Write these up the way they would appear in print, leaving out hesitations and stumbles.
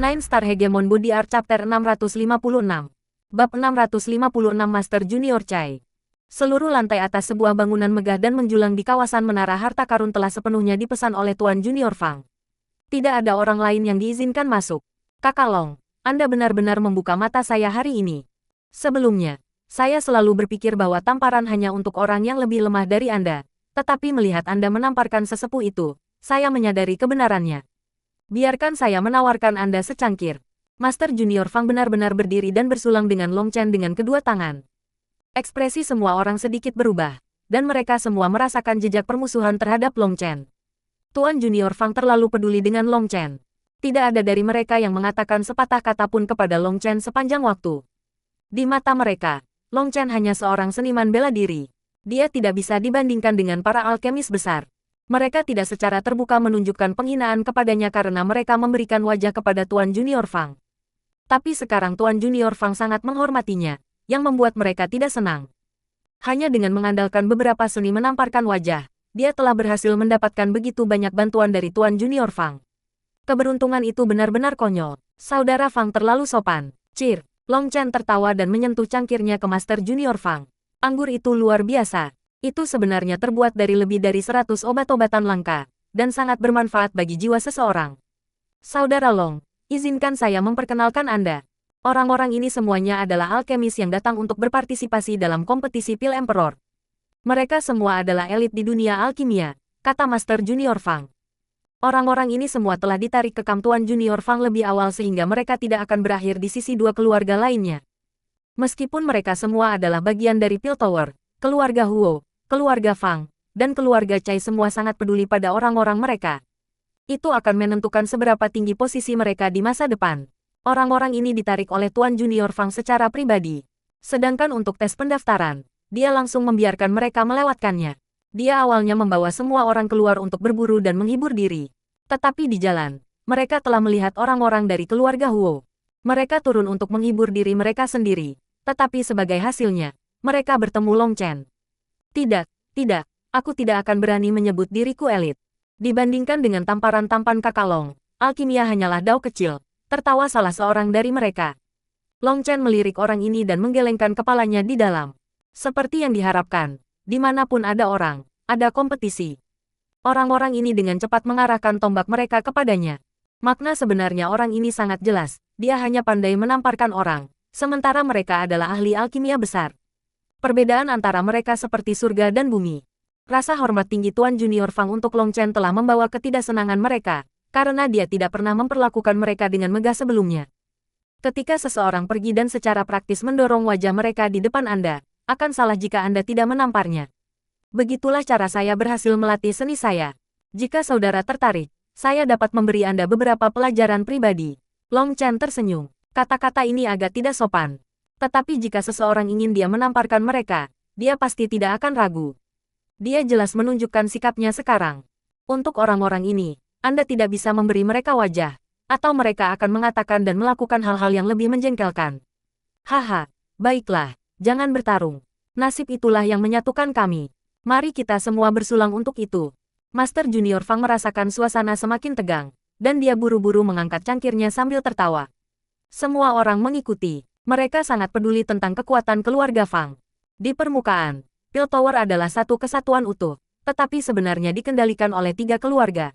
Nine Star Hegemon Body Art Chapter 656. Bab 656 Master Junior Chai. Seluruh lantai atas sebuah bangunan megah dan menjulang di kawasan Menara Harta Karun telah sepenuhnya dipesan oleh Tuan Junior Fang. Tidak ada orang lain yang diizinkan masuk. Kakak Long, Anda benar-benar membuka mata saya hari ini. Sebelumnya, saya selalu berpikir bahwa tamparan hanya untuk orang yang lebih lemah dari Anda. Tetapi melihat Anda menamparkan sesepuh itu, saya menyadari kebenarannya. Biarkan saya menawarkan Anda secangkir. Master Junior Fang benar-benar berdiri dan bersulang dengan Long Chen dengan kedua tangan. Ekspresi semua orang sedikit berubah, dan mereka semua merasakan jejak permusuhan terhadap Long Chen. Tuan Junior Fang terlalu peduli dengan Long Chen. Tidak ada dari mereka yang mengatakan sepatah kata pun kepada Long Chen sepanjang waktu. Di mata mereka, Long Chen hanya seorang seniman bela diri. Dia tidak bisa dibandingkan dengan para alkemis besar. Mereka tidak secara terbuka menunjukkan penghinaan kepadanya karena mereka memberikan wajah kepada Tuan Junior Fang. Tapi sekarang Tuan Junior Fang sangat menghormatinya, yang membuat mereka tidak senang. Hanya dengan mengandalkan beberapa seni menamparkan wajah, dia telah berhasil mendapatkan begitu banyak bantuan dari Tuan Junior Fang. Keberuntungan itu benar-benar konyol. Saudara Fang terlalu sopan. Cir, Long Chen tertawa dan menyentuh cangkirnya ke Master Junior Fang. Anggur itu luar biasa. Itu sebenarnya terbuat dari lebih dari 100 obat-obatan langka, dan sangat bermanfaat bagi jiwa seseorang. Saudara Long, izinkan saya memperkenalkan Anda. Orang-orang ini semuanya adalah alkemis yang datang untuk berpartisipasi dalam kompetisi Pil Emperor. Mereka semua adalah elit di dunia alkimia, kata Master Junior Fang. Orang-orang ini semua telah ditarik ke kamp Tuan Junior Fang lebih awal sehingga mereka tidak akan berakhir di sisi dua keluarga lainnya. Meskipun mereka semua adalah bagian dari Pil Tower, keluarga Huo, keluarga Fang, dan keluarga Chai semua sangat peduli pada orang-orang mereka. Itu akan menentukan seberapa tinggi posisi mereka di masa depan. Orang-orang ini ditarik oleh Tuan Junior Fang secara pribadi. Sedangkan untuk tes pendaftaran, dia langsung membiarkan mereka melewatkannya. Dia awalnya membawa semua orang keluar untuk berburu dan menghibur diri. Tetapi di jalan, mereka telah melihat orang-orang dari keluarga Huo. Mereka turun untuk menghibur diri mereka sendiri. Tetapi sebagai hasilnya, mereka bertemu Long Chen. Tidak, aku tidak akan berani menyebut diriku elit. Dibandingkan dengan tamparan tampan kakak Long, alkimia hanyalah dao kecil, tertawa salah seorang dari mereka. Long Chen melirik orang ini dan menggelengkan kepalanya di dalam. Seperti yang diharapkan, dimanapun ada orang, ada kompetisi. Orang-orang ini dengan cepat mengarahkan tombak mereka kepadanya. Makna sebenarnya orang ini sangat jelas, dia hanya pandai menamparkan orang, sementara mereka adalah ahli alkimia besar. Perbedaan antara mereka seperti surga dan bumi. Rasa hormat tinggi Tuan Junior Fang untuk Long Chen telah membawa ketidaksenangan mereka, karena dia tidak pernah memperlakukan mereka dengan megah sebelumnya. Ketika seseorang pergi dan secara praktis mendorong wajah mereka di depan Anda, akan salah jika Anda tidak menamparnya. Begitulah cara saya berhasil melatih seni saya. Jika saudara tertarik, saya dapat memberi Anda beberapa pelajaran pribadi. Long Chen tersenyum. Kata-kata ini agak tidak sopan. Tetapi jika seseorang ingin dia menamparkan mereka, dia pasti tidak akan ragu. Dia jelas menunjukkan sikapnya sekarang. Untuk orang-orang ini, Anda tidak bisa memberi mereka wajah, atau mereka akan mengatakan dan melakukan hal-hal yang lebih menjengkelkan. Haha, baiklah, jangan bertarung. Nasib itulah yang menyatukan kami. Mari kita semua bersulang untuk itu. Master Junior Fang merasakan suasana semakin tegang, dan dia buru-buru mengangkat cangkirnya sambil tertawa. Semua orang mengikuti. Mereka sangat peduli tentang kekuatan keluarga Fang. Di permukaan, Pil Tower adalah satu kesatuan utuh, tetapi sebenarnya dikendalikan oleh 3 keluarga.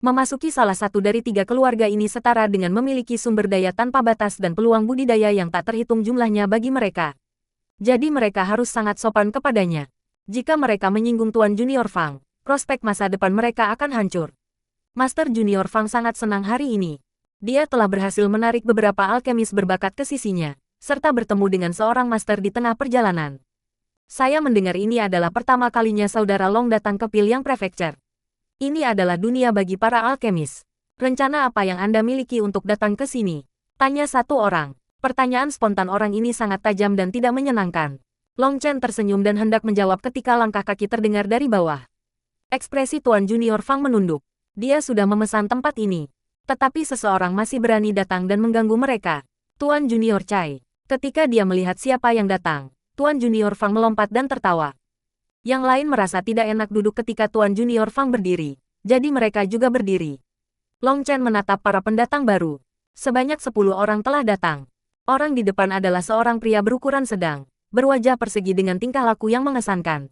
Memasuki salah satu dari 3 keluarga ini setara dengan memiliki sumber daya tanpa batas dan peluang budidaya yang tak terhitung jumlahnya bagi mereka. Jadi mereka harus sangat sopan kepadanya. Jika mereka menyinggung Tuan Junior Fang, prospek masa depan mereka akan hancur. Master Junior Fang sangat senang hari ini. Dia telah berhasil menarik beberapa alkemis berbakat ke sisinya, serta bertemu dengan seorang master di tengah perjalanan. Saya mendengar ini adalah pertama kalinya saudara Long datang ke Pilyang Prefecture. Ini adalah dunia bagi para alkemis. Rencana apa yang Anda miliki untuk datang ke sini? Tanya satu orang. Pertanyaan spontan orang ini sangat tajam dan tidak menyenangkan. Long Chen tersenyum dan hendak menjawab ketika langkah kaki terdengar dari bawah. Ekspresi Tuan Junior Fang menunduk. Dia sudah memesan tempat ini. Tetapi seseorang masih berani datang dan mengganggu mereka. Tuan Junior Chai. Ketika dia melihat siapa yang datang, Tuan Junior Fang melompat dan tertawa. Yang lain merasa tidak enak duduk ketika Tuan Junior Fang berdiri, jadi mereka juga berdiri. Long Chen menatap para pendatang baru. Sebanyak 10 orang telah datang. Orang di depan adalah seorang pria berukuran sedang, berwajah persegi dengan tingkah laku yang mengesankan.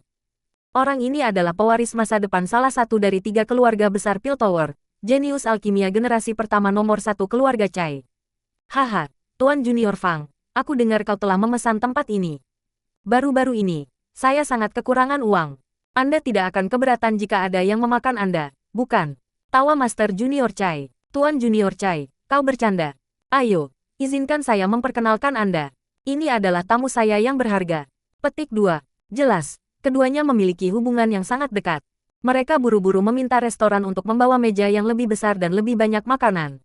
Orang ini adalah pewaris masa depan salah satu dari 3 keluarga besar Piltover, jenius alkimia generasi pertama nomor 1 keluarga Chai. Haha, Tuan Junior Fang, aku dengar kau telah memesan tempat ini. Baru-baru ini, saya sangat kekurangan uang. Anda tidak akan keberatan jika ada yang memakan Anda, bukan? Tawa Master Junior Chai. Tuan Junior Chai, kau bercanda. Ayo, izinkan saya memperkenalkan Anda. Ini adalah tamu saya yang berharga. Petik 2. Jelas, keduanya memiliki hubungan yang sangat dekat. Mereka buru-buru meminta restoran untuk membawa meja yang lebih besar dan lebih banyak makanan.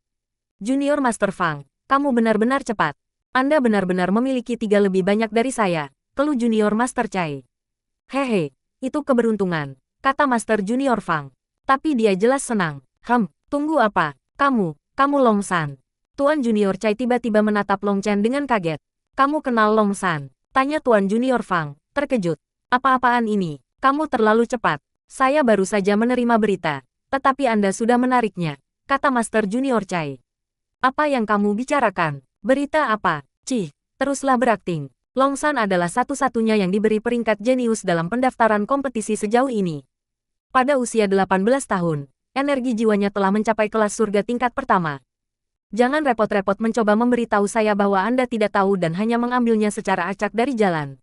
Junior Master Fang, kamu benar-benar cepat. Anda benar-benar memiliki 3 lebih banyak dari saya, keluh Junior Master Chai. Hehe, itu keberuntungan, kata Master Junior Fang. Tapi dia jelas senang. Tunggu apa? Kamu Long San. Tuan Junior Chai tiba-tiba menatap Long Chen dengan kaget. Kamu kenal Long San? Tanya Tuan Junior Fang, terkejut. Apa-apaan ini? Kamu terlalu cepat. Saya baru saja menerima berita. Tetapi Anda sudah menariknya, kata Master Junior Chai. Apa yang kamu bicarakan? Berita apa? Teruslah berakting. Long San adalah satu-satunya yang diberi peringkat jenius dalam pendaftaran kompetisi sejauh ini. Pada usia 18 tahun, energi jiwanya telah mencapai kelas surga tingkat pertama. Jangan repot-repot mencoba memberitahu saya bahwa Anda tidak tahu dan hanya mengambilnya secara acak dari jalan.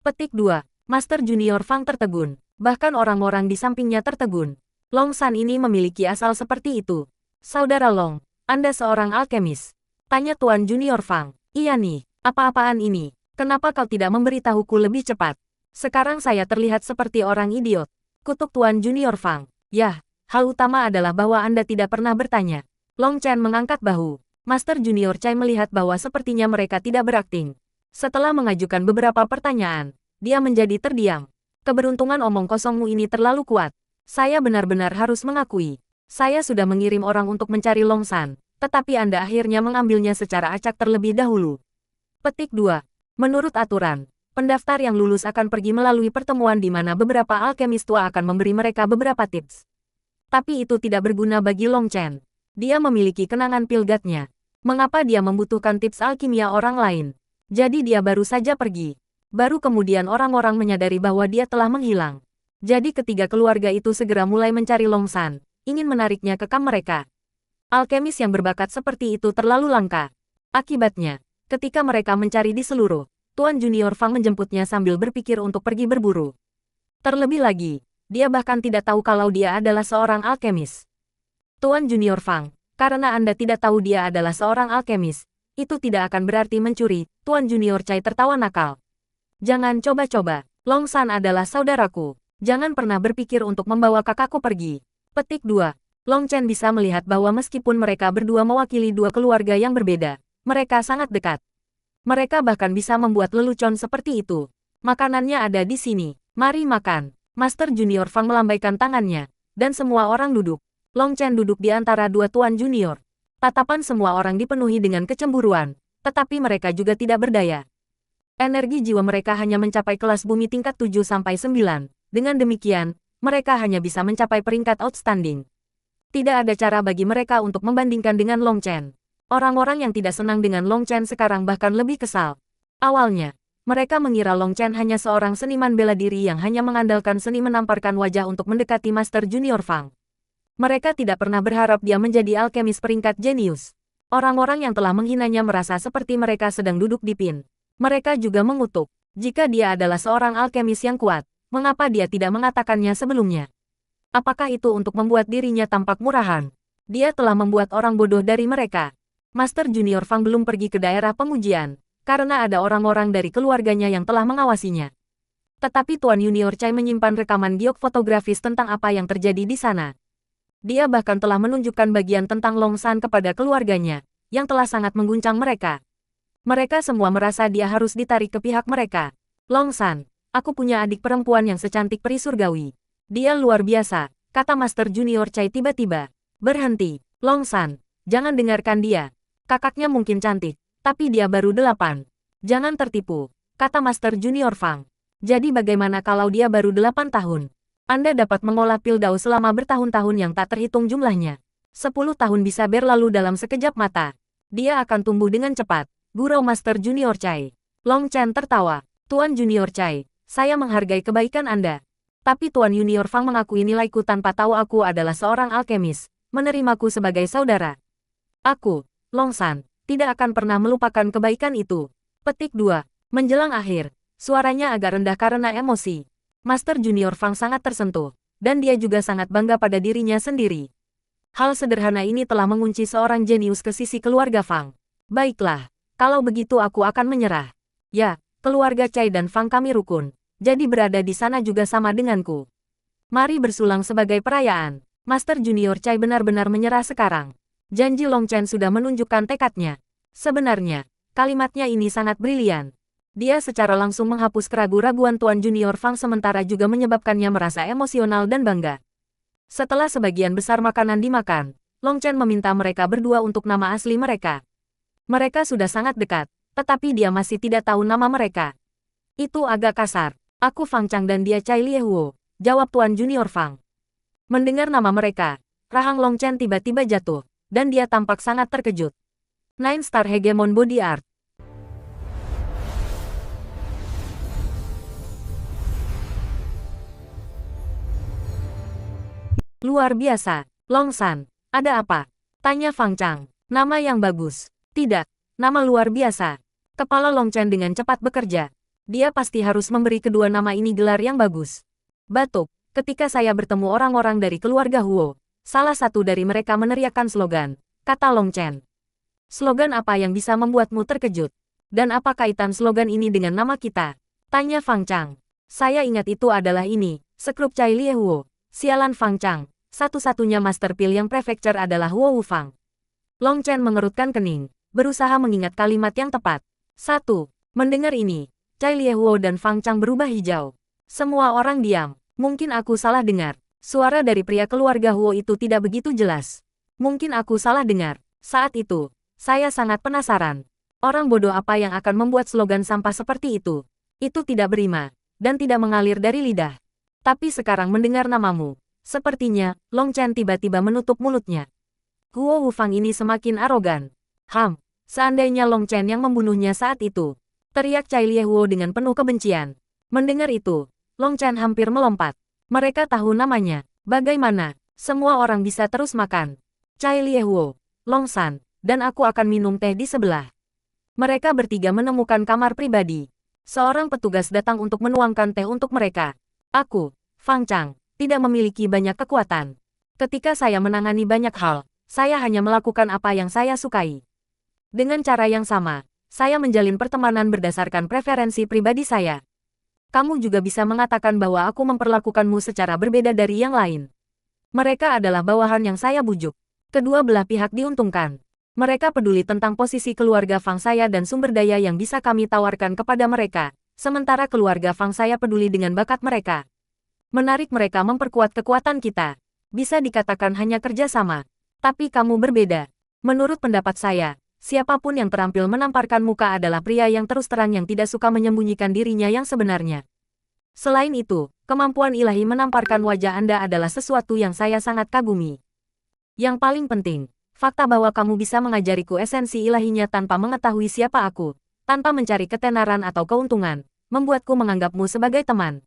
Petik 2. Master Junior Fang tertegun. Bahkan orang-orang di sampingnya tertegun. Long San ini memiliki asal seperti itu. Saudara Long, Anda seorang alkemis? Tanya Tuan Junior Fang. Iya nih, apa-apaan ini? Kenapa kau tidak memberitahuku lebih cepat? Sekarang saya terlihat seperti orang idiot. Kutuk Tuan Junior Fang. Yah, hal utama adalah bahwa Anda tidak pernah bertanya. Long Chen mengangkat bahu. Master Junior Chai melihat bahwa sepertinya mereka tidak berakting. Setelah mengajukan beberapa pertanyaan, dia menjadi terdiam. Keberuntungan omong kosongmu ini terlalu kuat. Saya benar-benar harus mengakui. Saya sudah mengirim orang untuk mencari Long San, tetapi Anda akhirnya mengambilnya secara acak terlebih dahulu. Petik 2. Menurut aturan, pendaftar yang lulus akan pergi melalui pertemuan di mana beberapa alkemis tua akan memberi mereka beberapa tips. Tapi itu tidak berguna bagi Long Chen. Dia memiliki kenangan pilgatnya. Mengapa dia membutuhkan tips alkimia orang lain? Jadi dia baru saja pergi. Baru kemudian orang-orang menyadari bahwa dia telah menghilang. Jadi ketiga keluarga itu segera mulai mencari Long San, ingin menariknya ke kamp mereka. Alkemis yang berbakat seperti itu terlalu langka. Akibatnya, ketika mereka mencari di seluruh, Tuan Junior Fang menjemputnya sambil berpikir untuk pergi berburu. Terlebih lagi, dia bahkan tidak tahu kalau dia adalah seorang alkemis. Tuan Junior Fang, karena Anda tidak tahu dia adalah seorang alkemis, itu tidak akan berarti mencuri. Tuan Junior Chai tertawa nakal. Jangan coba-coba, Long San adalah saudaraku. Jangan pernah berpikir untuk membawa kakakku pergi. Petik 2. Long Chen bisa melihat bahwa meskipun mereka berdua mewakili 2 keluarga yang berbeda, mereka sangat dekat. Mereka bahkan bisa membuat lelucon seperti itu. Makanannya ada di sini. Mari makan. Master Junior Fang melambaikan tangannya, dan semua orang duduk. Long Chen duduk di antara 2 Tuan Junior. Tatapan semua orang dipenuhi dengan kecemburuan, tetapi mereka juga tidak berdaya. Energi jiwa mereka hanya mencapai kelas bumi tingkat 7-9. Dengan demikian, mereka hanya bisa mencapai peringkat outstanding. Tidak ada cara bagi mereka untuk membandingkan dengan Long Chen. Orang-orang yang tidak senang dengan Long Chen sekarang bahkan lebih kesal. Awalnya, mereka mengira Long Chen hanya seorang seniman bela diri yang hanya mengandalkan seni menamparkan wajah untuk mendekati Master Junior Fang. Mereka tidak pernah berharap dia menjadi alkemis peringkat jenius. Orang-orang yang telah menghinanya merasa seperti mereka sedang duduk di pin. Mereka juga mengutuk. Jika dia adalah seorang alkemis yang kuat, mengapa dia tidak mengatakannya sebelumnya? Apakah itu untuk membuat dirinya tampak murahan? Dia telah membuat orang bodoh dari mereka. Master Junior Fang belum pergi ke daerah pengujian, karena ada orang-orang dari keluarganya yang telah mengawasinya. Tetapi Tuan Junior Chai menyimpan rekaman giok fotografis tentang apa yang terjadi di sana. Dia bahkan telah menunjukkan bagian tentang Long San kepada keluarganya, yang telah sangat mengguncang mereka. Mereka semua merasa dia harus ditarik ke pihak mereka. Long San, aku punya adik perempuan yang secantik peri surgawi. Dia luar biasa, kata Master Junior Chai tiba-tiba. Berhenti, Long San, jangan dengarkan dia. Kakaknya mungkin cantik, tapi dia baru 8. Jangan tertipu, kata Master Junior Fang. Jadi bagaimana kalau dia baru 8 tahun? Anda dapat mengolah pil dao selama bertahun-tahun yang tak terhitung jumlahnya. 10 tahun bisa berlalu dalam sekejap mata. Dia akan tumbuh dengan cepat. Gurau Master Junior Chai. Long Chen tertawa. Tuan Junior Chai, saya menghargai kebaikan Anda. Tapi Tuan Junior Fang mengakui nilaiku tanpa tahu aku adalah seorang alkemis, menerimaku sebagai saudara. Aku, Long San, tidak akan pernah melupakan kebaikan itu. Petik 2. Menjelang akhir, suaranya agak rendah karena emosi. Master Junior Fang sangat tersentuh, dan dia juga sangat bangga pada dirinya sendiri. Hal sederhana ini telah mengunci seorang jenius ke sisi keluarga Fang. Baiklah, kalau begitu aku akan menyerah. Ya, keluarga Chai dan Fang kami rukun, jadi berada di sana juga sama denganku. Mari bersulang sebagai perayaan. Master Junior Chai benar-benar menyerah sekarang. Janji Long Chen sudah menunjukkan tekadnya. Sebenarnya, kalimatnya ini sangat brilian. Dia secara langsung menghapus keraguan-raguan Tuan Junior Fang sementara juga menyebabkannya merasa emosional dan bangga. Setelah sebagian besar makanan dimakan, Long Chen meminta mereka berdua untuk nama asli mereka. Mereka sudah sangat dekat, tetapi dia masih tidak tahu nama mereka. Itu agak kasar. Aku Fang Chang dan dia Chai Liehuo, jawab Tuan Junior Fang. Mendengar nama mereka, rahang Long Chen tiba-tiba jatuh, dan dia tampak sangat terkejut. Nine Star Hegemon Body Art. Luar biasa, Long San. Ada apa? Tanya Fang Chang. Nama yang bagus. Tidak, nama luar biasa. Kepala Long Chen dengan cepat bekerja. Dia pasti harus memberi kedua nama ini gelar yang bagus. Batuk, ketika saya bertemu orang-orang dari keluarga Huo, salah satu dari mereka meneriakkan slogan, kata Long Chen. Slogan apa yang bisa membuatmu terkejut? Dan apa kaitan slogan ini dengan nama kita? Tanya Fang Chang. Saya ingat itu adalah ini, sekrup Chai Liehuo. Sialan Fang Chang, satu-satunya Master Pil yang prefecture adalah Huo Wufang. Long Chen mengerutkan kening, berusaha mengingat kalimat yang tepat. 1. Mendengar ini, Chai Liehuo dan Fang Chang berubah hijau. Semua orang diam. Mungkin aku salah dengar. Suara dari pria keluarga Huo itu tidak begitu jelas. Mungkin aku salah dengar. Saat itu, saya sangat penasaran. Orang bodoh apa yang akan membuat slogan sampah seperti itu? Itu tidak berima, dan tidak mengalir dari lidah. Tapi sekarang mendengar namamu, sepertinya, Long Chen tiba-tiba menutup mulutnya. Huo Wufang ini semakin arogan. Seandainya Long Chen yang membunuhnya saat itu, teriak Chai Liehuo dengan penuh kebencian. Mendengar itu, Long Chen hampir melompat. Mereka tahu namanya. Bagaimana? Semua orang bisa terus makan. Chai Liehuo, Long San, dan aku akan minum teh di sebelah. Mereka bertiga menemukan kamar pribadi. Seorang petugas datang untuk menuangkan teh untuk mereka. Aku, Fang Chang, tidak memiliki banyak kekuatan. Ketika saya menangani banyak hal, saya hanya melakukan apa yang saya sukai. Dengan cara yang sama, saya menjalin pertemanan berdasarkan preferensi pribadi saya. Kamu juga bisa mengatakan bahwa aku memperlakukanmu secara berbeda dari yang lain. Mereka adalah bawahan yang saya bujuk. Kedua belah pihak diuntungkan. Mereka peduli tentang posisi keluarga Fang saya dan sumber daya yang bisa kami tawarkan kepada mereka. Sementara keluarga Fang saya peduli dengan bakat mereka. Menarik mereka memperkuat kekuatan kita. Bisa dikatakan hanya kerjasama. Tapi kamu berbeda. Menurut pendapat saya, siapapun yang terampil menamparkan muka adalah pria yang terus terang yang tidak suka menyembunyikan dirinya yang sebenarnya. Selain itu, kemampuan ilahi menamparkan wajah Anda adalah sesuatu yang saya sangat kagumi. Yang paling penting, fakta bahwa kamu bisa mengajariku esensi ilahinya tanpa mengetahui siapa aku, tanpa mencari ketenaran atau keuntungan, membuatku menganggapmu sebagai teman.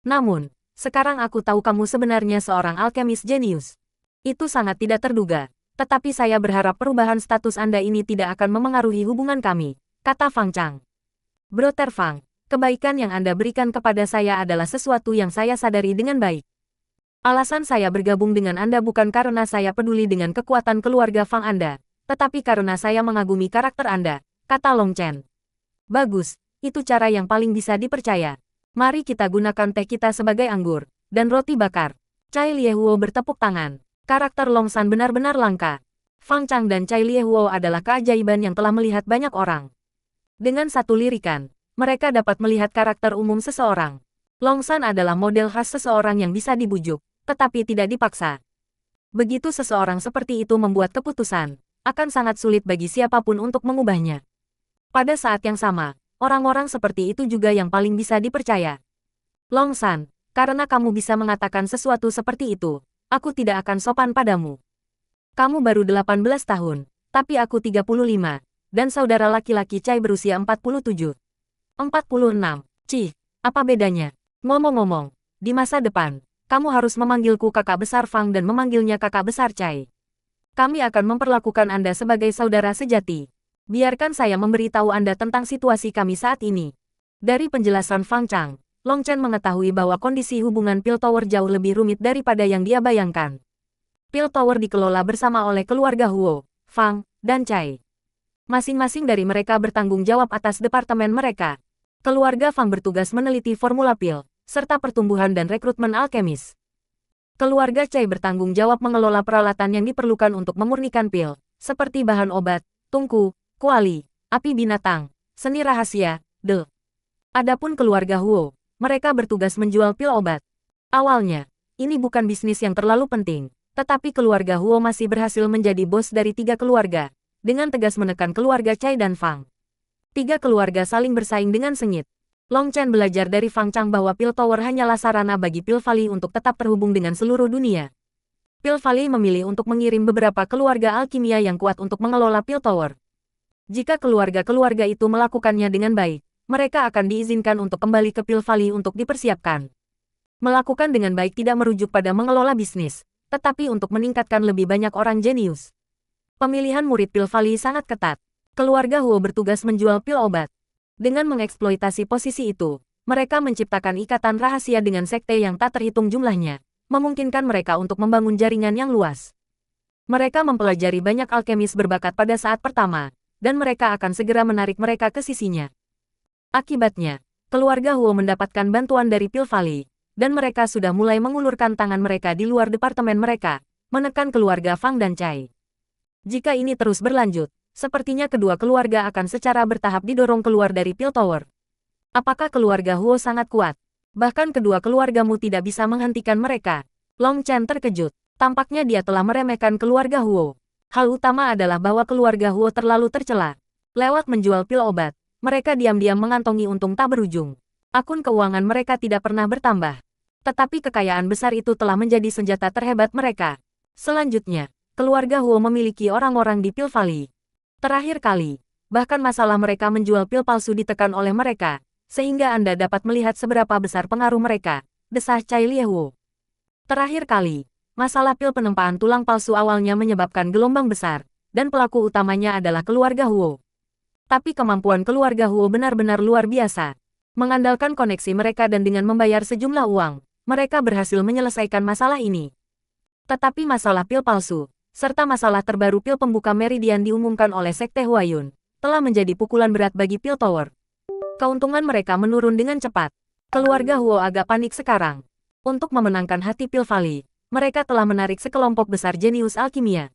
Namun, sekarang aku tahu kamu sebenarnya seorang alkemis jenius. Itu sangat tidak terduga, tetapi saya berharap perubahan status Anda ini tidak akan memengaruhi hubungan kami, kata Fang Chang. Brother Fang, kebaikan yang Anda berikan kepada saya adalah sesuatu yang saya sadari dengan baik. Alasan saya bergabung dengan Anda bukan karena saya peduli dengan kekuatan keluarga Fang Anda, tetapi karena saya mengagumi karakter Anda, kata Long Chen. Bagus, itu cara yang paling bisa dipercaya. Mari kita gunakan teh kita sebagai anggur, dan roti bakar. Chai Liehuo bertepuk tangan. Karakter Long San benar-benar langka. Fang Chang dan Chai Liehuo adalah keajaiban yang telah melihat banyak orang. Dengan satu lirikan, mereka dapat melihat karakter umum seseorang. Long San adalah model khas seseorang yang bisa dibujuk, tetapi tidak dipaksa. Begitu seseorang seperti itu membuat keputusan, akan sangat sulit bagi siapapun untuk mengubahnya. Pada saat yang sama, orang-orang seperti itu juga yang paling bisa dipercaya. Long San, karena kamu bisa mengatakan sesuatu seperti itu, aku tidak akan sopan padamu. Kamu baru 18 tahun, Tapi aku 35, dan saudara laki-laki Chai berusia 47. 46. Cih, apa bedanya? Ngomong-ngomong, di masa depan, kamu harus memanggilku kakak besar Fang dan memanggilnya kakak besar Chai. Kami akan memperlakukan Anda sebagai saudara sejati. Biarkan saya memberitahu Anda tentang situasi kami saat ini. Dari penjelasan Fang Chang, Long Chen mengetahui bahwa kondisi hubungan Pil Tower jauh lebih rumit daripada yang dia bayangkan. Pil Tower dikelola bersama oleh keluarga Huo, Fang, dan Chai. Masing-masing dari mereka bertanggung jawab atas departemen mereka. Keluarga Fang bertugas meneliti formula pil, serta pertumbuhan dan rekrutmen alkemis. Keluarga Chai bertanggung jawab mengelola peralatan yang diperlukan untuk memurnikan pil, seperti bahan obat, tungku, kuali, api binatang, seni rahasia, Adapun keluarga Huo, mereka bertugas menjual pil obat. Awalnya, ini bukan bisnis yang terlalu penting, tetapi keluarga Huo masih berhasil menjadi bos dari 3 keluarga, dengan tegas menekan keluarga Chai dan Fang. 3 keluarga saling bersaing dengan sengit. Long Chen belajar dari Fang Chang bahwa Pil Tower hanyalah sarana bagi Pil Valley untuk tetap terhubung dengan seluruh dunia. Pil Valley memilih untuk mengirim beberapa keluarga alkimia yang kuat untuk mengelola Pil Tower. Jika keluarga-keluarga itu melakukannya dengan baik, mereka akan diizinkan untuk kembali ke Pil Valley untuk dipersiapkan. Melakukan dengan baik tidak merujuk pada mengelola bisnis, tetapi untuk meningkatkan lebih banyak orang jenius. Pemilihan murid Pil Valley sangat ketat. Keluarga Huo bertugas menjual pil obat. Dengan mengeksploitasi posisi itu, mereka menciptakan ikatan rahasia dengan sekte yang tak terhitung jumlahnya, memungkinkan mereka untuk membangun jaringan yang luas. Mereka mempelajari banyak alkemis berbakat pada saat pertama, dan mereka akan segera menarik mereka ke sisinya. Akibatnya, keluarga Huo mendapatkan bantuan dari Pil Valley, dan mereka sudah mulai mengulurkan tangan mereka di luar departemen mereka, menekan keluarga Fang dan Chai. Jika ini terus berlanjut, sepertinya kedua keluarga akan secara bertahap didorong keluar dari Pil Tower. Apakah keluarga Huo sangat kuat? Bahkan kedua keluargamu tidak bisa menghentikan mereka. Long Chen terkejut. Tampaknya dia telah meremehkan keluarga Huo. Hal utama adalah bahwa keluarga Huo terlalu tercela. Lewat menjual pil obat, mereka diam-diam mengantongi untung tak berujung. Akun keuangan mereka tidak pernah bertambah. Tetapi kekayaan besar itu telah menjadi senjata terhebat mereka. Selanjutnya, keluarga Huo memiliki orang-orang di Pil Valley. Terakhir kali, bahkan masalah mereka menjual pil palsu ditekan oleh mereka, sehingga Anda dapat melihat seberapa besar pengaruh mereka, desah Chai Liehuo. Terakhir kali, masalah pil penempaan tulang palsu awalnya menyebabkan gelombang besar, dan pelaku utamanya adalah keluarga Huo. Tapi kemampuan keluarga Huo benar-benar luar biasa. Mengandalkan koneksi mereka dan dengan membayar sejumlah uang, mereka berhasil menyelesaikan masalah ini. Tetapi masalah pil palsu, serta masalah terbaru pil pembuka meridian diumumkan oleh Sekte Huayun, telah menjadi pukulan berat bagi Pil Tower. Keuntungan mereka menurun dengan cepat. Keluarga Huo agak panik sekarang. Untuk memenangkan hati Pil Valley, mereka telah menarik sekelompok besar jenius alkimia.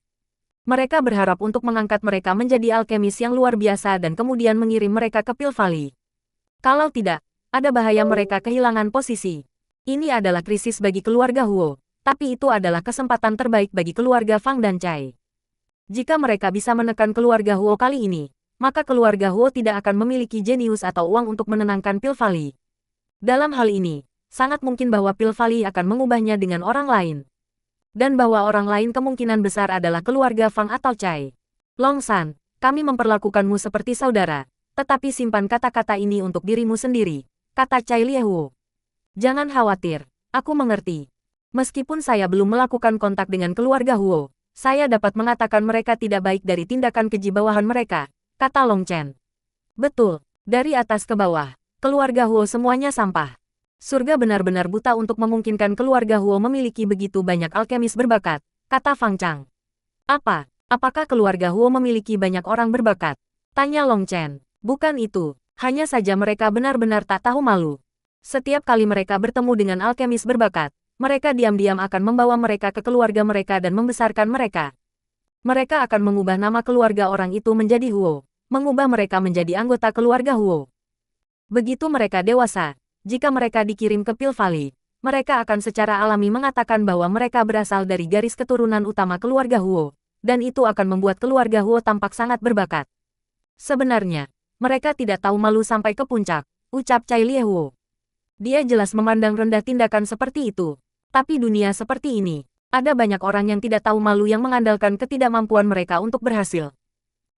Mereka berharap untuk mengangkat mereka menjadi alkemis yang luar biasa dan kemudian mengirim mereka ke Pil Valley. Kalau tidak, ada bahaya mereka kehilangan posisi. Ini adalah krisis bagi keluarga Huo. Tapi itu adalah kesempatan terbaik bagi keluarga Fang dan Chai. Jika mereka bisa menekan keluarga Huo kali ini, maka keluarga Huo tidak akan memiliki jenius atau uang untuk menenangkan Pil Valley. Dalam hal ini, sangat mungkin bahwa Pil Valley akan mengubahnya dengan orang lain. Dan bahwa orang lain kemungkinan besar adalah keluarga Fang atau Chai. Long San, kami memperlakukanmu seperti saudara, tetapi simpan kata-kata ini untuk dirimu sendiri, kata Chai Liehuo. Jangan khawatir, aku mengerti. Meskipun saya belum melakukan kontak dengan keluarga Huo, saya dapat mengatakan mereka tidak baik dari tindakan keji bawahan mereka, kata Long Chen. Betul, dari atas ke bawah, keluarga Huo semuanya sampah. Surga benar-benar buta untuk memungkinkan keluarga Huo memiliki begitu banyak alkemis berbakat, kata Fang Chang. Apakah keluarga Huo memiliki banyak orang berbakat? Tanya Long Chen. Bukan itu, hanya saja mereka benar-benar tak tahu malu. Setiap kali mereka bertemu dengan alkemis berbakat, mereka diam-diam akan membawa mereka ke keluarga mereka dan membesarkan mereka. Mereka akan mengubah nama keluarga orang itu menjadi Huo, mengubah mereka menjadi anggota keluarga Huo. Begitu mereka dewasa, jika mereka dikirim ke Pil Valley, mereka akan secara alami mengatakan bahwa mereka berasal dari garis keturunan utama keluarga Huo, dan itu akan membuat keluarga Huo tampak sangat berbakat. Sebenarnya, mereka tidak tahu malu sampai ke puncak, ucap Chai Liehuo. Dia jelas memandang rendah tindakan seperti itu. Tapi dunia seperti ini, ada banyak orang yang tidak tahu malu yang mengandalkan ketidakmampuan mereka untuk berhasil.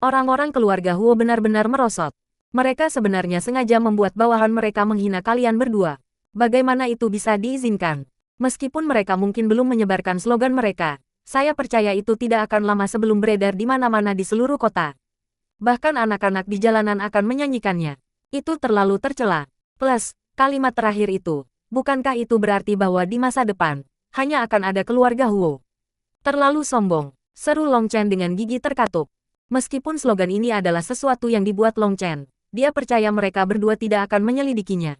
Orang-orang keluarga Huo benar-benar merosot. Mereka sebenarnya sengaja membuat bawahan mereka menghina kalian berdua. Bagaimana itu bisa diizinkan? Meskipun mereka mungkin belum menyebarkan slogan mereka, saya percaya itu tidak akan lama sebelum beredar di mana-mana di seluruh kota. Bahkan anak-anak di jalanan akan menyanyikannya. Itu terlalu tercela. Plus, kalimat terakhir itu, bukankah itu berarti bahwa di masa depan, hanya akan ada keluarga Huo? Terlalu sombong, seru Long Chen dengan gigi terkatup. Meskipun slogan ini adalah sesuatu yang dibuat Long Chen, dia percaya mereka berdua tidak akan menyelidikinya.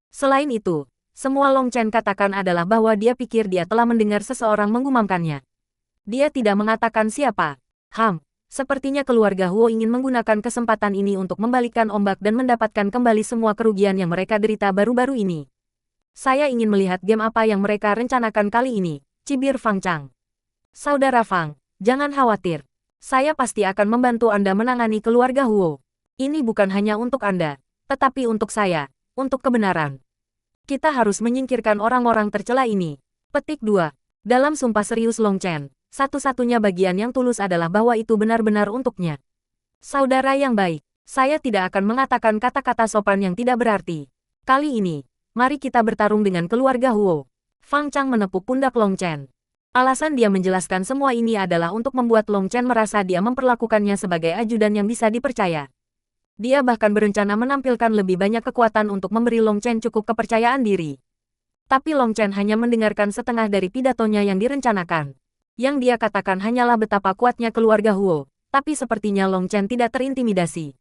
Selain itu, semua Long Chen katakan adalah bahwa dia pikir dia telah mendengar seseorang menggumamkannya. Dia tidak mengatakan siapa. Sepertinya keluarga Huo ingin menggunakan kesempatan ini untuk membalikkan ombak dan mendapatkan kembali semua kerugian yang mereka derita baru-baru ini. Saya ingin melihat game apa yang mereka rencanakan kali ini, cibir Fang Chang. Saudara Fang, jangan khawatir. Saya pasti akan membantu Anda menangani keluarga Huo. Ini bukan hanya untuk Anda, tetapi untuk saya, untuk kebenaran. Kita harus menyingkirkan orang-orang tercela ini. Petik 2. Dalam sumpah serius Long Chen, satu-satunya bagian yang tulus adalah bahwa itu benar-benar untuknya. Saudara yang baik, saya tidak akan mengatakan kata-kata sopan yang tidak berarti. Kali ini, mari kita bertarung dengan keluarga Huo. Fang Chang menepuk pundak Long Chen. Alasan dia menjelaskan semua ini adalah untuk membuat Long Chen merasa dia memperlakukannya sebagai ajudan yang bisa dipercaya. Dia bahkan berencana menampilkan lebih banyak kekuatan untuk memberi Long Chen cukup kepercayaan diri. Tapi Long Chen hanya mendengarkan setengah dari pidatonya yang direncanakan. Yang dia katakan hanyalah betapa kuatnya keluarga Huo, tapi sepertinya Long Chen tidak terintimidasi.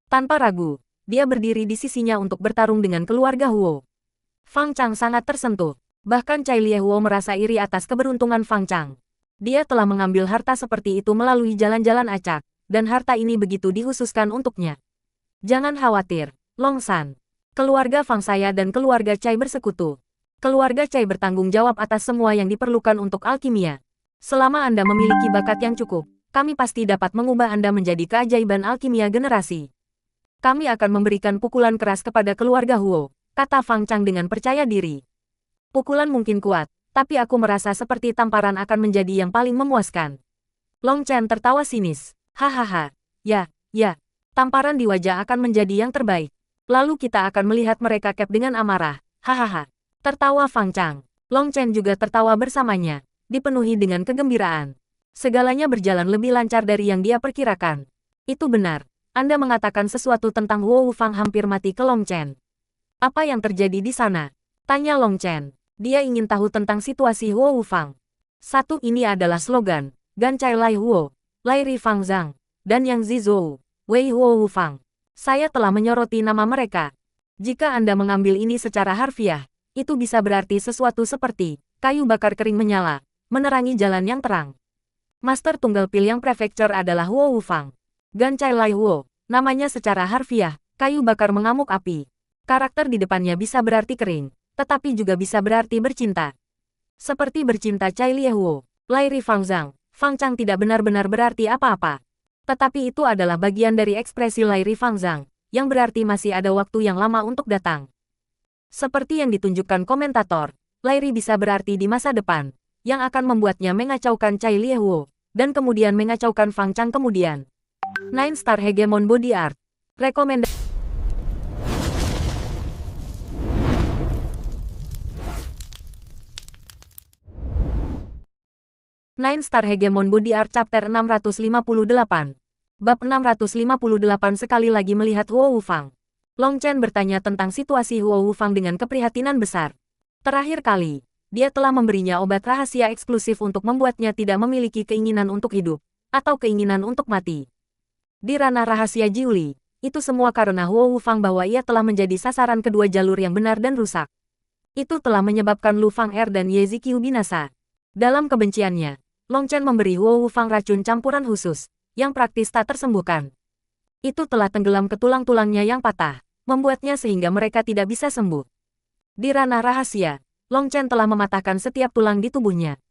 Tanpa ragu, dia berdiri di sisinya untuk bertarung dengan keluarga Huo. Fang Chang sangat tersentuh. Bahkan Cai Liehuo merasa iri atas keberuntungan Fang Chang. Dia telah mengambil harta seperti itu melalui jalan-jalan acak, dan harta ini begitu dikhususkan untuknya. Jangan khawatir, Long San. Keluarga Fang saya dan keluarga Cai bersekutu. Keluarga Cai bertanggung jawab atas semua yang diperlukan untuk alkimia. Selama Anda memiliki bakat yang cukup, kami pasti dapat mengubah Anda menjadi keajaiban alkimia generasi. Kami akan memberikan pukulan keras kepada keluarga Huo, kata Fang Chang dengan percaya diri. Pukulan mungkin kuat, tapi aku merasa seperti tamparan akan menjadi yang paling memuaskan. Long Chen tertawa sinis. Hahaha, ya, tamparan di wajah akan menjadi yang terbaik. Lalu kita akan melihat mereka kep dengan amarah. Hahaha, tertawa Fang Chang. Long Chen juga tertawa bersamanya, dipenuhi dengan kegembiraan. Segalanya berjalan lebih lancar dari yang dia perkirakan. Itu benar, Anda mengatakan sesuatu tentang Huo Fang hampir mati ke Long Chen. Apa yang terjadi di sana? Tanya Long Chen. Dia ingin tahu tentang situasi Huo Fang. Satu ini adalah slogan, Gan Cai Lai Huo, Lai Ri Fang Zhang, dan Yang Zizhou, Wei Huo Fang. Saya telah menyoroti nama mereka. Jika Anda mengambil ini secara harfiah, itu bisa berarti sesuatu seperti kayu bakar kering menyala, menerangi jalan yang terang. Master Tunggal Pil yang prefecture adalah Huo Fang. Gan Cai Lai Huo, namanya secara harfiah, kayu bakar mengamuk api. Karakter di depannya bisa berarti kering, tetapi juga bisa berarti bercinta. Seperti bercinta Cai Liehuo, Lai Ri Fang Zhang, Fang Chang tidak benar-benar berarti apa-apa. Tetapi itu adalah bagian dari ekspresi Lai Ri Fang Zhang, yang berarti masih ada waktu yang lama untuk datang. Seperti yang ditunjukkan komentator, Lai Ri bisa berarti di masa depan, yang akan membuatnya mengacaukan Cai Liehuo, dan kemudian mengacaukan Fang Chang kemudian. 9 Star Hegemon Body Art. Rekomendasi. Nine Star Hegemon Body Art Chapter 658. Bab 658 sekali lagi melihat Huo Fang. Long Chen bertanya tentang situasi Huo Fang dengan keprihatinan besar. Terakhir kali, dia telah memberinya obat rahasia eksklusif untuk membuatnya tidak memiliki keinginan untuk hidup, atau keinginan untuk mati. Di ranah rahasia Jiuli, itu semua karena Huo Fang bahwa ia telah menjadi sasaran kedua jalur yang benar dan rusak. Itu telah menyebabkan Lu Fang Er dan Ye Ziqiu binasa. Dalam kebenciannya, Long Chen memberi Huo Fang racun campuran khusus, yang praktis tak tersembuhkan. Itu telah tenggelam ke tulang-tulangnya yang patah, membuatnya sehingga mereka tidak bisa sembuh. Di ranah rahasia, Long Chen telah mematahkan setiap tulang di tubuhnya.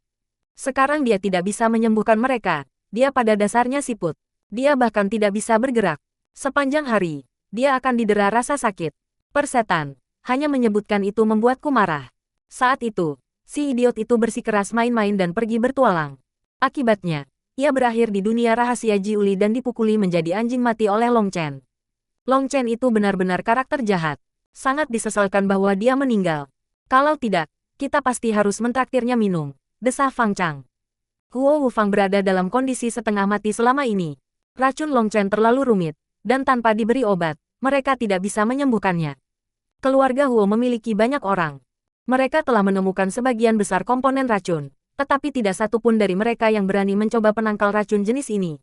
Sekarang dia tidak bisa menyembuhkan mereka, dia pada dasarnya siput. Dia bahkan tidak bisa bergerak. Sepanjang hari, dia akan didera rasa sakit. Persetan, hanya menyebutkan itu membuatku marah. Saat itu, si idiot itu bersikeras main-main dan pergi bertualang. Akibatnya, Ia berakhir di dunia rahasia Jiuli dan dipukuli menjadi anjing mati oleh Long Chen. Long Chen itu benar-benar karakter jahat. Sangat disesalkan bahwa dia meninggal. Kalau tidak, kita pasti harus mentraktirnya minum, desah Fang Chang. Huo Wufang berada dalam kondisi setengah mati selama ini. Racun Long Chen terlalu rumit, dan tanpa diberi obat, mereka tidak bisa menyembuhkannya. Keluarga Huo memiliki banyak orang. Mereka telah menemukan sebagian besar komponen racun, tetapi tidak satu pun dari mereka yang berani mencoba penangkal racun jenis ini.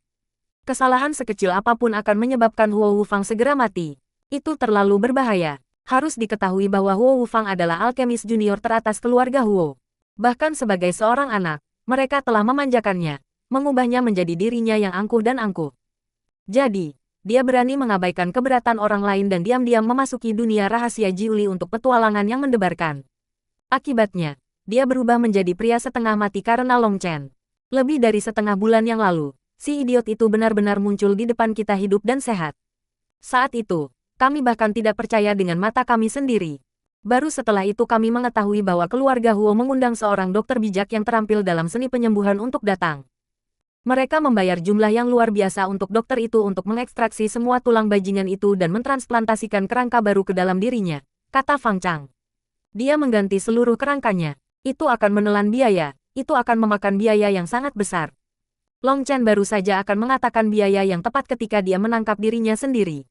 Kesalahan sekecil apapun akan menyebabkan Huo Wufang segera mati. Itu terlalu berbahaya. Harus diketahui bahwa Huo Wufang adalah alkemis junior teratas keluarga Huo. Bahkan sebagai seorang anak, mereka telah memanjakannya, mengubahnya menjadi dirinya yang angkuh dan angkuh. Jadi, dia berani mengabaikan keberatan orang lain dan diam-diam memasuki dunia rahasia Jiuli untuk petualangan yang mendebarkan. Akibatnya, dia berubah menjadi pria setengah mati karena Long Chen. Lebih dari setengah bulan yang lalu, si idiot itu benar-benar muncul di depan kita hidup dan sehat. Saat itu, kami bahkan tidak percaya dengan mata kami sendiri. Baru setelah itu kami mengetahui bahwa keluarga Huo mengundang seorang dokter bijak yang terampil dalam seni penyembuhan untuk datang. Mereka membayar jumlah yang luar biasa untuk dokter itu untuk mengekstraksi semua tulang bajingan itu dan mentransplantasikan kerangka baru ke dalam dirinya, kata Fang Chang. Dia mengganti seluruh kerangkanya. Itu akan menelan biaya, itu akan memakan biaya yang sangat besar. Long Chen baru saja akan mengatakan biaya yang tepat ketika dia menangkap dirinya sendiri.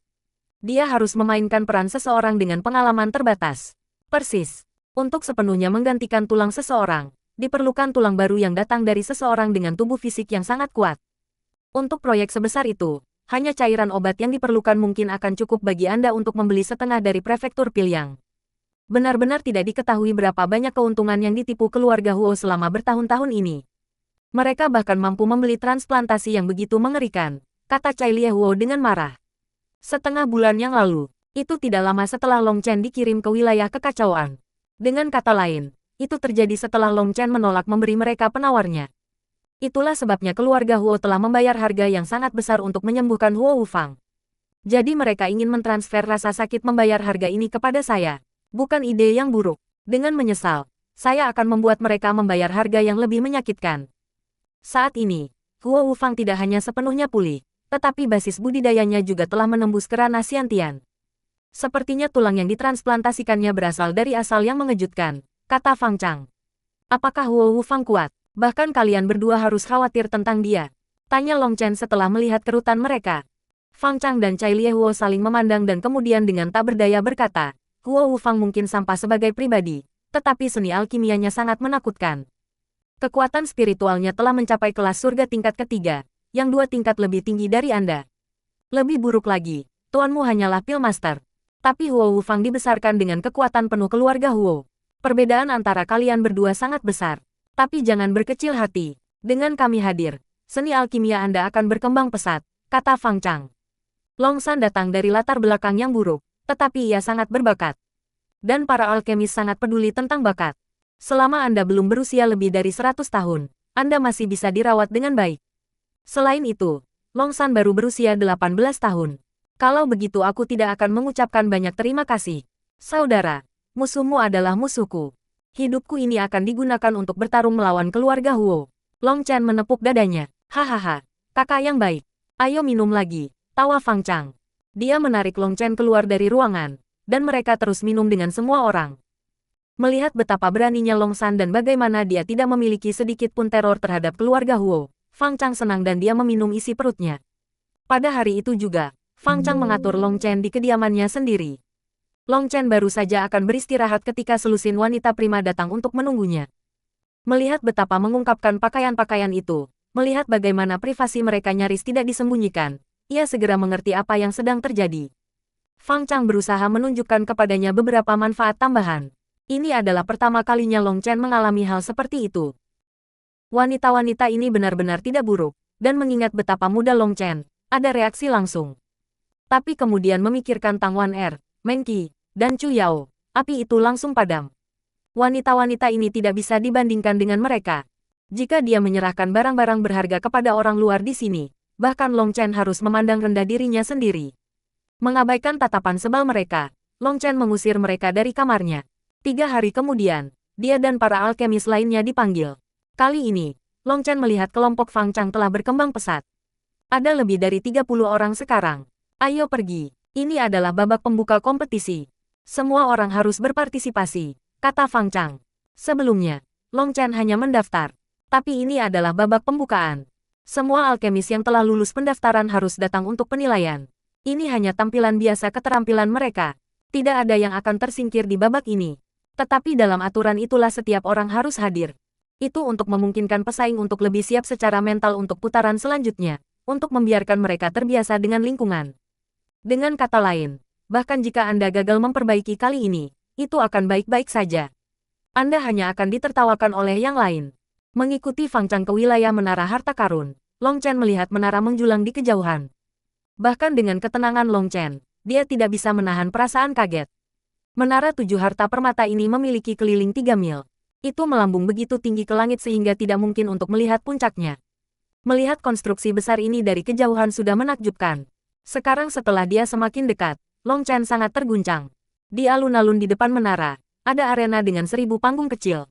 Dia harus memainkan peran seseorang dengan pengalaman terbatas. Persis. Untuk sepenuhnya menggantikan tulang seseorang, diperlukan tulang baru yang datang dari seseorang dengan tubuh fisik yang sangat kuat. Untuk proyek sebesar itu, hanya cairan obat yang diperlukan mungkin akan cukup bagi Anda untuk membeli setengah dari prefektur Pilyang. Benar-benar tidak diketahui berapa banyak keuntungan yang ditipu keluarga Huo selama bertahun-tahun ini. Mereka bahkan mampu membeli transplantasi yang begitu mengerikan, kata Cai Lie Huo dengan marah. Setengah bulan yang lalu, itu tidak lama setelah Long Chen dikirim ke wilayah kekacauan. Dengan kata lain, itu terjadi setelah Long Chen menolak memberi mereka penawarnya. Itulah sebabnya keluarga Huo telah membayar harga yang sangat besar untuk menyembuhkan Huo Wufang. Jadi mereka ingin mentransfer rasa sakit membayar harga ini kepada saya. Bukan ide yang buruk. Dengan menyesal, saya akan membuat mereka membayar harga yang lebih menyakitkan. Saat ini, Huo Wufang tidak hanya sepenuhnya pulih, tetapi basis budidayanya juga telah menembus ke ranah Xiantian. Sepertinya tulang yang ditransplantasikannya berasal dari asal yang mengejutkan, kata Fang Chang. Apakah Huo Wufang kuat? Bahkan kalian berdua harus khawatir tentang dia. Tanya Long Chen setelah melihat kerutan mereka. Fang Chang dan Cai Lie Huo saling memandang dan kemudian dengan tak berdaya berkata, Huo Wufang mungkin sampah sebagai pribadi, tetapi seni alkimianya sangat menakutkan. Kekuatan spiritualnya telah mencapai kelas surga tingkat ketiga, yang 2 tingkat lebih tinggi dari Anda. Lebih buruk lagi, tuanmu hanyalah Pillmaster. Tapi Huo Wufang dibesarkan dengan kekuatan penuh keluarga Huo. Perbedaan antara kalian berdua sangat besar. Tapi jangan berkecil hati. Dengan kami hadir, seni alkimia Anda akan berkembang pesat, kata Fang Chang. Long San datang dari latar belakang yang buruk, tetapi ia sangat berbakat. Dan para alkemis sangat peduli tentang bakat. Selama Anda belum berusia lebih dari 100 tahun, Anda masih bisa dirawat dengan baik. Selain itu, Long San baru berusia 18 tahun. Kalau begitu aku tidak akan mengucapkan banyak terima kasih. Saudara, musuhmu adalah musuhku. Hidupku ini akan digunakan untuk bertarung melawan keluarga Huo. Long Chen menepuk dadanya. Hahaha, kakak yang baik. Ayo minum lagi, tawa Fang Chang. Dia menarik Long Chen keluar dari ruangan, dan mereka terus minum dengan semua orang. Melihat betapa beraninya Long San dan bagaimana dia tidak memiliki sedikit pun teror terhadap keluarga Huo, Fang Chang senang dan dia meminum isi perutnya. Pada hari itu juga, Fang Chang mengatur Long Chen di kediamannya sendiri. Long Chen baru saja akan beristirahat ketika selusin wanita prima datang untuk menunggunya. Melihat betapa mengungkapkan pakaian-pakaian itu, melihat bagaimana privasi mereka nyaris tidak disembunyikan, ia segera mengerti apa yang sedang terjadi. Fang Chang berusaha menunjukkan kepadanya beberapa manfaat tambahan. Ini adalah pertama kalinya Long Chen mengalami hal seperti itu. Wanita-wanita ini benar-benar tidak buruk, dan mengingat betapa muda Long Chen, ada reaksi langsung. Tapi kemudian memikirkan Tang Wan Er, Meng Qi, dan Chu Yao, api itu langsung padam. Wanita-wanita ini tidak bisa dibandingkan dengan mereka. Jika dia menyerahkan barang-barang berharga kepada orang luar di sini, bahkan Long Chen harus memandang rendah dirinya sendiri. Mengabaikan tatapan sebal mereka, Long Chen mengusir mereka dari kamarnya. 3 hari kemudian, dia dan para alkemis lainnya dipanggil. Kali ini, Long Chen melihat kelompok Fang Chang telah berkembang pesat. Ada lebih dari 30 orang sekarang. Ayo pergi. Ini adalah babak pembuka kompetisi. Semua orang harus berpartisipasi, kata Fang Chang. Sebelumnya, Long Chen hanya mendaftar. Tapi ini adalah babak pembukaan. Semua alkemis yang telah lulus pendaftaran harus datang untuk penilaian. Ini hanya tampilan biasa keterampilan mereka. Tidak ada yang akan tersingkir di babak ini. Tetapi dalam aturan itulah setiap orang harus hadir. Itu untuk memungkinkan pesaing untuk lebih siap secara mental untuk putaran selanjutnya, untuk membiarkan mereka terbiasa dengan lingkungan. Dengan kata lain, bahkan jika Anda gagal memperbaiki kali ini, itu akan baik-baik saja. Anda hanya akan ditertawakan oleh yang lain. Mengikuti Fang Chang ke wilayah Menara Harta Karun, Long Chen melihat menara menjulang di kejauhan. Bahkan dengan ketenangan Long Chen, dia tidak bisa menahan perasaan kaget. Menara 7 harta permata ini memiliki keliling 3 mil. Itu melambung begitu tinggi ke langit sehingga tidak mungkin untuk melihat puncaknya. Melihat konstruksi besar ini dari kejauhan sudah menakjubkan. Sekarang setelah dia semakin dekat, Long Chen sangat terguncang. Di alun-alun di depan menara, ada arena dengan 1000 panggung kecil.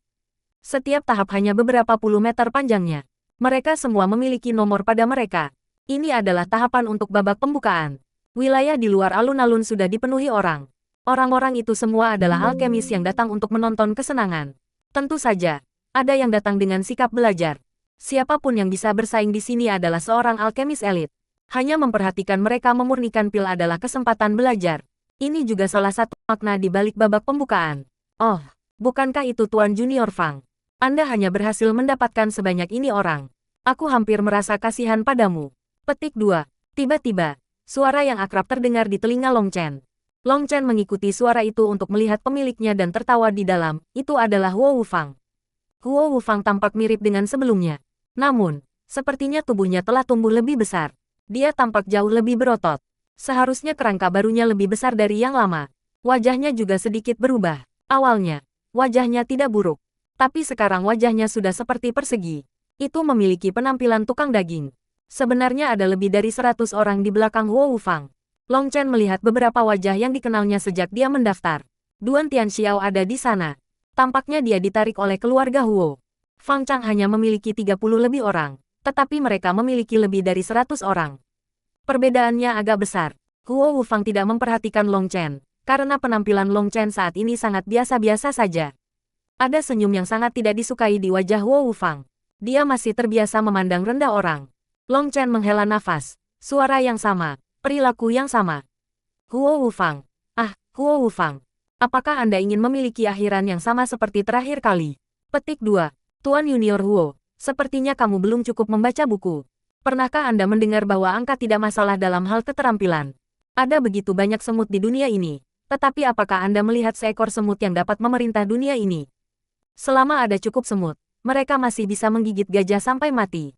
Setiap tahap hanya beberapa puluh meter panjangnya. Mereka semua memiliki nomor pada mereka. Ini adalah tahapan untuk babak pembukaan. Wilayah di luar alun-alun sudah dipenuhi orang. Orang-orang itu semua adalah alkemis yang datang untuk menonton kesenangan. Tentu saja, ada yang datang dengan sikap belajar. Siapapun yang bisa bersaing di sini adalah seorang alkemis elit. Hanya memperhatikan mereka memurnikan pil adalah kesempatan belajar. Ini juga salah satu makna di balik babak pembukaan. Oh, bukankah itu Tuan Junior Fang? Anda hanya berhasil mendapatkan sebanyak ini orang. Aku hampir merasa kasihan padamu. Petik 2. Tiba-tiba, suara yang akrab terdengar di telinga Long Chen. Long Chen mengikuti suara itu untuk melihat pemiliknya dan tertawa di dalam. Itu adalah Huo Wufang. Huo Wufang tampak mirip dengan sebelumnya. Namun, sepertinya tubuhnya telah tumbuh lebih besar. Dia tampak jauh lebih berotot. Seharusnya kerangka barunya lebih besar dari yang lama. Wajahnya juga sedikit berubah. Awalnya, wajahnya tidak buruk. Tapi sekarang wajahnya sudah seperti persegi. Itu memiliki penampilan tukang daging. Sebenarnya ada lebih dari 100 orang di belakang Huo Wufang. Long Chen melihat beberapa wajah yang dikenalnya sejak dia mendaftar. Duan Tianxiao ada di sana. Tampaknya dia ditarik oleh keluarga Huo. Fang Chang hanya memiliki 30 lebih orang, tetapi mereka memiliki lebih dari 100 orang. Perbedaannya agak besar. Huo Wufang tidak memperhatikan Long Chen, karena penampilan Long Chen saat ini sangat biasa-biasa saja. Ada senyum yang sangat tidak disukai di wajah Huo Wufang. Dia masih terbiasa memandang rendah orang. Long Chen menghela nafas. Suara yang sama. Perilaku yang sama. Huo Wufang. Huo Wufang. Apakah Anda ingin memiliki akhiran yang sama seperti terakhir kali? Petik 2. Tuan Junior Huo, sepertinya kamu belum cukup membaca buku. Pernahkah Anda mendengar bahwa angka tidak masalah dalam hal keterampilan? Ada begitu banyak semut di dunia ini, tetapi apakah Anda melihat seekor semut yang dapat memerintah dunia ini? Selama ada cukup semut, mereka masih bisa menggigit gajah sampai mati.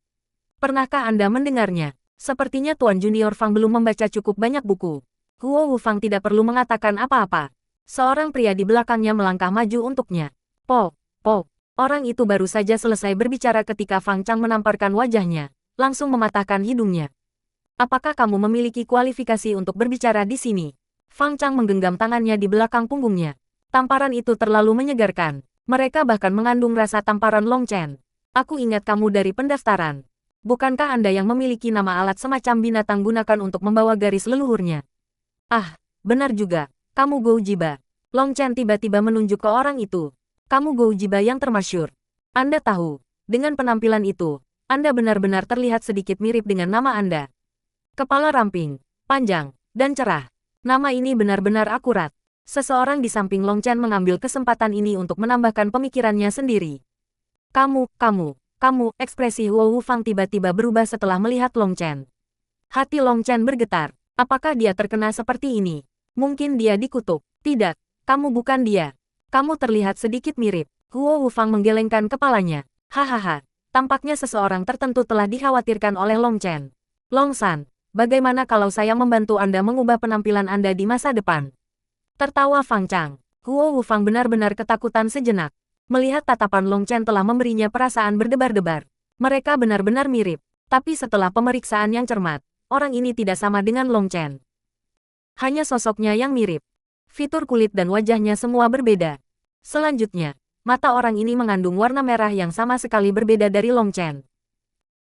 Pernahkah Anda mendengarnya? Sepertinya Tuan Junior Fang belum membaca cukup banyak buku. Huo Wufang tidak perlu mengatakan apa-apa. Seorang pria di belakangnya melangkah maju untuknya. Po. Orang itu baru saja selesai berbicara ketika Fang Chang menamparkan wajahnya, langsung mematahkan hidungnya. Apakah kamu memiliki kualifikasi untuk berbicara di sini? Fang Chang menggenggam tangannya di belakang punggungnya. Tamparan itu terlalu menyegarkan. Mereka bahkan mengandung rasa tamparan Long Chen. Aku ingat kamu dari pendaftaran. Bukankah Anda yang memiliki nama alat semacam binatang gunakan untuk membawa garis leluhurnya? Benar juga. Kamu Gou Jiba. Long Chen tiba-tiba menunjuk ke orang itu. Kamu Gou Jiba yang termasyur. Anda tahu, dengan penampilan itu, Anda benar-benar terlihat sedikit mirip dengan nama Anda. Kepala ramping, panjang, dan cerah. Nama ini benar-benar akurat. Seseorang di samping Long Chen mengambil kesempatan ini untuk menambahkan pemikirannya sendiri. Kamu, ekspresi Huo Wufang tiba-tiba berubah setelah melihat Long Chen. Hati Long Chen bergetar. Apakah dia terkena seperti ini? Mungkin dia dikutuk. Tidak, kamu bukan dia. Kamu terlihat sedikit mirip. Huo Wufang menggelengkan kepalanya. Hahaha, tampaknya seseorang tertentu telah dikhawatirkan oleh Long Chen. Long San, bagaimana kalau saya membantu Anda mengubah penampilan Anda di masa depan? Tertawa Fang Chang. Huo Wufang benar-benar ketakutan sejenak. Melihat tatapan Long Chen telah memberinya perasaan berdebar-debar. Mereka benar-benar mirip. Tapi setelah pemeriksaan yang cermat, orang ini tidak sama dengan Long Chen. Hanya sosoknya yang mirip. Fitur kulit dan wajahnya semua berbeda. Selanjutnya, Mata orang ini mengandung warna merah yang sama sekali berbeda dari Long Chen.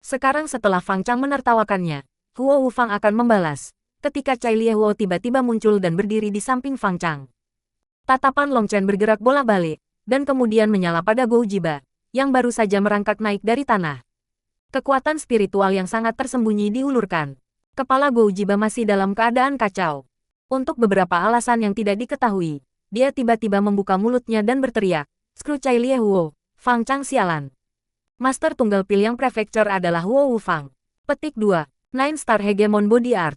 Sekarang setelah Fang Chang menertawakannya, Huo Wufang akan membalas, ketika Cai Liehuo tiba-tiba muncul dan berdiri di samping Fang Chang. Tatapan Long Chen bergerak bolak-balik, dan kemudian menyala pada Gou Jiba, yang baru saja merangkak naik dari tanah. Kekuatan spiritual yang sangat tersembunyi diulurkan. Kepala Gou Jiba masih dalam keadaan kacau. Untuk beberapa alasan yang tidak diketahui, dia tiba-tiba membuka mulutnya dan berteriak, "Skru Cai Liehuo, Fang Chang sialan." Master tunggal pil yang prefecture adalah Huo Wufang. Petik 2. Nine Star Hegemon Body Art.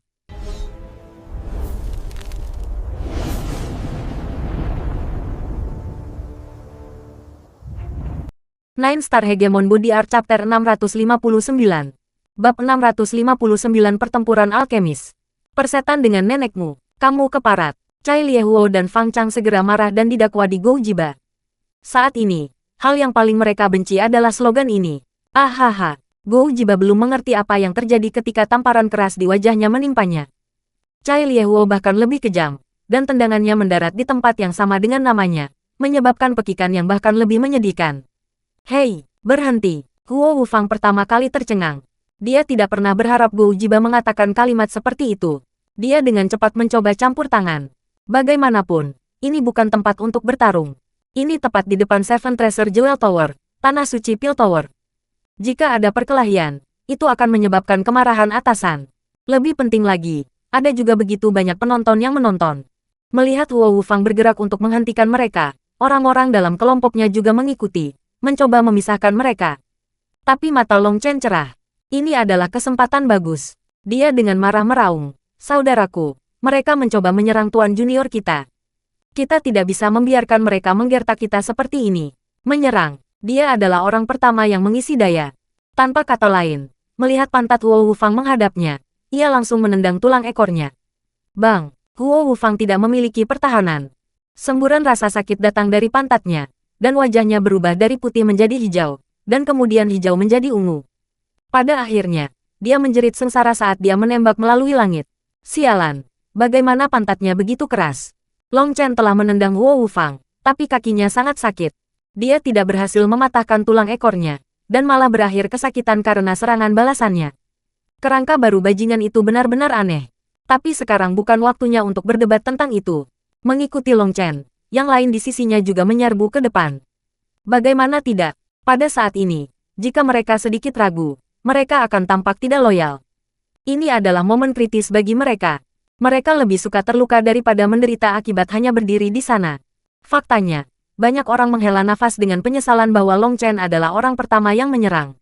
Nine Star Hegemon Body Art Chapter 659. Bab 659 Pertempuran Alkemis. Persetan dengan nenekmu, kamu keparat. Cai Liehuo dan Fang Chang segera marah dan didakwa di Gou Jiba. Saat ini, hal yang paling mereka benci adalah slogan ini. Ahaha, Gou Jiba belum mengerti apa yang terjadi ketika tamparan keras di wajahnya menimpanya. Cai Liehuo bahkan lebih kejam, dan tendangannya mendarat di tempat yang sama dengan namanya, menyebabkan pekikan yang bahkan lebih menyedihkan. Hei, berhenti. Huo Wufang pertama kali tercengang. Dia tidak pernah berharap Gou Jiba mengatakan kalimat seperti itu. Dia dengan cepat mencoba campur tangan. Bagaimanapun, ini bukan tempat untuk bertarung. Ini tepat di depan Seven Treasure Jewel Tower, Tanah Suci Pil Tower. Jika ada perkelahian, itu akan menyebabkan kemarahan atasan. Lebih penting lagi, ada juga begitu banyak penonton yang menonton. Melihat Huo Wufang bergerak untuk menghentikan mereka, orang-orang dalam kelompoknya juga mengikuti, mencoba memisahkan mereka. Tapi mata Long Chen cerah. Ini adalah kesempatan bagus. Dia dengan marah meraung. Saudaraku, mereka mencoba menyerang tuan junior kita. Kita tidak bisa membiarkan mereka menggertak kita seperti ini. Menyerang. Dia adalah orang pertama yang mengisi daya. Tanpa kata lain, melihat pantat Huo Wufang menghadapnya, ia langsung menendang tulang ekornya. Bang, Huo Wufang tidak memiliki pertahanan. Semburan rasa sakit datang dari pantatnya, dan wajahnya berubah dari putih menjadi hijau, dan kemudian hijau menjadi ungu. Pada akhirnya, dia menjerit sengsara saat dia menembak melalui langit. Sialan, bagaimana pantatnya begitu keras? Long Chen telah menendang Huo Wufang, tapi kakinya sangat sakit. Dia tidak berhasil mematahkan tulang ekornya, dan malah berakhir kesakitan karena serangan balasannya. Kerangka baru bajingan itu benar-benar aneh. Tapi sekarang bukan waktunya untuk berdebat tentang itu. Mengikuti Long Chen, yang lain di sisinya juga menyerbu ke depan. Bagaimana tidak? Pada saat ini, jika mereka sedikit ragu, mereka akan tampak tidak loyal. Ini adalah momen kritis bagi mereka. Mereka lebih suka terluka daripada menderita akibat hanya berdiri di sana. Faktanya, banyak orang menghela nafas dengan penyesalan bahwa Long Chen adalah orang pertama yang menyerang.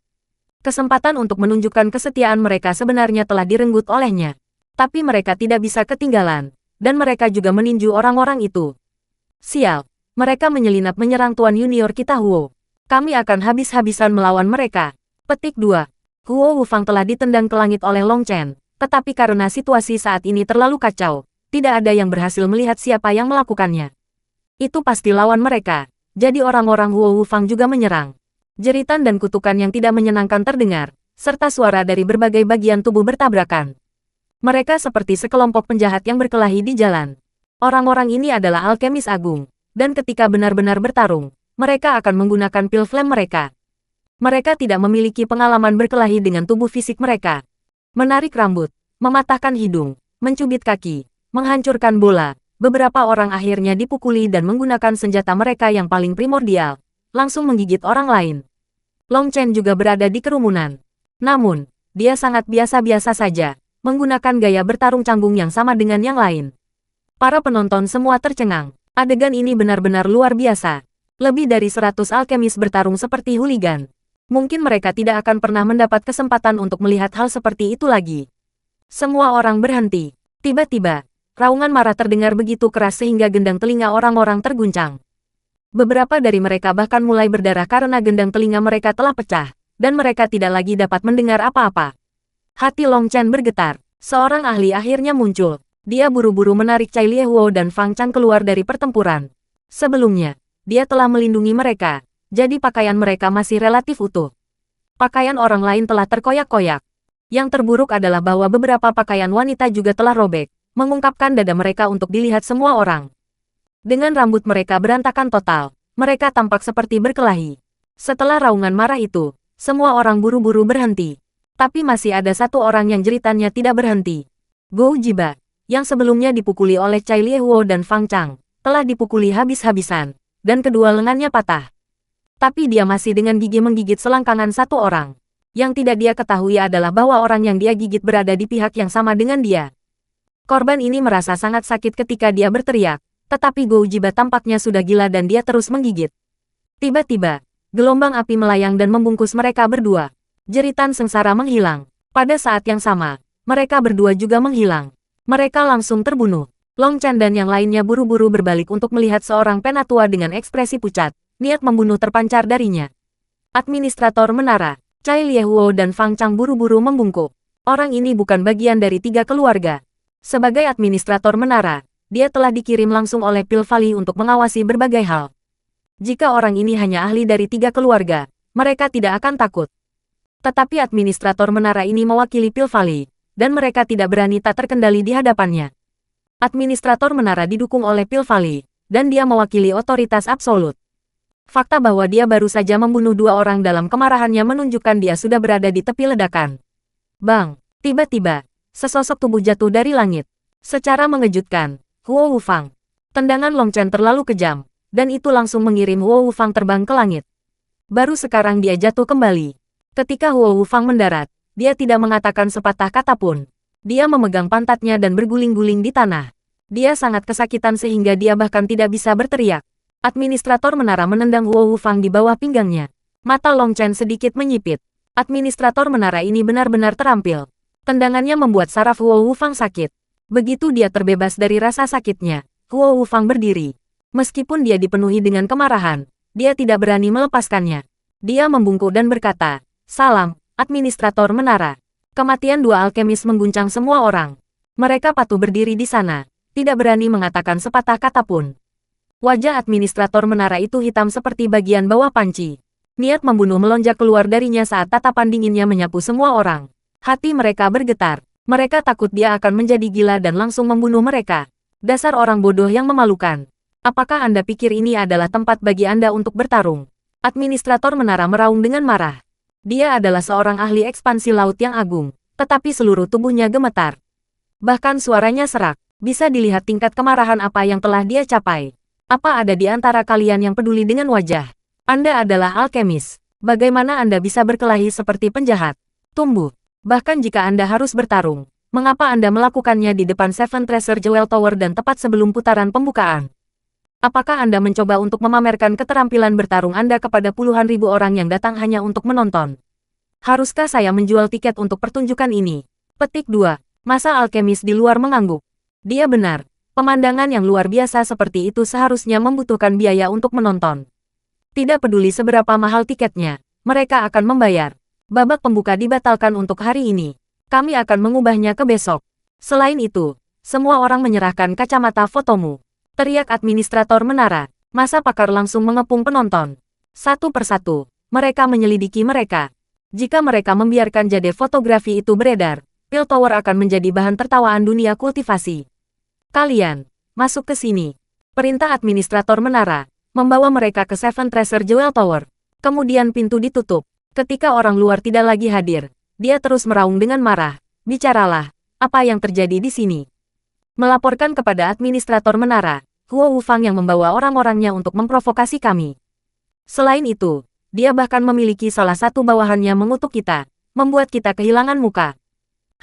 Kesempatan untuk menunjukkan kesetiaan mereka sebenarnya telah direnggut olehnya. Tapi mereka tidak bisa ketinggalan, dan mereka juga meninju orang-orang itu. Sial, mereka menyelinap menyerang tuan junior kita Huo. Kami akan habis-habisan melawan mereka. Petik 2. Huo Wufang telah ditendang ke langit oleh Long Chen, tetapi karena situasi saat ini terlalu kacau, tidak ada yang berhasil melihat siapa yang melakukannya. Itu pasti lawan mereka, jadi orang-orang Huo Wufang juga menyerang. Jeritan dan kutukan yang tidak menyenangkan terdengar, serta suara dari berbagai bagian tubuh bertabrakan. Mereka seperti sekelompok penjahat yang berkelahi di jalan. Orang-orang ini adalah alkemis agung, dan ketika benar-benar bertarung, mereka akan menggunakan pil flame mereka. Mereka tidak memiliki pengalaman berkelahi dengan tubuh fisik mereka. Menarik rambut, mematahkan hidung, mencubit kaki, menghancurkan bola, beberapa orang akhirnya dipukuli dan menggunakan senjata mereka yang paling primordial, langsung menggigit orang lain. Long Chen juga berada di kerumunan. Namun, dia sangat biasa-biasa saja, menggunakan gaya bertarung canggung yang sama dengan yang lain. Para penonton semua tercengang. Adegan ini benar-benar luar biasa. Lebih dari 100 alkemis bertarung seperti hooligan. Mungkin mereka tidak akan pernah mendapat kesempatan untuk melihat hal seperti itu lagi. Semua orang berhenti. Tiba-tiba, raungan marah terdengar begitu keras sehingga gendang telinga orang-orang terguncang. Beberapa dari mereka bahkan mulai berdarah karena gendang telinga mereka telah pecah, dan mereka tidak lagi dapat mendengar apa-apa. Hati Long Chen bergetar. Seorang ahli akhirnya muncul. Dia buru-buru menarik Cai Liehuo dan Fang Chang keluar dari pertempuran. Sebelumnya, dia telah melindungi mereka, jadi pakaian mereka masih relatif utuh. Pakaian orang lain telah terkoyak-koyak. Yang terburuk adalah bahwa beberapa pakaian wanita juga telah robek, mengungkapkan dada mereka untuk dilihat semua orang. Dengan rambut mereka berantakan total, mereka tampak seperti berkelahi. Setelah raungan marah itu, semua orang buru-buru berhenti. Tapi masih ada satu orang yang jeritannya tidak berhenti. Gou Jiba, yang sebelumnya dipukuli oleh Cai Liehuo dan Fang Chang, telah dipukuli habis-habisan, dan kedua lengannya patah. Tapi dia masih dengan gigi menggigit selangkangan satu orang. Yang tidak dia ketahui adalah bahwa orang yang dia gigit berada di pihak yang sama dengan dia. Korban ini merasa sangat sakit ketika dia berteriak, tetapi Gou Jiba tampaknya sudah gila dan dia terus menggigit. Tiba-tiba, gelombang api melayang dan membungkus mereka berdua. Jeritan sengsara menghilang. Pada saat yang sama, mereka berdua juga menghilang. Mereka langsung terbunuh. Long Chen dan yang lainnya buru-buru berbalik untuk melihat seorang penatua dengan ekspresi pucat. Niat membunuh terpancar darinya. Administrator menara, Cai Liehuo dan Fang Chang buru-buru membungkuk. Orang ini bukan bagian dari 3 keluarga. Sebagai administrator menara, dia telah dikirim langsung oleh Pil Valley untuk mengawasi berbagai hal. Jika orang ini hanya ahli dari 3 keluarga, mereka tidak akan takut. Tetapi administrator menara ini mewakili Pil Valley, dan mereka tidak berani tak terkendali di hadapannya. Administrator menara didukung oleh Pil Valley, dan dia mewakili otoritas absolut. Fakta bahwa dia baru saja membunuh 2 orang dalam kemarahannya menunjukkan dia sudah berada di tepi ledakan. Bang! Tiba-tiba, sesosok tubuh jatuh dari langit. Secara mengejutkan, Huo Wufang. Tendangan Long Chen terlalu kejam, dan itu langsung mengirim Huo Wufang terbang ke langit. Baru sekarang dia jatuh kembali. Ketika Huo Wufang mendarat, dia tidak mengatakan sepatah kata pun. Dia memegang pantatnya dan berguling-guling di tanah. Dia sangat kesakitan sehingga dia bahkan tidak bisa berteriak. Administrator menara menendang Huo Wufang di bawah pinggangnya. Mata Long Chen sedikit menyipit. Administrator menara ini benar-benar terampil. Tendangannya membuat saraf Huo Wufang sakit. Begitu dia terbebas dari rasa sakitnya, Huo Wufang berdiri. Meskipun dia dipenuhi dengan kemarahan, dia tidak berani melepaskannya. Dia membungkuk dan berkata, "Salam, Administrator menara." Kematian 2 alkemis mengguncang semua orang. Mereka patuh berdiri di sana, tidak berani mengatakan sepatah kata pun. Wajah administrator menara itu hitam seperti bagian bawah panci. Niat membunuh melonjak keluar darinya saat tatapan dinginnya menyapu semua orang. Hati mereka bergetar. Mereka takut dia akan menjadi gila dan langsung membunuh mereka. Dasar orang bodoh yang memalukan. Apakah Anda pikir ini adalah tempat bagi Anda untuk bertarung? Administrator menara meraung dengan marah. Dia adalah seorang ahli ekspansi laut yang agung, tetapi seluruh tubuhnya gemetar. Bahkan suaranya serak. Bisa dilihat tingkat kemarahan apa yang telah dia capai. Apa ada di antara kalian yang peduli dengan wajah? Anda adalah alkemis. Bagaimana Anda bisa berkelahi seperti penjahat? Tumbuh. Bahkan jika Anda harus bertarung, mengapa Anda melakukannya di depan Seven Treasure Jewel Tower dan tepat sebelum putaran pembukaan? Apakah Anda mencoba untuk memamerkan keterampilan bertarung Anda kepada puluhan ribu orang yang datang hanya untuk menonton? Haruskah saya menjual tiket untuk pertunjukan ini? Petik 2. Masa alkemis di luar mengangguk. Dia benar. Pemandangan yang luar biasa seperti itu seharusnya membutuhkan biaya untuk menonton. Tidak peduli seberapa mahal tiketnya, mereka akan membayar. Babak pembuka dibatalkan untuk hari ini. Kami akan mengubahnya ke besok. Selain itu, semua orang menyerahkan kacamata fotomu. Teriak administrator menara. Masa pakar langsung mengepung penonton. Satu persatu, mereka menyelidiki mereka. Jika mereka membiarkan jade fotografi itu beredar, Pil Tower akan menjadi bahan tertawaan dunia kultivasi. Kalian, masuk ke sini. Perintah administrator menara, membawa mereka ke Seven Treasure Jewel Tower. Kemudian pintu ditutup. Ketika orang luar tidak lagi hadir, dia terus meraung dengan marah. Bicaralah, apa yang terjadi di sini? Melaporkan kepada administrator menara, Huo Wufang yang membawa orang-orangnya untuk memprovokasi kami. Selain itu, dia bahkan memiliki salah satu bawahannya mengutuk kita, membuat kita kehilangan muka.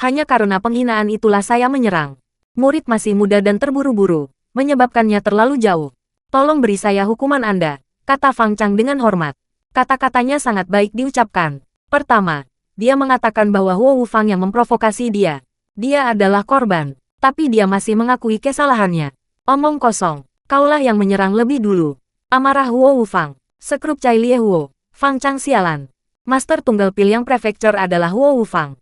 Hanya karena penghinaan itulah saya menyerang. Murid masih muda dan terburu-buru, menyebabkannya terlalu jauh. Tolong beri saya hukuman Anda, kata Fang Chang dengan hormat. Kata-katanya sangat baik diucapkan. Pertama, dia mengatakan bahwa Huo Wufang yang memprovokasi dia. Dia adalah korban, tapi dia masih mengakui kesalahannya. Omong kosong, kaulah yang menyerang lebih dulu. Amarah Huo Wufang, sekrup Cai Liehuo, Fang Chang sialan. Master tunggal pil yang prefektur adalah Huo Wufang.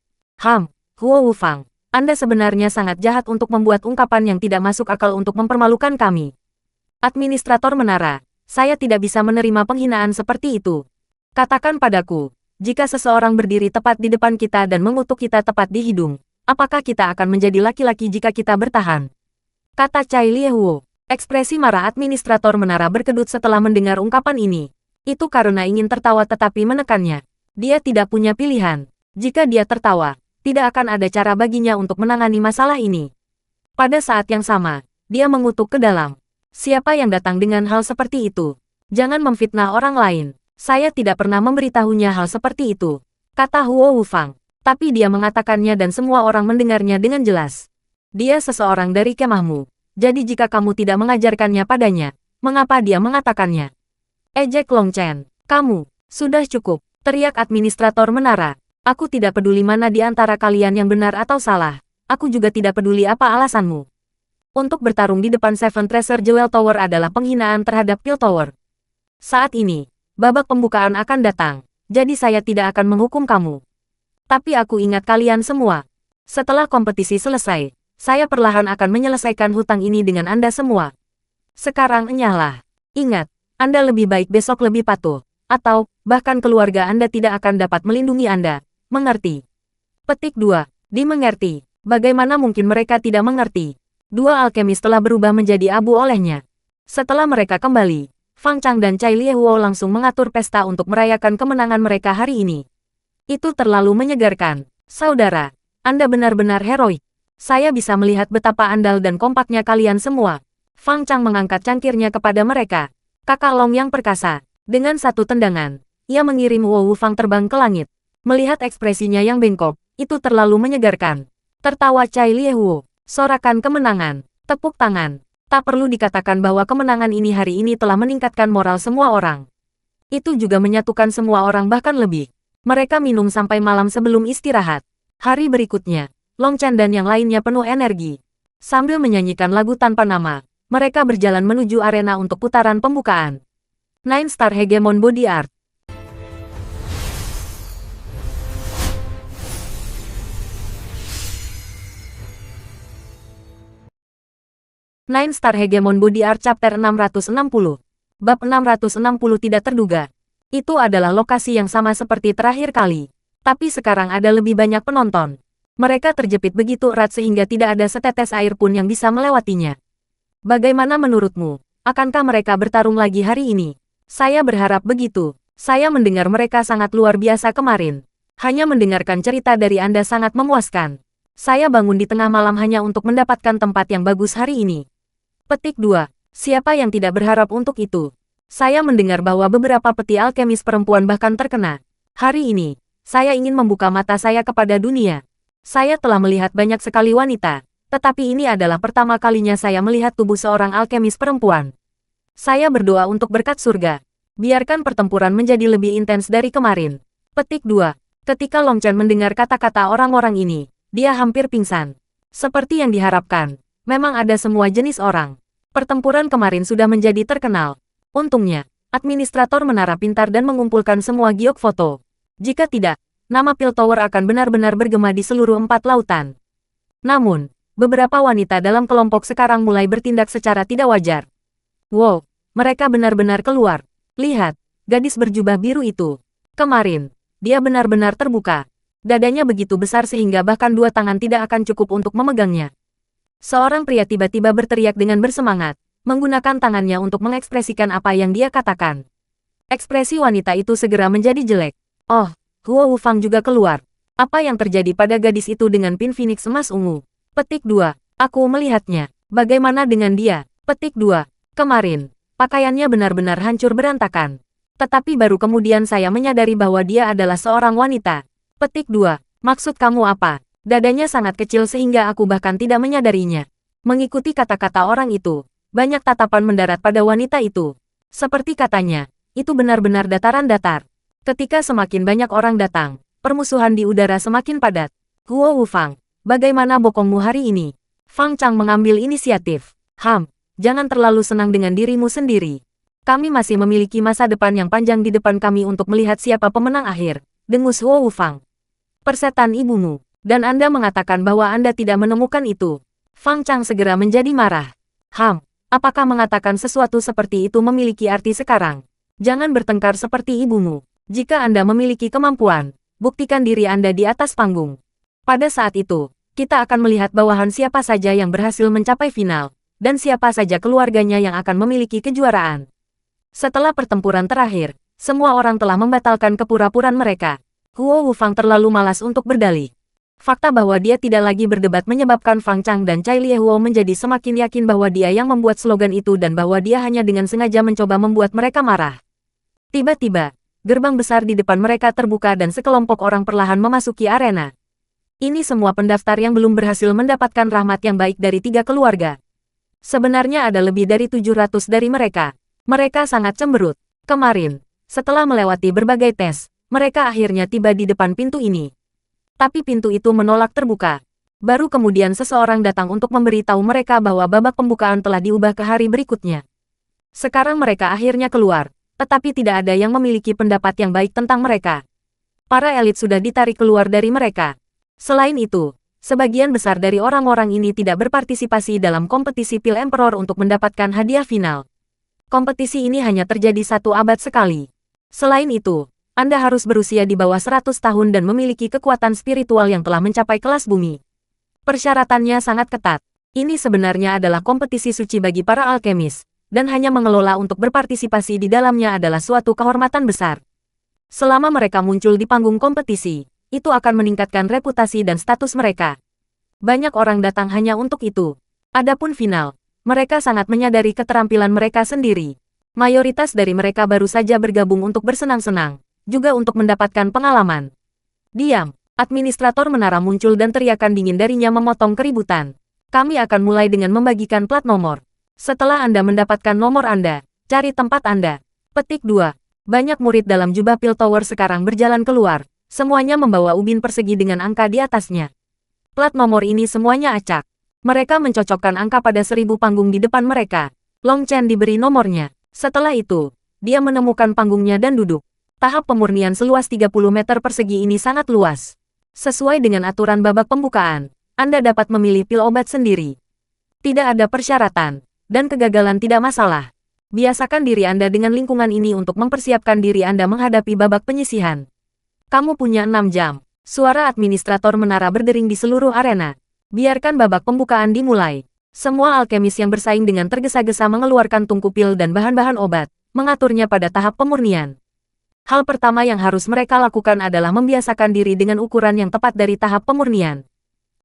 Huo Wufang. Anda sebenarnya sangat jahat untuk membuat ungkapan yang tidak masuk akal untuk mempermalukan kami. Administrator menara, saya tidak bisa menerima penghinaan seperti itu. Katakan padaku, jika seseorang berdiri tepat di depan kita dan mengutuk kita tepat di hidung, apakah kita akan menjadi laki-laki jika kita bertahan? Kata Cai Liehuo. Ekspresi marah administrator menara berkedut setelah mendengar ungkapan ini. Itu karena ingin tertawa tetapi menekannya. Dia tidak punya pilihan. Jika dia tertawa, tidak akan ada cara baginya untuk menangani masalah ini. Pada saat yang sama, dia mengutuk ke dalam. Siapa yang datang dengan hal seperti itu? Jangan memfitnah orang lain. Saya tidak pernah memberitahunya hal seperti itu, kata Huo Wufang. Tapi dia mengatakannya dan semua orang mendengarnya dengan jelas. Dia seseorang dari kemahmu. Jadi jika kamu tidak mengajarkannya padanya, mengapa dia mengatakannya? Ejek Long Chen, kamu, sudah cukup, teriak administrator menara. Aku tidak peduli mana di antara kalian yang benar atau salah. Aku juga tidak peduli apa alasanmu. Untuk bertarung di depan Seven Treasure Jewel Tower adalah penghinaan terhadap Pil Tower. Saat ini, babak pembukaan akan datang, jadi saya tidak akan menghukum kamu. Tapi aku ingat kalian semua. Setelah kompetisi selesai, saya perlahan akan menyelesaikan hutang ini dengan Anda semua. Sekarang enyahlah. Ingat, Anda lebih baik besok lebih patuh, atau bahkan keluarga Anda tidak akan dapat melindungi Anda. Mengerti? Petik 2. Dimengerti. Bagaimana mungkin mereka tidak mengerti? Dua alkemis telah berubah menjadi abu olehnya. Setelah mereka kembali, Fang Chang dan Cai Liehuo langsung mengatur pesta untuk merayakan kemenangan mereka hari ini. Itu terlalu menyegarkan. Saudara, Anda benar-benar heroik. Saya bisa melihat betapa andal dan kompaknya kalian semua. Fang Chang mengangkat cangkirnya kepada mereka. Kakak Long yang perkasa. Dengan satu tendangan, ia mengirim Huo Wufang terbang ke langit. Melihat ekspresinya yang bengkok, itu terlalu menyegarkan. Tertawa Cai Liehuo. Sorakan kemenangan. Tepuk tangan. Tak perlu dikatakan bahwa kemenangan ini hari ini telah meningkatkan moral semua orang. Itu juga menyatukan semua orang bahkan lebih. Mereka minum sampai malam sebelum istirahat. Hari berikutnya, Long Chen dan yang lainnya penuh energi. Sambil menyanyikan lagu tanpa nama, mereka berjalan menuju arena untuk putaran pembukaan. 9 Star Hegemon Body Art. Nine Star Hegemon Body Art Chapter 660. Bab 660 tidak terduga. Itu adalah lokasi yang sama seperti terakhir kali. Tapi sekarang ada lebih banyak penonton. Mereka terjepit begitu erat sehingga tidak ada setetes air pun yang bisa melewatinya. Bagaimana menurutmu? Akankah mereka bertarung lagi hari ini? Saya berharap begitu. Saya mendengar mereka sangat luar biasa kemarin. Hanya mendengarkan cerita dari Anda sangat memuaskan. Saya bangun di tengah malam hanya untuk mendapatkan tempat yang bagus hari ini. Petik 2. Siapa yang tidak berharap untuk itu? Saya mendengar bahwa beberapa peti alkemis perempuan bahkan terkena. Hari ini, saya ingin membuka mata saya kepada dunia. Saya telah melihat banyak sekali wanita, tetapi ini adalah pertama kalinya saya melihat tubuh seorang alkemis perempuan. Saya berdoa untuk berkat surga. Biarkan pertempuran menjadi lebih intens dari kemarin. Petik 2. Ketika Long Chen mendengar kata-kata orang-orang ini, dia hampir pingsan. Seperti yang diharapkan, memang ada semua jenis orang. Pertempuran kemarin sudah menjadi terkenal. Untungnya, administrator menara pintar dan mengumpulkan semua giok foto. Jika tidak, nama Pil Tower akan benar-benar bergema di seluruh 4 lautan. Namun, beberapa wanita dalam kelompok sekarang mulai bertindak secara tidak wajar. Wow, mereka benar-benar keluar. Lihat, gadis berjubah biru itu. Kemarin, dia benar-benar terbuka. Dadanya begitu besar sehingga bahkan 2 tangan tidak akan cukup untuk memegangnya. Seorang pria tiba-tiba berteriak dengan bersemangat, menggunakan tangannya untuk mengekspresikan apa yang dia katakan. Ekspresi wanita itu segera menjadi jelek. Oh, Huo Wufang juga keluar. Apa yang terjadi pada gadis itu dengan pin Phoenix emas ungu? Petik 2. Aku melihatnya. Bagaimana dengan dia? Petik 2. Kemarin, pakaiannya benar-benar hancur berantakan. Tetapi baru kemudian saya menyadari bahwa dia adalah seorang wanita. Petik 2. Maksud kamu apa? Dadanya sangat kecil sehingga aku bahkan tidak menyadarinya. Mengikuti kata-kata orang itu, banyak tatapan mendarat pada wanita itu. Seperti katanya, itu benar-benar dataran datar. Ketika semakin banyak orang datang, permusuhan di udara semakin padat. Huo Wufang, bagaimana bokongmu hari ini? Fang Chang mengambil inisiatif. Jangan terlalu senang dengan dirimu sendiri. Kami masih memiliki masa depan yang panjang di depan kami untuk melihat siapa pemenang akhir, dengus Huo Wufang. Persetan ibumu, dan Anda mengatakan bahwa Anda tidak menemukan itu. Fang Chang segera menjadi marah. Apakah mengatakan sesuatu seperti itu memiliki arti sekarang? Jangan bertengkar seperti ibumu. Jika Anda memiliki kemampuan, buktikan diri Anda di atas panggung. Pada saat itu, kita akan melihat bawahan siapa saja yang berhasil mencapai final. dan siapa saja keluarganya yang akan memiliki kejuaraan. Setelah pertempuran terakhir, semua orang telah membatalkan kepura-puraan mereka. Huo Wufang terlalu malas untuk berdalih. Fakta bahwa dia tidak lagi berdebat menyebabkan Fang Chang dan Cai Liehuo menjadi semakin yakin bahwa dia yang membuat slogan itu dan bahwa dia hanya dengan sengaja mencoba membuat mereka marah. Tiba-tiba, gerbang besar di depan mereka terbuka dan sekelompok orang perlahan memasuki arena. Ini semua pendaftar yang belum berhasil mendapatkan rahmat yang baik dari 3 keluarga. Sebenarnya ada lebih dari 700 dari mereka. Mereka sangat cemberut. Kemarin, setelah melewati berbagai tes, mereka akhirnya tiba di depan pintu ini. Tapi pintu itu menolak terbuka. Baru kemudian seseorang datang untuk memberitahu mereka bahwa babak pembukaan telah diubah ke hari berikutnya. Sekarang mereka akhirnya keluar, tetapi tidak ada yang memiliki pendapat yang baik tentang mereka. Para elit sudah ditarik keluar dari mereka. Selain itu, sebagian besar dari orang-orang ini tidak berpartisipasi dalam kompetisi Pil Emperor untuk mendapatkan hadiah final. Kompetisi ini hanya terjadi 1 abad sekali. Selain itu, Anda harus berusia di bawah 100 tahun dan memiliki kekuatan spiritual yang telah mencapai kelas bumi. Persyaratannya sangat ketat. Ini sebenarnya adalah kompetisi suci bagi para alkemis, dan hanya mengelola untuk berpartisipasi di dalamnya adalah suatu kehormatan besar. Selama mereka muncul di panggung kompetisi, itu akan meningkatkan reputasi dan status mereka. Banyak orang datang hanya untuk itu. Adapun final, mereka sangat menyadari keterampilan mereka sendiri. Mayoritas dari mereka baru saja bergabung untuk bersenang-senang, juga untuk mendapatkan pengalaman. Diam, administrator menara muncul dan teriakan dingin darinya memotong keributan. Kami akan mulai dengan membagikan plat nomor. Setelah Anda mendapatkan nomor Anda, cari tempat Anda. Petik 2. Banyak murid dalam jubah Pil Tower sekarang berjalan keluar. Semuanya membawa ubin persegi dengan angka di atasnya. Plat nomor ini semuanya acak. Mereka mencocokkan angka pada 1000 panggung di depan mereka. Long Chen diberi nomornya. Setelah itu, dia menemukan panggungnya dan duduk. Tahap pemurnian seluas 30 meter persegi ini sangat luas. Sesuai dengan aturan babak pembukaan, Anda dapat memilih pil obat sendiri. Tidak ada persyaratan, dan kegagalan tidak masalah. Biasakan diri Anda dengan lingkungan ini untuk mempersiapkan diri Anda menghadapi babak penyisihan. Kamu punya 6 jam. Suara administrator menara berdering di seluruh arena. Biarkan babak pembukaan dimulai. Semua alkemis yang bersaing dengan tergesa-gesa mengeluarkan tungku pil dan bahan-bahan obat, mengaturnya pada tahap pemurnian. Hal pertama yang harus mereka lakukan adalah membiasakan diri dengan ukuran yang tepat dari tahap pemurnian.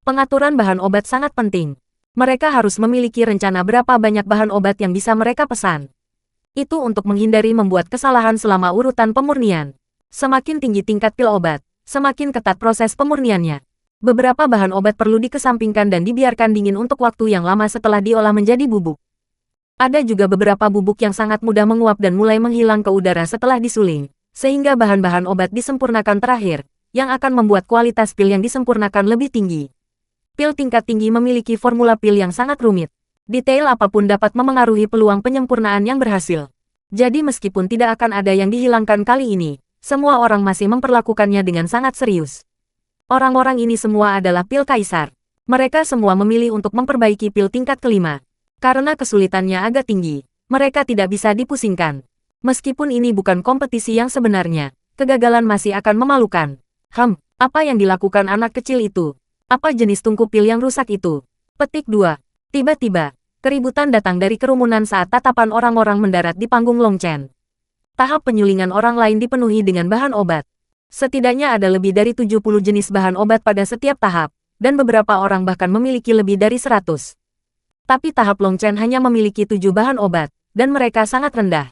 Pengaturan bahan obat sangat penting. Mereka harus memiliki rencana berapa banyak bahan obat yang bisa mereka pesan. Itu untuk menghindari membuat kesalahan selama urutan pemurnian. Semakin tinggi tingkat pil obat, semakin ketat proses pemurniannya. Beberapa bahan obat perlu dikesampingkan dan dibiarkan dingin untuk waktu yang lama setelah diolah menjadi bubuk. Ada juga beberapa bubuk yang sangat mudah menguap dan mulai menghilang ke udara setelah disuling, sehingga bahan-bahan obat disempurnakan terakhir, yang akan membuat kualitas pil yang disempurnakan lebih tinggi. Pil tingkat tinggi memiliki formula pil yang sangat rumit. Detail apapun dapat memengaruhi peluang penyempurnaan yang berhasil. Jadi meskipun tidak akan ada yang dihilangkan kali ini, semua orang masih memperlakukannya dengan sangat serius. Orang-orang ini semua adalah pil kaisar. Mereka semua memilih untuk memperbaiki pil tingkat kelima. Karena kesulitannya agak tinggi, mereka tidak bisa dipusingkan. Meskipun ini bukan kompetisi yang sebenarnya, kegagalan masih akan memalukan. Apa yang dilakukan anak kecil itu? Apa jenis tungku pil yang rusak itu? Petik 2. Tiba-tiba, keributan datang dari kerumunan saat tatapan orang-orang mendarat di panggung Long Chen. Tahap penyulingan orang lain dipenuhi dengan bahan obat. Setidaknya ada lebih dari 70 jenis bahan obat pada setiap tahap, dan beberapa orang bahkan memiliki lebih dari 100. Tapi tahap Long Chen hanya memiliki 7 bahan obat, dan mereka sangat rendah.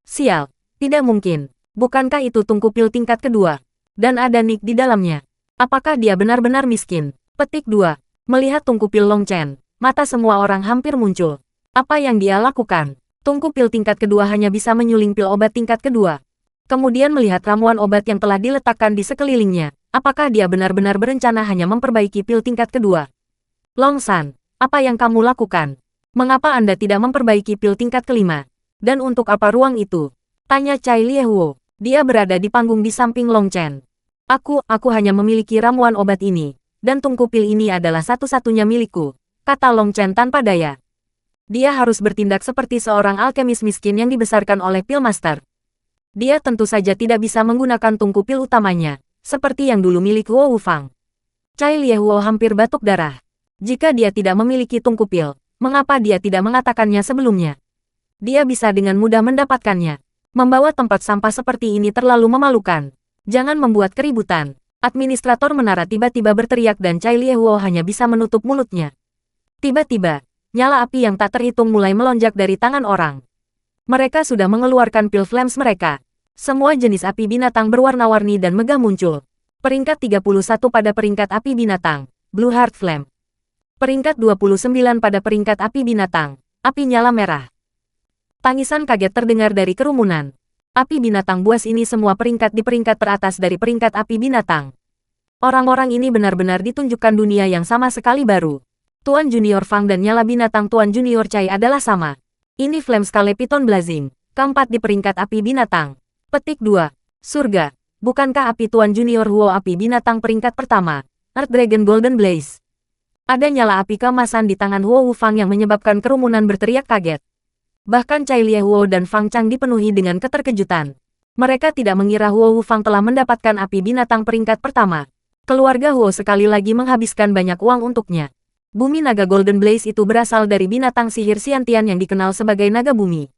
Sial, tidak mungkin. Bukankah itu tungku pil tingkat kedua? Dan ada Nick di dalamnya. Apakah dia benar-benar miskin? Petik 2. Melihat tungku pil Long Chen, mata semua orang hampir muncul. Apa yang dia lakukan? Tungku pil tingkat kedua hanya bisa menyuling pil obat tingkat kedua. Kemudian melihat ramuan obat yang telah diletakkan di sekelilingnya, apakah dia benar-benar berencana hanya memperbaiki pil tingkat kedua? Long San, apa yang kamu lakukan? Mengapa Anda tidak memperbaiki pil tingkat kelima? Dan untuk apa ruang itu? Tanya Cai Liehuo. Dia berada di panggung di samping Long Chen. Aku hanya memiliki ramuan obat ini, dan tungku pil ini adalah satu-satunya milikku, kata Long Chen tanpa daya. Dia harus bertindak seperti seorang alkemis miskin yang dibesarkan oleh pil master. Dia tentu saja tidak bisa menggunakan tungku pil utamanya, seperti yang dulu milik Huo Wufang. Cai Liehuo hampir batuk darah. Jika dia tidak memiliki tungku pil, Mengapa dia tidak mengatakannya sebelumnya? Dia bisa dengan mudah mendapatkannya. Membawa tempat sampah seperti ini terlalu memalukan. Jangan membuat keributan. Administrator menara tiba-tiba berteriak dan Chai Liehuo hanya bisa menutup mulutnya. Tiba-tiba, nyala api yang tak terhitung mulai melonjak dari tangan orang. Mereka sudah mengeluarkan pil flames mereka. Semua jenis api binatang berwarna-warni dan megah muncul. Peringkat 31 pada peringkat api binatang, Blue Heart Flame. Peringkat 29 pada peringkat api binatang, api nyala merah. Tangisan kaget terdengar dari kerumunan. Api binatang buas ini semua peringkat di peringkat teratas dari peringkat api binatang. Orang-orang ini benar-benar ditunjukkan dunia yang sama sekali baru. Tuan Junior Fang dan nyala binatang Tuan Junior Chai adalah sama. Ini Flame Scale Piton Blazing, keempat di peringkat api binatang. Petik 2. Surga. Bukankah api Tuan Junior Huo api binatang peringkat pertama? Earth Dragon Golden Blaze. Ada nyala api keemasan di tangan Huo Wufang yang menyebabkan kerumunan berteriak kaget. Bahkan Chai Liehuo dan Fang Chang dipenuhi dengan keterkejutan. Mereka tidak mengira Huo Wufang telah mendapatkan api binatang peringkat pertama. Keluarga Huo sekali lagi menghabiskan banyak uang untuknya. Bumi naga Golden Blaze itu berasal dari binatang sihir Xiantian yang dikenal sebagai naga bumi.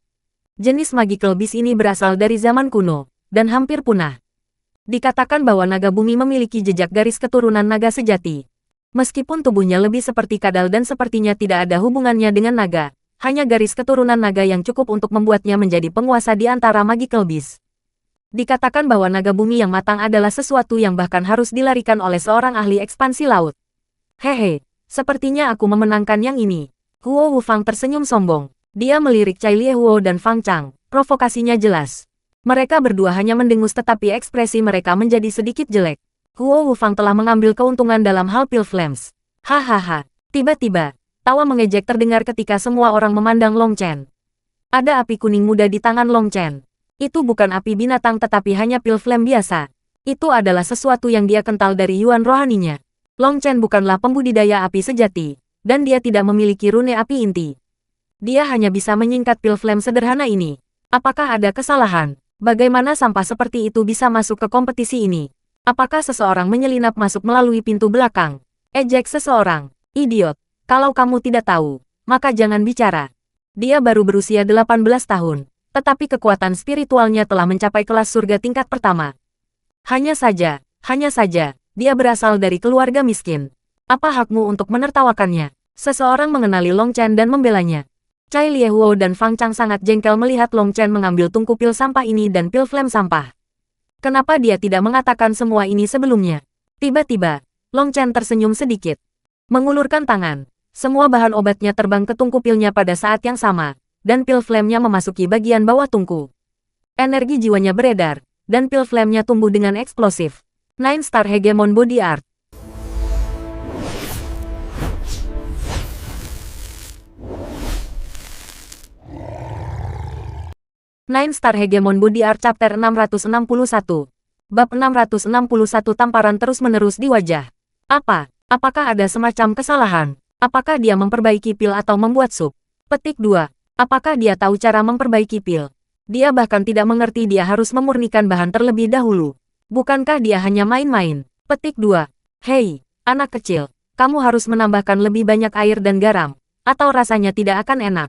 Jenis magical beast ini berasal dari zaman kuno, dan hampir punah. Dikatakan bahwa naga bumi memiliki jejak garis keturunan naga sejati. Meskipun tubuhnya lebih seperti kadal dan sepertinya tidak ada hubungannya dengan naga, hanya garis keturunan naga yang cukup untuk membuatnya menjadi penguasa di antara magical beast. Dikatakan bahwa naga bumi yang matang adalah sesuatu yang bahkan harus dilarikan oleh seorang ahli ekspansi laut. Hehe. Sepertinya aku memenangkan yang ini. Huo Wufang tersenyum sombong. Dia melirik Chai Liehuo dan Fang Chang. Provokasinya jelas. Mereka berdua hanya mendengus tetapi ekspresi mereka menjadi sedikit jelek. Huo Wufang telah mengambil keuntungan dalam hal pil flames. Hahaha. Tiba-tiba, tawa mengejek terdengar ketika semua orang memandang Long Chen. Ada api kuning muda di tangan Long Chen. Itu bukan api binatang tetapi hanya pil flame biasa. Itu adalah sesuatu yang dia kental dari yuan rohaninya. Long Chen bukanlah pembudidaya api sejati, dan dia tidak memiliki rune api inti. Dia hanya bisa menyingkat pil flame sederhana ini. Apakah ada kesalahan? Bagaimana sampah seperti itu bisa masuk ke kompetisi ini? Apakah seseorang menyelinap masuk melalui pintu belakang? Ejek seseorang. Idiot. Kalau kamu tidak tahu, maka jangan bicara. Dia baru berusia 18 tahun, tetapi kekuatan spiritualnya telah mencapai kelas surga tingkat pertama. Hanya saja, dia berasal dari keluarga miskin. Apa hakmu untuk menertawakannya? Seseorang mengenali Long Chen dan membelanya. Chai Liehuo dan Fang Chang sangat jengkel melihat Long Chen mengambil tungku pil sampah ini dan pil flame sampah. Kenapa dia tidak mengatakan semua ini sebelumnya? Tiba-tiba, Long Chen tersenyum sedikit. Mengulurkan tangan, semua bahan obatnya terbang ke tungku pilnya pada saat yang sama, dan pil flame-nya memasuki bagian bawah tungku. Energi jiwanya beredar, dan pil flame-nya tumbuh dengan eksplosif. 9 Star Hegemon Body Art. Nine Star Hegemon Body Art Chapter 661. Bab 661 tamparan terus-menerus di wajah. Apakah ada semacam kesalahan? Apakah dia memperbaiki pil atau membuat sup? Petik 2. Apakah dia tahu cara memperbaiki pil? Dia bahkan tidak mengerti dia harus memurnikan bahan terlebih dahulu. Bukankah dia hanya main-main? Petik 2. Hei, anak kecil, kamu harus menambahkan lebih banyak air dan garam, atau rasanya tidak akan enak.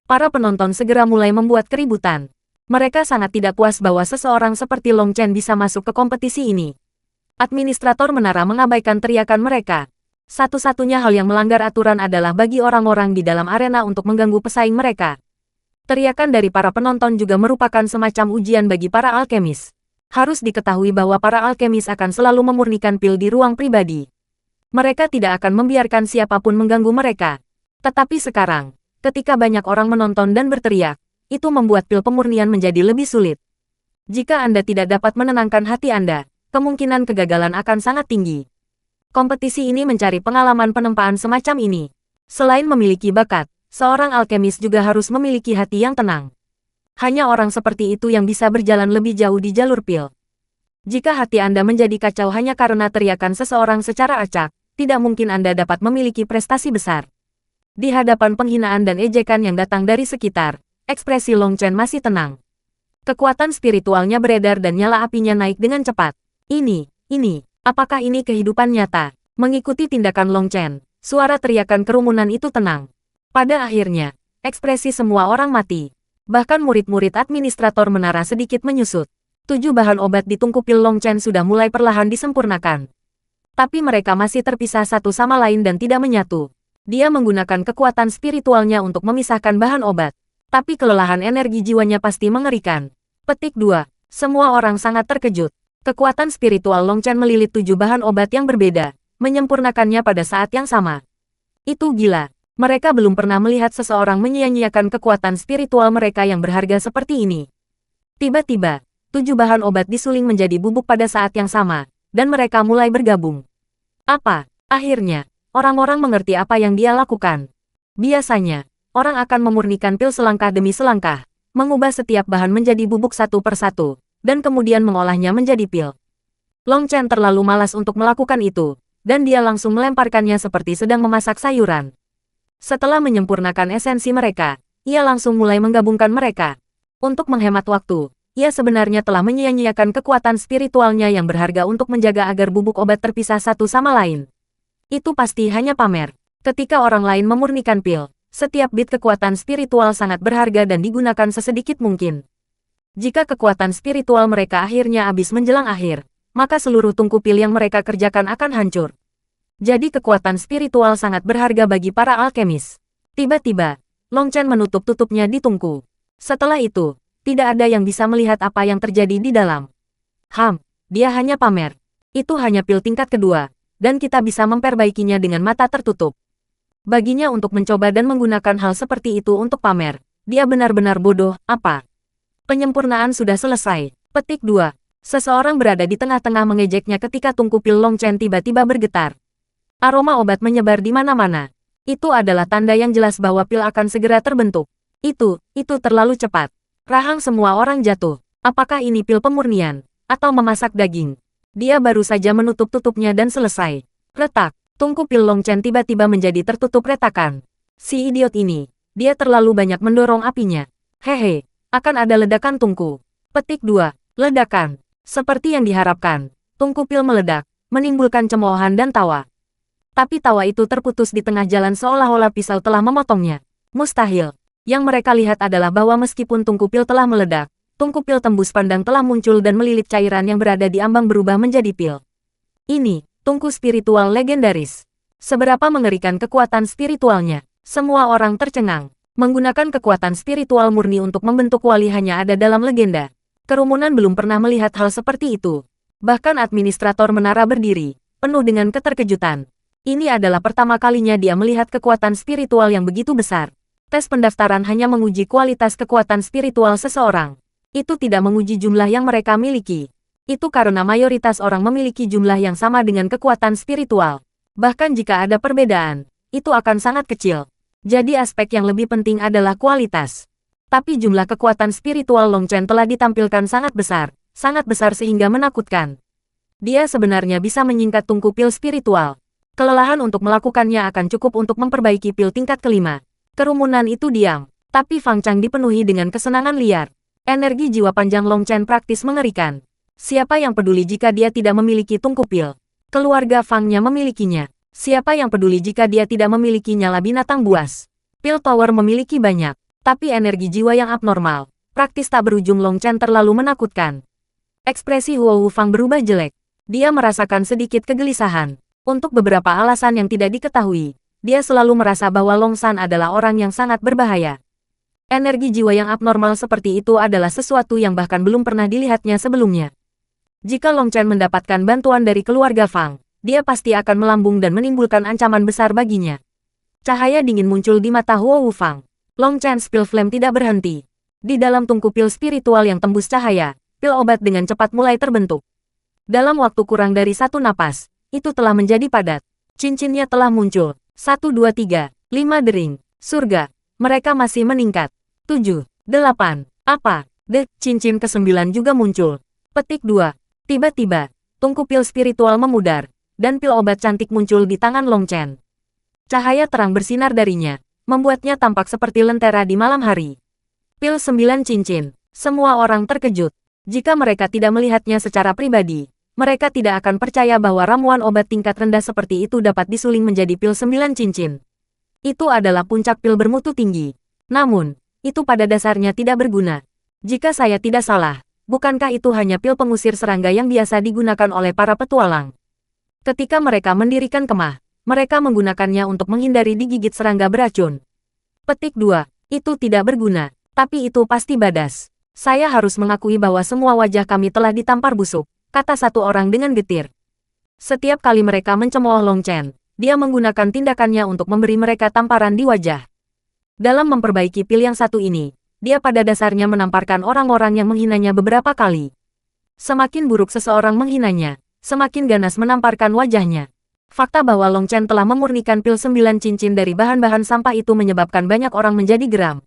Para penonton segera mulai membuat keributan. Mereka sangat tidak puas bahwa seseorang seperti Long Chen bisa masuk ke kompetisi ini. Administrator menara mengabaikan teriakan mereka. Satu-satunya hal yang melanggar aturan adalah bagi orang-orang di dalam arena untuk mengganggu pesaing mereka. Teriakan dari para penonton juga merupakan semacam ujian bagi para alkemis. Harus diketahui bahwa para alkemis akan selalu memurnikan pil di ruang pribadi. Mereka tidak akan membiarkan siapapun mengganggu mereka. Tetapi sekarang, ketika banyak orang menonton dan berteriak, itu membuat pil pemurnian menjadi lebih sulit. Jika Anda tidak dapat menenangkan hati Anda, kemungkinan kegagalan akan sangat tinggi. Kompetisi ini mencari pengalaman penempaan semacam ini. Selain memiliki bakat, seorang alkemis juga harus memiliki hati yang tenang. Hanya orang seperti itu yang bisa berjalan lebih jauh di jalur pil. Jika hati Anda menjadi kacau hanya karena teriakan seseorang secara acak, tidak mungkin Anda dapat memiliki prestasi besar. Di hadapan penghinaan dan ejekan yang datang dari sekitar, ekspresi Long Chen masih tenang. Kekuatan spiritualnya beredar dan nyala apinya naik dengan cepat. Apakah ini kehidupan nyata? Mengikuti tindakan Long Chen, suara teriakan kerumunan itu tenang. Pada akhirnya, ekspresi semua orang mati. Bahkan murid-murid administrator menara sedikit menyusut. 7 bahan obat di tungku pil Long Chen sudah mulai perlahan disempurnakan. Tapi mereka masih terpisah satu sama lain dan tidak menyatu. Dia menggunakan kekuatan spiritualnya untuk memisahkan bahan obat. Tapi kelelahan energi jiwanya pasti mengerikan. Petik 2. Semua orang sangat terkejut. Kekuatan spiritual Long Chen melilit 7 bahan obat yang berbeda, menyempurnakannya pada saat yang sama. Itu gila. Mereka belum pernah melihat seseorang menyia-nyiakan kekuatan spiritual mereka yang berharga seperti ini. Tiba-tiba, 7 bahan obat disuling menjadi bubuk pada saat yang sama, dan mereka mulai bergabung. Apa? Akhirnya, orang-orang mengerti apa yang dia lakukan. Biasanya, orang akan memurnikan pil selangkah demi selangkah, mengubah setiap bahan menjadi bubuk satu persatu, dan kemudian mengolahnya menjadi pil. Long Chen terlalu malas untuk melakukan itu, dan dia langsung melemparkannya seperti sedang memasak sayuran. Setelah menyempurnakan esensi mereka, ia langsung mulai menggabungkan mereka. Untuk menghemat waktu, ia sebenarnya telah menyia-nyiakan kekuatan spiritualnya yang berharga untuk menjaga agar bubuk obat terpisah satu sama lain. Itu pasti hanya pamer. Ketika orang lain memurnikan pil, setiap bit kekuatan spiritual sangat berharga dan digunakan sesedikit mungkin. Jika kekuatan spiritual mereka akhirnya habis menjelang akhir, maka seluruh tungku pil yang mereka kerjakan akan hancur. Jadi kekuatan spiritual sangat berharga bagi para alkemis. Tiba-tiba, Long Chen menutup tutupnya di tungku. Setelah itu, tidak ada yang bisa melihat apa yang terjadi di dalam. Dia hanya pamer. Itu hanya pil tingkat kedua, dan kita bisa memperbaikinya dengan mata tertutup. Baginya untuk mencoba dan menggunakan hal seperti itu untuk pamer, dia benar-benar bodoh, apa? Penyempurnaan sudah selesai. Petik 2. Seseorang berada di tengah-tengah mengejeknya ketika tungku pil Long Chen tiba-tiba bergetar. Aroma obat menyebar di mana-mana. Itu adalah tanda yang jelas bahwa pil akan segera terbentuk. Itu terlalu cepat. Rahang semua orang jatuh. Apakah ini pil pemurnian? Atau memasak daging? Dia baru saja menutup tutupnya dan selesai. Retak. Tungku pil Long Chen tiba-tiba menjadi tertutup retakan. Si idiot ini. Dia terlalu banyak mendorong apinya. Hehe. Akan ada ledakan tungku. Petik 2. Ledakan. Seperti yang diharapkan. Tungku pil meledak. Menimbulkan cemoohan dan tawa. Tapi tawa itu terputus di tengah jalan seolah-olah pisau telah memotongnya. Mustahil. Yang mereka lihat adalah bahwa meskipun tungku pil telah meledak, tungku pil tembus pandang telah muncul dan melilit cairan yang berada di ambang berubah menjadi pil. Ini, tungku spiritual legendaris. Seberapa mengerikan kekuatan spiritualnya. Semua orang tercengang. Menggunakan kekuatan spiritual murni untuk membentuk wali hanya ada dalam legenda. Kerumunan belum pernah melihat hal seperti itu. Bahkan administrator menara berdiri, penuh dengan keterkejutan. Ini adalah pertama kalinya dia melihat kekuatan spiritual yang begitu besar. Tes pendaftaran hanya menguji kualitas kekuatan spiritual seseorang. Itu tidak menguji jumlah yang mereka miliki. Itu karena mayoritas orang memiliki jumlah yang sama dengan kekuatan spiritual. Bahkan jika ada perbedaan, itu akan sangat kecil. Jadi aspek yang lebih penting adalah kualitas. Tapi jumlah kekuatan spiritual Long Chen telah ditampilkan sangat besar sehingga menakutkan. Dia sebenarnya bisa menyingkat tungku pil spiritual. Kelelahan untuk melakukannya akan cukup untuk memperbaiki pil tingkat kelima. Kerumunan itu diam, tapi Fang Chang dipenuhi dengan kesenangan liar. Energi jiwa panjang Long Chen praktis mengerikan. Siapa yang peduli jika dia tidak memiliki tungku pil? Keluarga Fang-nya memilikinya. Siapa yang peduli jika dia tidak memiliki nyala binatang buas? Pil Tower memiliki banyak, tapi energi jiwa yang abnormal. Praktis tak berujung Long Chen terlalu menakutkan. Ekspresi Huo Fang berubah jelek. Dia merasakan sedikit kegelisahan. Untuk beberapa alasan yang tidak diketahui, dia selalu merasa bahwa Long San adalah orang yang sangat berbahaya. Energi jiwa yang abnormal seperti itu adalah sesuatu yang bahkan belum pernah dilihatnya sebelumnya. Jika Long Chen mendapatkan bantuan dari keluarga Fang, dia pasti akan melambung dan menimbulkan ancaman besar baginya. Cahaya dingin muncul di mata Huo Fang. Long Chen's pil flame tidak berhenti. Di dalam tungku pil spiritual yang tembus cahaya, pil obat dengan cepat mulai terbentuk. Dalam waktu kurang dari satu napas, itu telah menjadi padat. Cincinnya telah muncul. 1, 2, 3, 5 dering. Surga. Mereka masih meningkat. 7, 8. Apa? Cincin ke-9 juga muncul. Petik 2. Tiba-tiba, tungku pil spiritual memudar, dan pil obat cantik muncul di tangan Long Chen. Cahaya terang bersinar darinya, membuatnya tampak seperti lentera di malam hari. Pil 9 cincin. Semua orang terkejut. Jika mereka tidak melihatnya secara pribadi, mereka tidak akan percaya bahwa ramuan obat tingkat rendah seperti itu dapat disuling menjadi pil 9 cincin. Itu adalah puncak pil bermutu tinggi. Namun, itu pada dasarnya tidak berguna. Jika saya tidak salah, bukankah itu hanya pil pengusir serangga yang biasa digunakan oleh para petualang? Ketika mereka mendirikan kemah, mereka menggunakannya untuk menghindari digigit serangga beracun. Petik 2. Itu tidak berguna, tapi itu pasti badas. Saya harus mengakui bahwa semua wajah kami telah ditampar busuk, kata satu orang dengan getir. Setiap kali mereka mencemooh Long Chen, dia menggunakan tindakannya untuk memberi mereka tamparan di wajah. Dalam memperbaiki pil yang satu ini, dia pada dasarnya menamparkan orang-orang yang menghinanya beberapa kali. Semakin buruk seseorang menghinanya, semakin ganas menamparkan wajahnya. Fakta bahwa Long Chen telah memurnikan pil 9 cincin dari bahan-bahan sampah itu menyebabkan banyak orang menjadi geram.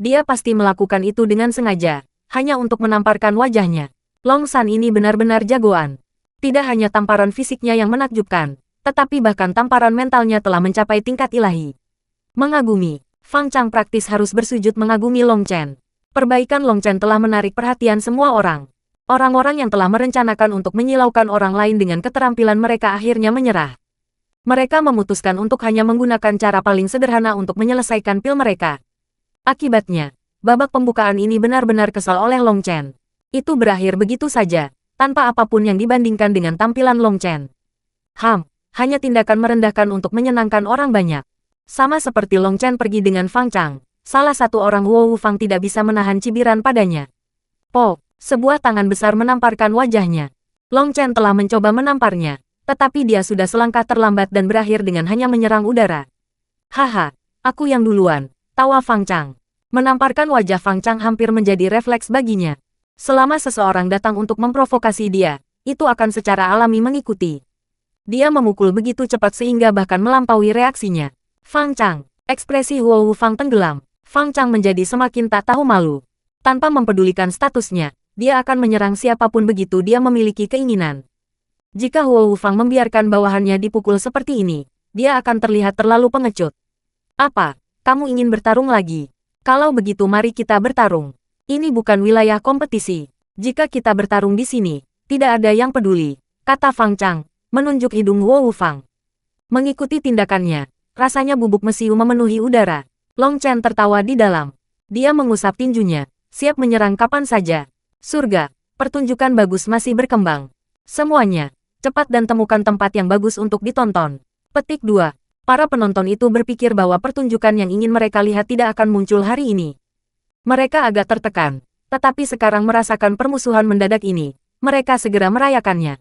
Dia pasti melakukan itu dengan sengaja, hanya untuk menamparkan wajahnya. Long San ini benar-benar jagoan. Tidak hanya tamparan fisiknya yang menakjubkan, tetapi bahkan tamparan mentalnya telah mencapai tingkat ilahi. Mengagumi, Fang Chang praktis harus bersujud mengagumi Long Chen. Perbaikan Long Chen telah menarik perhatian semua orang. Orang-orang yang telah merencanakan untuk menyilaukan orang lain dengan keterampilan mereka akhirnya menyerah. Mereka memutuskan untuk hanya menggunakan cara paling sederhana untuk menyelesaikan pil mereka. Akibatnya, babak pembukaan ini benar-benar kesal oleh Long Chen. Itu berakhir begitu saja, tanpa apapun yang dibandingkan dengan tampilan Long Chen. Hanya tindakan merendahkan untuk menyenangkan orang banyak. Sama seperti Long Chen pergi dengan Fang Chang, salah satu orang Wu Fang tidak bisa menahan cibiran padanya. Sebuah tangan besar menamparkan wajahnya. Long Chen telah mencoba menamparnya, tetapi dia sudah selangkah terlambat dan berakhir dengan hanya menyerang udara. Haha, aku yang duluan, tawa Fang Chang. Menamparkan wajah Fang Chang hampir menjadi refleks baginya. Selama seseorang datang untuk memprovokasi dia, itu akan secara alami mengikuti. Dia memukul begitu cepat sehingga bahkan melampaui reaksinya. Fang Chang, ekspresi Wu Fang tenggelam. Fang Chang menjadi semakin tak tahu malu. Tanpa mempedulikan statusnya, dia akan menyerang siapapun begitu dia memiliki keinginan. Jika Wu Fang membiarkan bawahannya dipukul seperti ini, dia akan terlihat terlalu pengecut. Apa? Kamu ingin bertarung lagi? Kalau begitu mari kita bertarung. Ini bukan wilayah kompetisi. Jika kita bertarung di sini, tidak ada yang peduli, kata Fang Chang, menunjuk hidung Wu Fang. Mengikuti tindakannya, rasanya bubuk mesiu memenuhi udara. Long Chen tertawa di dalam. Dia mengusap tinjunya, siap menyerang kapan saja. Surga, pertunjukan bagus masih berkembang. Semuanya, cepat dan temukan tempat yang bagus untuk ditonton. Petik 2. Para penonton itu berpikir bahwa pertunjukan yang ingin mereka lihat tidak akan muncul hari ini. Mereka agak tertekan, tetapi sekarang merasakan permusuhan mendadak ini, mereka segera merayakannya.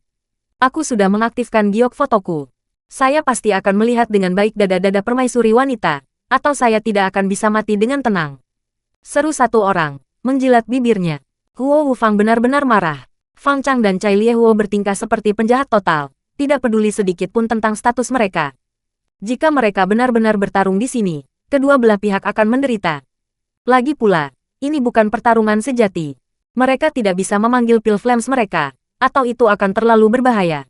Aku sudah mengaktifkan giok fotoku. Saya pasti akan melihat dengan baik dada-dada permaisuri wanita, atau saya tidak akan bisa mati dengan tenang. Seru satu orang, menjilat bibirnya. Wu Fang benar-benar marah. Fang Chang dan Cai Liehuo bertingkah seperti penjahat total, tidak peduli sedikit pun tentang status mereka. Jika mereka benar-benar bertarung di sini, kedua belah pihak akan menderita. Lagi pula, ini bukan pertarungan sejati. Mereka tidak bisa memanggil pil flames mereka, atau itu akan terlalu berbahaya.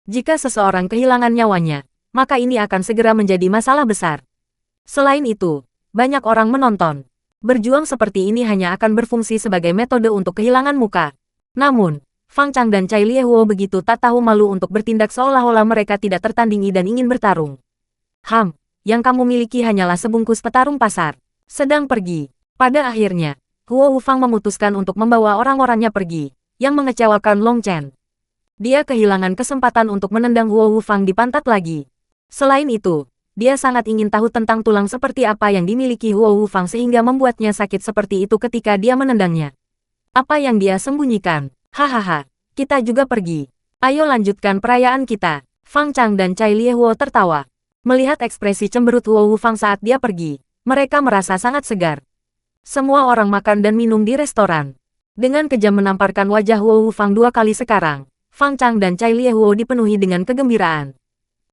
Jika seseorang kehilangan nyawanya, maka ini akan segera menjadi masalah besar. Selain itu, banyak orang menonton. Berjuang seperti ini hanya akan berfungsi sebagai metode untuk kehilangan muka. Namun, Fang Chang dan Cai Liehuo begitu tak tahu malu untuk bertindak seolah-olah mereka tidak tertandingi dan ingin bertarung. Yang kamu miliki hanyalah sebungkus petarung pasar. Sedang pergi. Pada akhirnya, Wu Fang memutuskan untuk membawa orang-orangnya pergi, yang mengecewakan Long Chen. Dia kehilangan kesempatan untuk menendang Wu Fang di pantat lagi. Selain itu, dia sangat ingin tahu tentang tulang seperti apa yang dimiliki Wu Fang sehingga membuatnya sakit seperti itu ketika dia menendangnya. Apa yang dia sembunyikan? Hahaha, kita juga pergi. Ayo lanjutkan perayaan kita. Fang Chang dan Cai Liehuo tertawa. Melihat ekspresi cemberut Wu Fang saat dia pergi, mereka merasa sangat segar. Semua orang makan dan minum di restoran. Dengan kejam menamparkan wajah Wu Fang 2 kali sekarang, Fang Chang dan Cai Liehuo dipenuhi dengan kegembiraan.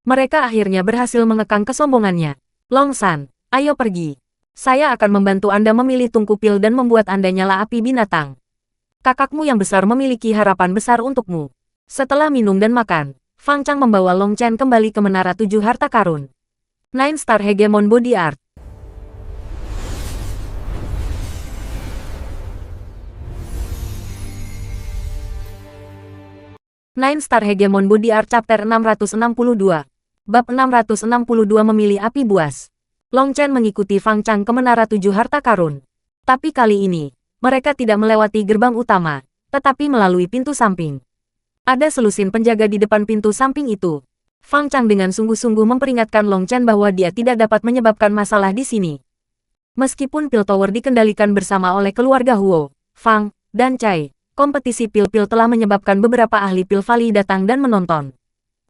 Mereka akhirnya berhasil mengekang kesombongannya. Long San, ayo pergi. Saya akan membantu Anda memilih tungku pil dan membuat Anda nyala api binatang. Kakakmu yang besar memiliki harapan besar untukmu. Setelah minum dan makan, Fang Chang membawa Long Chen kembali ke Menara 7 Harta Karun. 9 Star Hegemon Body Art. Nine Star Hegemon Body Art Chapter 662. Bab 662 memilih api buas. Long Chen mengikuti Fang Chang ke Menara Tujuh Harta Karun. Tapi kali ini, mereka tidak melewati gerbang utama, tetapi melalui pintu samping. Ada selusin penjaga di depan pintu samping itu. Fang Chang dengan sungguh-sungguh memperingatkan Long Chen bahwa dia tidak dapat menyebabkan masalah di sini. Meskipun pil tower dikendalikan bersama oleh keluarga Huo, Fang, dan Chai, kompetisi pil-pil telah menyebabkan beberapa ahli pil valley datang dan menonton.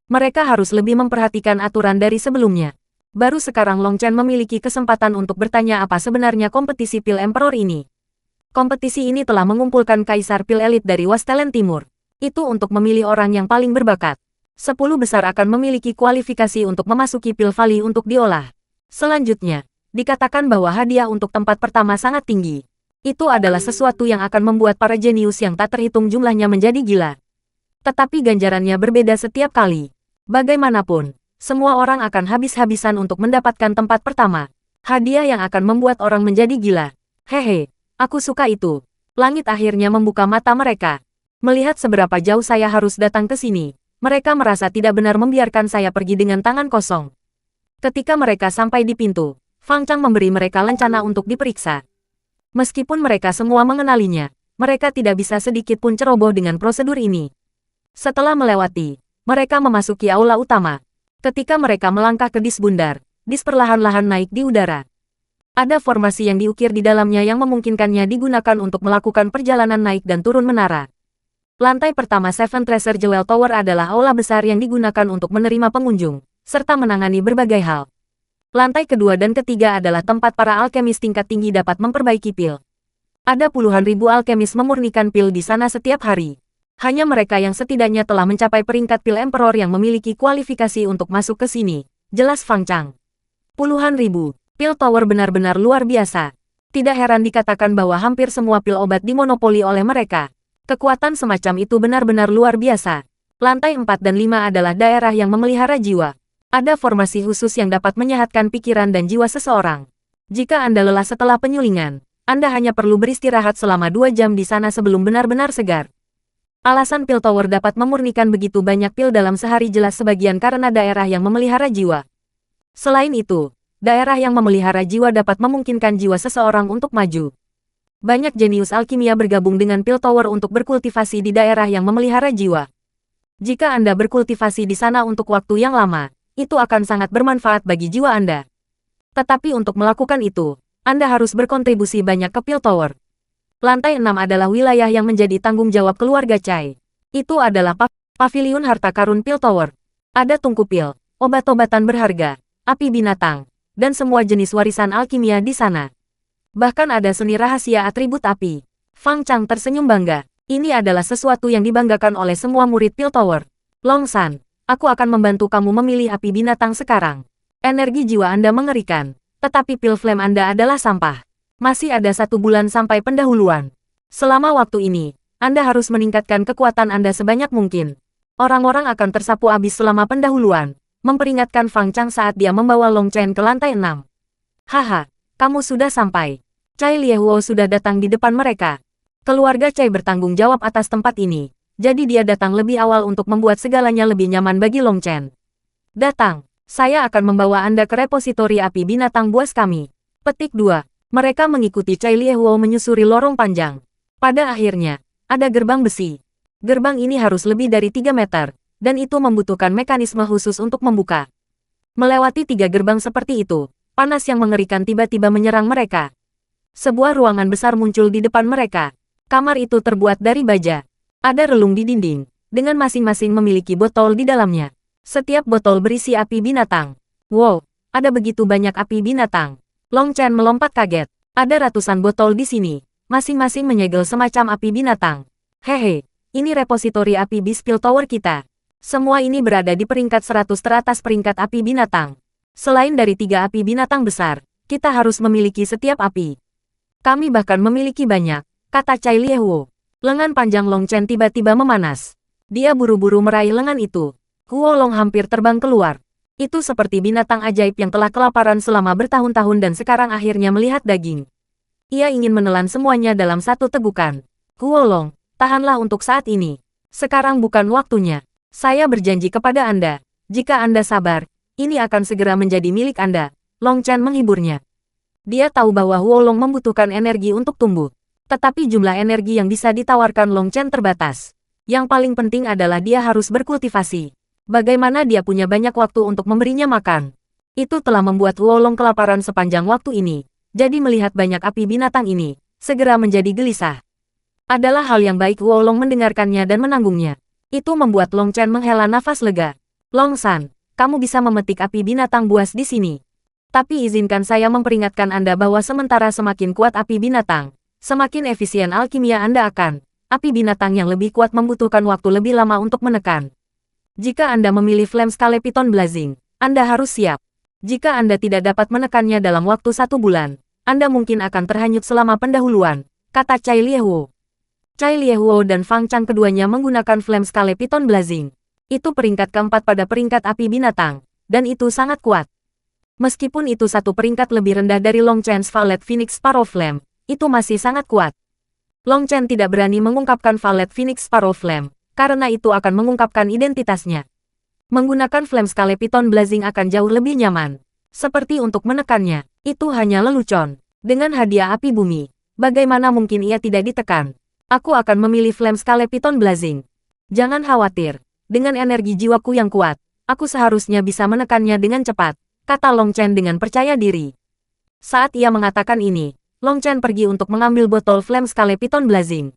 Mereka harus lebih memperhatikan aturan dari sebelumnya. Baru sekarang Long Chen memiliki kesempatan untuk bertanya apa sebenarnya kompetisi pil Emperor ini. Kompetisi ini telah mengumpulkan kaisar pil elit dari Westland Timur. Itu untuk memilih orang yang paling berbakat. 10 besar akan memiliki kualifikasi untuk memasuki pil valley untuk diolah. Selanjutnya, dikatakan bahwa hadiah untuk tempat pertama sangat tinggi. Itu adalah sesuatu yang akan membuat para jenius yang tak terhitung jumlahnya menjadi gila. Tetapi ganjarannya berbeda setiap kali. Bagaimanapun, semua orang akan habis-habisan untuk mendapatkan tempat pertama. Hadiah yang akan membuat orang menjadi gila. Hehe, aku suka itu. Langit akhirnya membuka mata mereka. Melihat seberapa jauh saya harus datang ke sini, mereka merasa tidak benar membiarkan saya pergi dengan tangan kosong. Ketika mereka sampai di pintu, Fang Chang memberi mereka lencana untuk diperiksa. Meskipun mereka semua mengenalinya, mereka tidak bisa sedikit pun ceroboh dengan prosedur ini. Setelah melewati, mereka memasuki aula utama. Ketika mereka melangkah ke dis bundar, dis perlahan-lahan naik di udara. Ada formasi yang diukir di dalamnya yang memungkinkannya digunakan untuk melakukan perjalanan naik dan turun menara. Lantai pertama Seven Treasure Jewel Tower adalah aula besar yang digunakan untuk menerima pengunjung, serta menangani berbagai hal. Lantai kedua dan ketiga adalah tempat para alkemis tingkat tinggi dapat memperbaiki pil. Ada puluhan ribu alkemis memurnikan pil di sana setiap hari. Hanya mereka yang setidaknya telah mencapai peringkat pil Emperor yang memiliki kualifikasi untuk masuk ke sini, jelas Fang Chang. Puluhan ribu, pil tower benar-benar luar biasa. Tidak heran dikatakan bahwa hampir semua pil obat dimonopoli oleh mereka. Kekuatan semacam itu benar-benar luar biasa. Lantai 4 dan 5 adalah daerah yang memelihara jiwa. Ada formasi khusus yang dapat menyehatkan pikiran dan jiwa seseorang. Jika Anda lelah setelah penyulingan, Anda hanya perlu beristirahat selama 2 jam di sana sebelum benar-benar segar. Alasan pil tower dapat memurnikan begitu banyak pil dalam sehari jelas sebagian karena daerah yang memelihara jiwa. Selain itu, daerah yang memelihara jiwa dapat memungkinkan jiwa seseorang untuk maju. Banyak jenius alkimia bergabung dengan pil tower untuk berkultivasi di daerah yang memelihara jiwa. Jika Anda berkultivasi di sana untuk waktu yang lama, itu akan sangat bermanfaat bagi jiwa Anda. Tetapi untuk melakukan itu, Anda harus berkontribusi banyak ke pil tower. Lantai 6 adalah wilayah yang menjadi tanggung jawab keluarga Chai. Itu adalah paviliun harta karun pil tower. Ada tungku pil, obat-obatan berharga, api binatang, dan semua jenis warisan alkimia di sana. Bahkan ada seni rahasia atribut api. Fang Chang tersenyum bangga. Ini adalah sesuatu yang dibanggakan oleh semua murid pil tower. Long San, aku akan membantu kamu memilih api binatang sekarang. Energi jiwa Anda mengerikan, tetapi pil flame Anda adalah sampah. Masih ada 1 bulan sampai pendahuluan. Selama waktu ini, Anda harus meningkatkan kekuatan Anda sebanyak mungkin. Orang-orang akan tersapu habis selama pendahuluan, memperingatkan Fang Chang saat dia membawa Long Chen ke lantai 6. Haha, kamu sudah sampai. Chai Liehuo sudah datang di depan mereka. Keluarga Chai bertanggung jawab atas tempat ini, jadi dia datang lebih awal untuk membuat segalanya lebih nyaman bagi Long Chen. Datang, saya akan membawa Anda ke repositori api binatang buas kami. Petik 2. Mereka mengikuti Chai Liehuo menyusuri lorong panjang. Pada akhirnya, ada gerbang besi. Gerbang ini harus lebih dari 3 meter, dan itu membutuhkan mekanisme khusus untuk membuka. Melewati 3 gerbang seperti itu, panas yang mengerikan tiba-tiba menyerang mereka. Sebuah ruangan besar muncul di depan mereka. Kamar itu terbuat dari baja. Ada relung di dinding, dengan masing-masing memiliki botol di dalamnya. Setiap botol berisi api binatang. Wow, ada begitu banyak api binatang. Long Chen melompat kaget. Ada ratusan botol di sini, masing-masing menyegel semacam api binatang. Hehe, ini repositori api Bispil Tower kita. Semua ini berada di peringkat 100 teratas peringkat api binatang. Selain dari 3 api binatang besar, kita harus memiliki setiap api. Kami bahkan memiliki banyak, kata Chai Liehuo. Lengan panjang Long Chen tiba-tiba memanas. Dia buru-buru meraih lengan itu. Huo Long hampir terbang keluar. Itu seperti binatang ajaib yang telah kelaparan selama bertahun-tahun dan sekarang akhirnya melihat daging. Ia ingin menelan semuanya dalam satu tegukan. Huo Long, tahanlah untuk saat ini. Sekarang bukan waktunya. Saya berjanji kepada Anda, jika Anda sabar, ini akan segera menjadi milik Anda. Long Chen menghiburnya. Dia tahu bahwa Huolong membutuhkan energi untuk tumbuh. Tetapi jumlah energi yang bisa ditawarkan Long Chen terbatas. Yang paling penting adalah dia harus berkultivasi. Bagaimana dia punya banyak waktu untuk memberinya makan. Itu telah membuat Huolong kelaparan sepanjang waktu ini. Jadi melihat banyak api binatang ini, segera menjadi gelisah. Adalah hal yang baik Huolong mendengarkannya dan menanggungnya. Itu membuat Long Chen menghela nafas lega. Long San, kamu bisa memetik api binatang buas di sini. Tapi izinkan saya memperingatkan Anda bahwa sementara semakin kuat api binatang, semakin efisien alkimia Anda akan. Api binatang yang lebih kuat membutuhkan waktu lebih lama untuk menekan. Jika Anda memilih Flame Skeleton Blazing, Anda harus siap. Jika Anda tidak dapat menekannya dalam waktu 1 bulan, Anda mungkin akan terhanyut selama pendahuluan, kata Cai Liehuo. Cai Liehuo dan Fang Chang keduanya menggunakan Flame Skeleton Blazing. Itu peringkat keempat pada peringkat api binatang, dan itu sangat kuat. Meskipun itu satu peringkat lebih rendah dari Long Chen's Violet Phoenix Sparrow Flame, itu masih sangat kuat. Long Chen tidak berani mengungkapkan Violet Phoenix Sparrow Flame, karena itu akan mengungkapkan identitasnya. Menggunakan Flame Skeleton Blazing akan jauh lebih nyaman. Seperti untuk menekannya, itu hanya lelucon. Dengan hadiah api bumi, bagaimana mungkin ia tidak ditekan? Aku akan memilih Flame Skeleton Blazing. Jangan khawatir, dengan energi jiwaku yang kuat, aku seharusnya bisa menekannya dengan cepat, kata Long Chen dengan percaya diri. Saat ia mengatakan ini, Long Chen pergi untuk mengambil botol Flame Skeleton Blazing.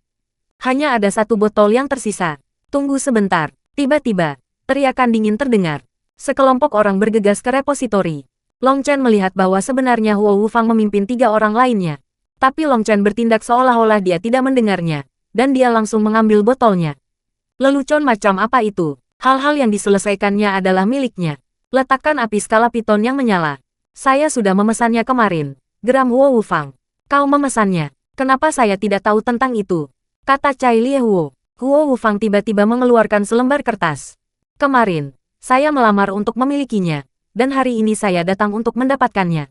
Hanya ada satu botol yang tersisa. Tunggu sebentar. Tiba-tiba, teriakan dingin terdengar. Sekelompok orang bergegas ke repositori. Long Chen melihat bahwa sebenarnya Huo Wufang memimpin 3 orang lainnya. Tapi Long Chen bertindak seolah-olah dia tidak mendengarnya, dan dia langsung mengambil botolnya. Lelucon macam apa itu? Hal-hal yang diselesaikannya adalah miliknya. Letakkan api skala piton yang menyala. Saya sudah memesannya kemarin. Geram Huo Wufang. Kau memesannya. Kenapa saya tidak tahu tentang itu? Kata Cai Liehuo. Huo Wufang tiba-tiba mengeluarkan selembar kertas. Kemarin, saya melamar untuk memilikinya. Dan hari ini saya datang untuk mendapatkannya.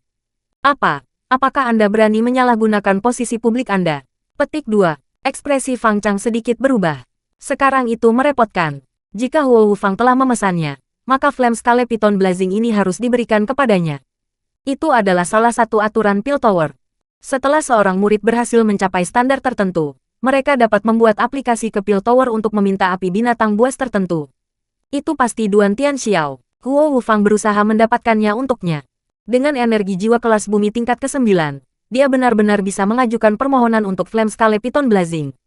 Apa? Apakah Anda berani menyalahgunakan posisi publik Anda? Petik 2. Ekspresi Fang Chang sedikit berubah. Sekarang itu merepotkan. Jika Huo Wufang telah memesannya, maka Flame Skeleton Blazing ini harus diberikan kepadanya. Itu adalah salah satu aturan Pil Tower. Setelah seorang murid berhasil mencapai standar tertentu, mereka dapat membuat aplikasi ke Pil Tower untuk meminta api binatang buas tertentu. Itu pasti Duan Tianxiao. Huo Wufang berusaha mendapatkannya untuknya. Dengan energi jiwa kelas bumi tingkat ke-9, dia benar-benar bisa mengajukan permohonan untuk Flame Skeleton Blazing.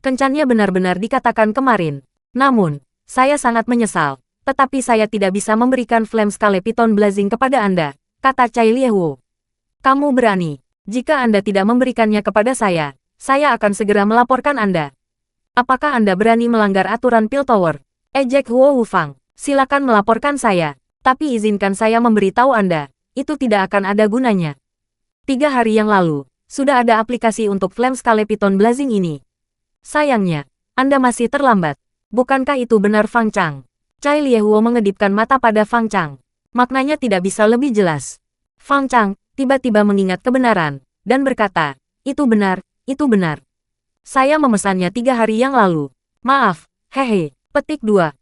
Kencannya benar-benar dikatakan kemarin. Namun, saya sangat menyesal. Tetapi saya tidak bisa memberikan Flame Skeleton Blazing kepada Anda, kata Cai Liehuo. Kamu berani. Jika Anda tidak memberikannya kepada saya akan segera melaporkan Anda. Apakah Anda berani melanggar aturan Pil Tower? Ejek Huo Wufang. Silakan melaporkan saya. Tapi izinkan saya memberitahu Anda, itu tidak akan ada gunanya. 3 hari yang lalu, sudah ada aplikasi untuk Flame Skeleton Blazing ini. Sayangnya, Anda masih terlambat. Bukankah itu benar Fang Chang? Cai Liehuo mengedipkan mata pada Fang Chang. Maknanya tidak bisa lebih jelas. Fang Chang tiba-tiba mengingat kebenaran, dan berkata, itu benar, itu benar. Saya memesannya 3 hari yang lalu. Maaf, hehe. Petik 2.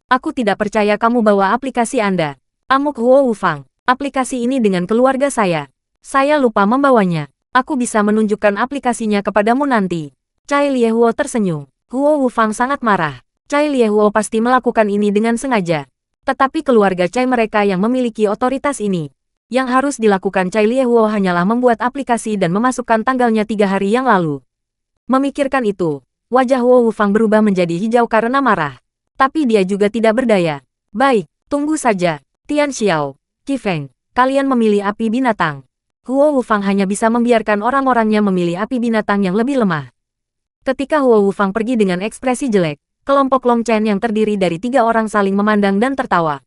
Aku tidak percaya kamu bawa aplikasi Anda. Amuk Huo Wufang. Aplikasi ini dengan keluarga saya. Saya lupa membawanya. Aku bisa menunjukkan aplikasinya kepadamu nanti. Cai Liehuo tersenyum. Huo Wufang sangat marah. Cai Liehuo pasti melakukan ini dengan sengaja. Tetapi keluarga Cai mereka yang memiliki otoritas ini. Yang harus dilakukan Cai Liehuo hanyalah membuat aplikasi dan memasukkan tanggalnya 3 hari yang lalu. Memikirkan itu, wajah Huo Wufang berubah menjadi hijau karena marah. Tapi dia juga tidak berdaya. Baik, tunggu saja. Tianxiao, Qi Feng, kalian memilih api binatang. Huo Wufang hanya bisa membiarkan orang-orangnya memilih api binatang yang lebih lemah. Ketika Huo Wufang pergi dengan ekspresi jelek, kelompok Long Chen yang terdiri dari 3 orang saling memandang dan tertawa.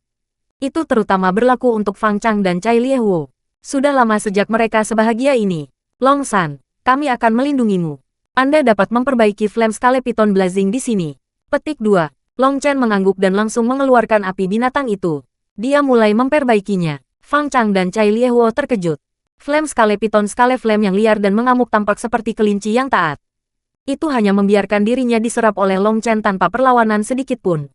Itu terutama berlaku untuk Fang Chang dan Cai Liehuo. Sudah lama sejak mereka sebahagia ini. Long San, kami akan melindungimu. Anda dapat memperbaiki Flame Skeleton Blazing di sini. Petik 2. Long Chen mengangguk dan langsung mengeluarkan api binatang itu. Dia mulai memperbaikinya. Fang Chang dan Cai Liehuo terkejut. Flame Skeleton Flame yang liar dan mengamuk tampak seperti kelinci yang taat. Itu hanya membiarkan dirinya diserap oleh Long Chen tanpa perlawanan sedikit pun.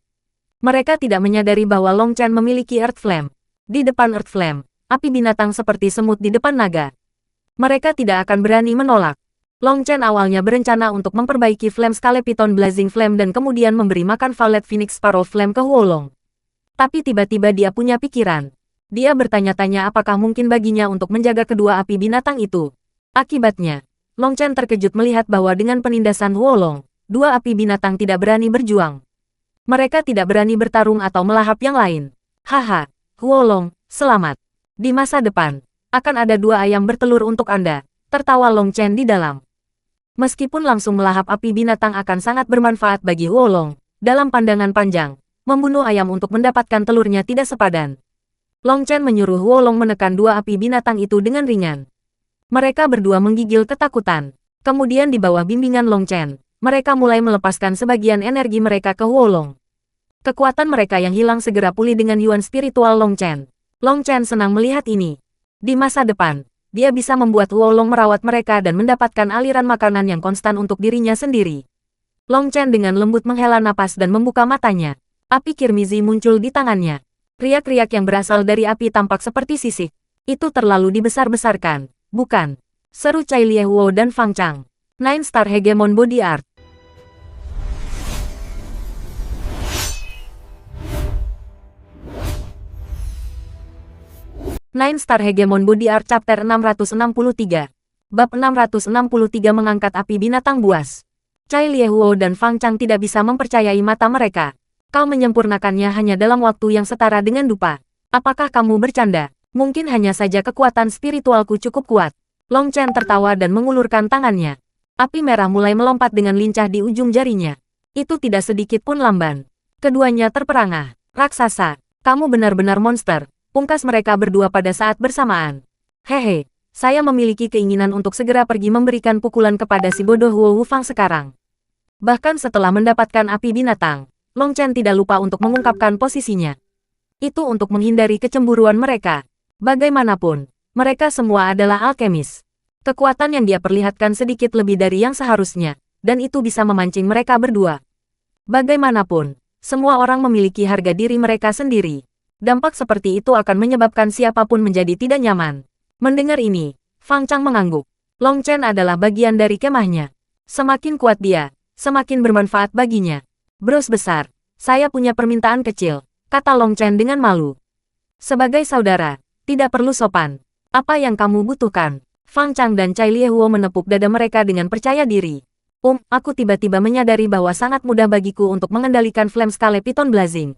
Mereka tidak menyadari bahwa Long Chen memiliki Earth Flame. Di depan Earth Flame, api binatang seperti semut di depan naga. Mereka tidak akan berani menolak. Long Chen awalnya berencana untuk memperbaiki Flame Scalepiton Blazing Flame dan kemudian memberi makan Violet Phoenix Sparrow Flame ke Huolong. Tapi tiba-tiba dia punya pikiran. Dia bertanya-tanya apakah mungkin baginya untuk menjaga kedua api binatang itu. Akibatnya, Long Chen terkejut melihat bahwa dengan penindasan Huolong, dua api binatang tidak berani berjuang. Mereka tidak berani bertarung atau melahap yang lain. Haha, Huolong, selamat. Di masa depan, akan ada dua ayam bertelur untuk Anda, tertawa Long Chen di dalam. Meskipun langsung melahap api binatang akan sangat bermanfaat bagi Huolong, dalam pandangan panjang, membunuh ayam untuk mendapatkan telurnya tidak sepadan. Long Chen menyuruh Huolong menekan dua api binatang itu dengan ringan. Mereka berdua menggigil ketakutan. Kemudian di bawah bimbingan Long Chen, mereka mulai melepaskan sebagian energi mereka ke Huolong. Kekuatan mereka yang hilang segera pulih dengan yuan spiritual Long Chen. Long Chen senang melihat ini. Di masa depan, dia bisa membuat Huolong merawat mereka dan mendapatkan aliran makanan yang konstan untuk dirinya sendiri. Long Chen dengan lembut menghela napas dan membuka matanya. Api kirmizi muncul di tangannya. Riak-riak yang berasal dari api tampak seperti sisik. Itu terlalu dibesar-besarkan, bukan? Seru Cai Liehuo dan Fang Chang. 9 Star Hegemon Body Art. Nine Star Hegemon Body Art Chapter 663. Bab 663 mengangkat api binatang buas. Cai Liehuo dan Fang Chang tidak bisa mempercayai mata mereka. Kau menyempurnakannya hanya dalam waktu yang setara dengan dupa. Apakah kamu bercanda? Mungkin hanya saja kekuatan spiritualku cukup kuat. Long Chen tertawa dan mengulurkan tangannya. Api merah mulai melompat dengan lincah di ujung jarinya. Itu tidak sedikit pun lamban. Keduanya terperangah. Raksasa, kamu benar-benar monster. Pungkas mereka berdua pada saat bersamaan. Hehe, saya memiliki keinginan untuk segera pergi memberikan pukulan kepada si bodoh Wu Fang sekarang. Bahkan setelah mendapatkan api binatang, Long Chen tidak lupa untuk mengungkapkan posisinya. Itu untuk menghindari kecemburuan mereka. Bagaimanapun, mereka semua adalah alkemis. Kekuatan yang dia perlihatkan sedikit lebih dari yang seharusnya, dan itu bisa memancing mereka berdua. Bagaimanapun, semua orang memiliki harga diri mereka sendiri. Dampak seperti itu akan menyebabkan siapapun menjadi tidak nyaman. Mendengar ini, Fang Chang mengangguk. Long Chen adalah bagian dari kemahnya. Semakin kuat dia, semakin bermanfaat baginya. Bros besar, saya punya permintaan kecil, kata Long Chen dengan malu. Sebagai saudara, tidak perlu sopan. Apa yang kamu butuhkan? Fang Chang dan Cai Liehuo menepuk dada mereka dengan percaya diri. Aku tiba-tiba menyadari bahwa sangat mudah bagiku untuk mengendalikan Flame Scalepiton Blazing.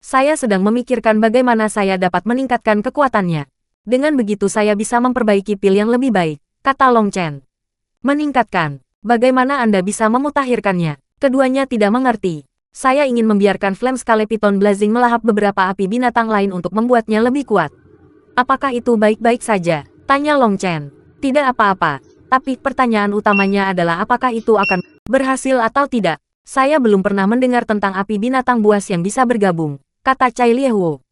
Saya sedang memikirkan bagaimana saya dapat meningkatkan kekuatannya. Dengan begitu saya bisa memperbaiki pil yang lebih baik, kata Long Chen. Meningkatkan? Bagaimana Anda bisa memutakhirkannya? Keduanya tidak mengerti. Saya ingin membiarkan Flame Scalepiton Blazing melahap beberapa api binatang lain untuk membuatnya lebih kuat. Apakah itu baik-baik saja? Tanya Long Chen. Tidak apa-apa, tapi pertanyaan utamanya adalah apakah itu akan berhasil atau tidak. Saya belum pernah mendengar tentang api binatang buas yang bisa bergabung, kata Cai Liehuo.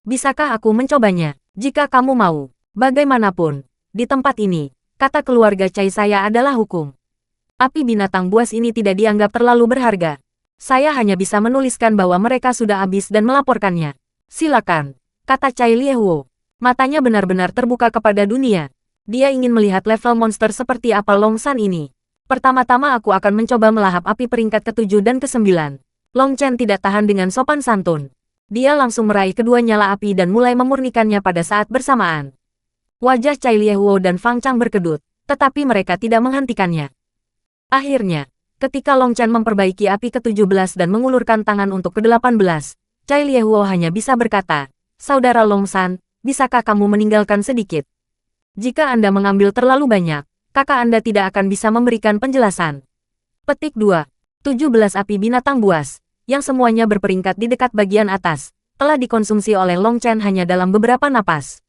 Bisakah aku mencobanya? Jika kamu mau. Bagaimanapun, di tempat ini, kata keluarga Cai saya adalah hukum. Api binatang buas ini tidak dianggap terlalu berharga. Saya hanya bisa menuliskan bahwa mereka sudah habis dan melaporkannya. Silakan, kata Cai Liehuo. Matanya benar-benar terbuka kepada dunia. Dia ingin melihat level monster seperti apa Long San ini. Pertama-tama aku akan mencoba melahap api peringkat ke-7 dan ke-9. Long Chen tidak tahan dengan sopan santun. Dia langsung meraih kedua nyala api dan mulai memurnikannya pada saat bersamaan. Wajah Cai Liehuo dan Fang Chang berkedut, tetapi mereka tidak menghentikannya. Akhirnya, ketika Long Chen memperbaiki api ke-17 dan mengulurkan tangan untuk ke-18, Cai Liehuo hanya bisa berkata, Saudara Long San, bisakah kamu meninggalkan sedikit? Jika Anda mengambil terlalu banyak, kakak Anda tidak akan bisa memberikan penjelasan. Petik 2. 17 api binatang buas, yang semuanya berperingkat di dekat bagian atas, telah dikonsumsi oleh Long Chen hanya dalam beberapa napas.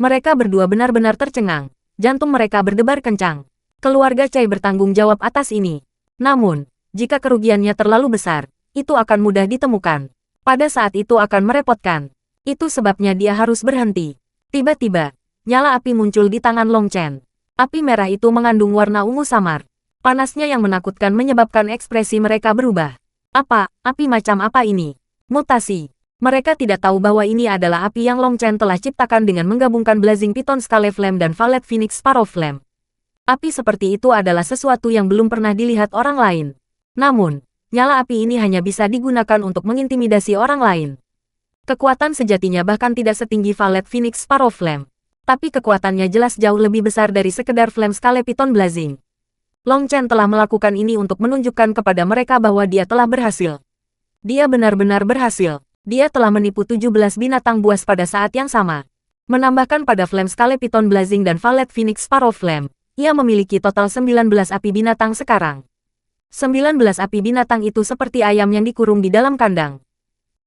Mereka berdua benar-benar tercengang, jantung mereka berdebar kencang. Keluarga Cai bertanggung jawab atas ini. Namun, jika kerugiannya terlalu besar, itu akan mudah ditemukan. Pada saat itu akan merepotkan. Itu sebabnya dia harus berhenti. Tiba-tiba, nyala api muncul di tangan Long Chen. Api merah itu mengandung warna ungu samar. Panasnya yang menakutkan menyebabkan ekspresi mereka berubah. Api macam apa ini? Mutasi. Mereka tidak tahu bahwa ini adalah api yang Long Chen telah ciptakan dengan menggabungkan Blazing Python Scale Flame dan Violet Phoenix Sparrow Flame. Api seperti itu adalah sesuatu yang belum pernah dilihat orang lain. Namun, nyala api ini hanya bisa digunakan untuk mengintimidasi orang lain. Kekuatan sejatinya bahkan tidak setinggi Violet Phoenix Sparrow Flame. Tapi kekuatannya jelas jauh lebih besar dari sekedar Flame Scale Python Blazing. Long Chen telah melakukan ini untuk menunjukkan kepada mereka bahwa dia telah berhasil. Dia benar-benar berhasil. Dia telah menipu 17 binatang buas pada saat yang sama. Menambahkan pada Flame Scale Python Blazing dan Violet Phoenix Sparrow Flame, ia memiliki total 19 api binatang sekarang. 19 api binatang itu seperti ayam yang dikurung di dalam kandang.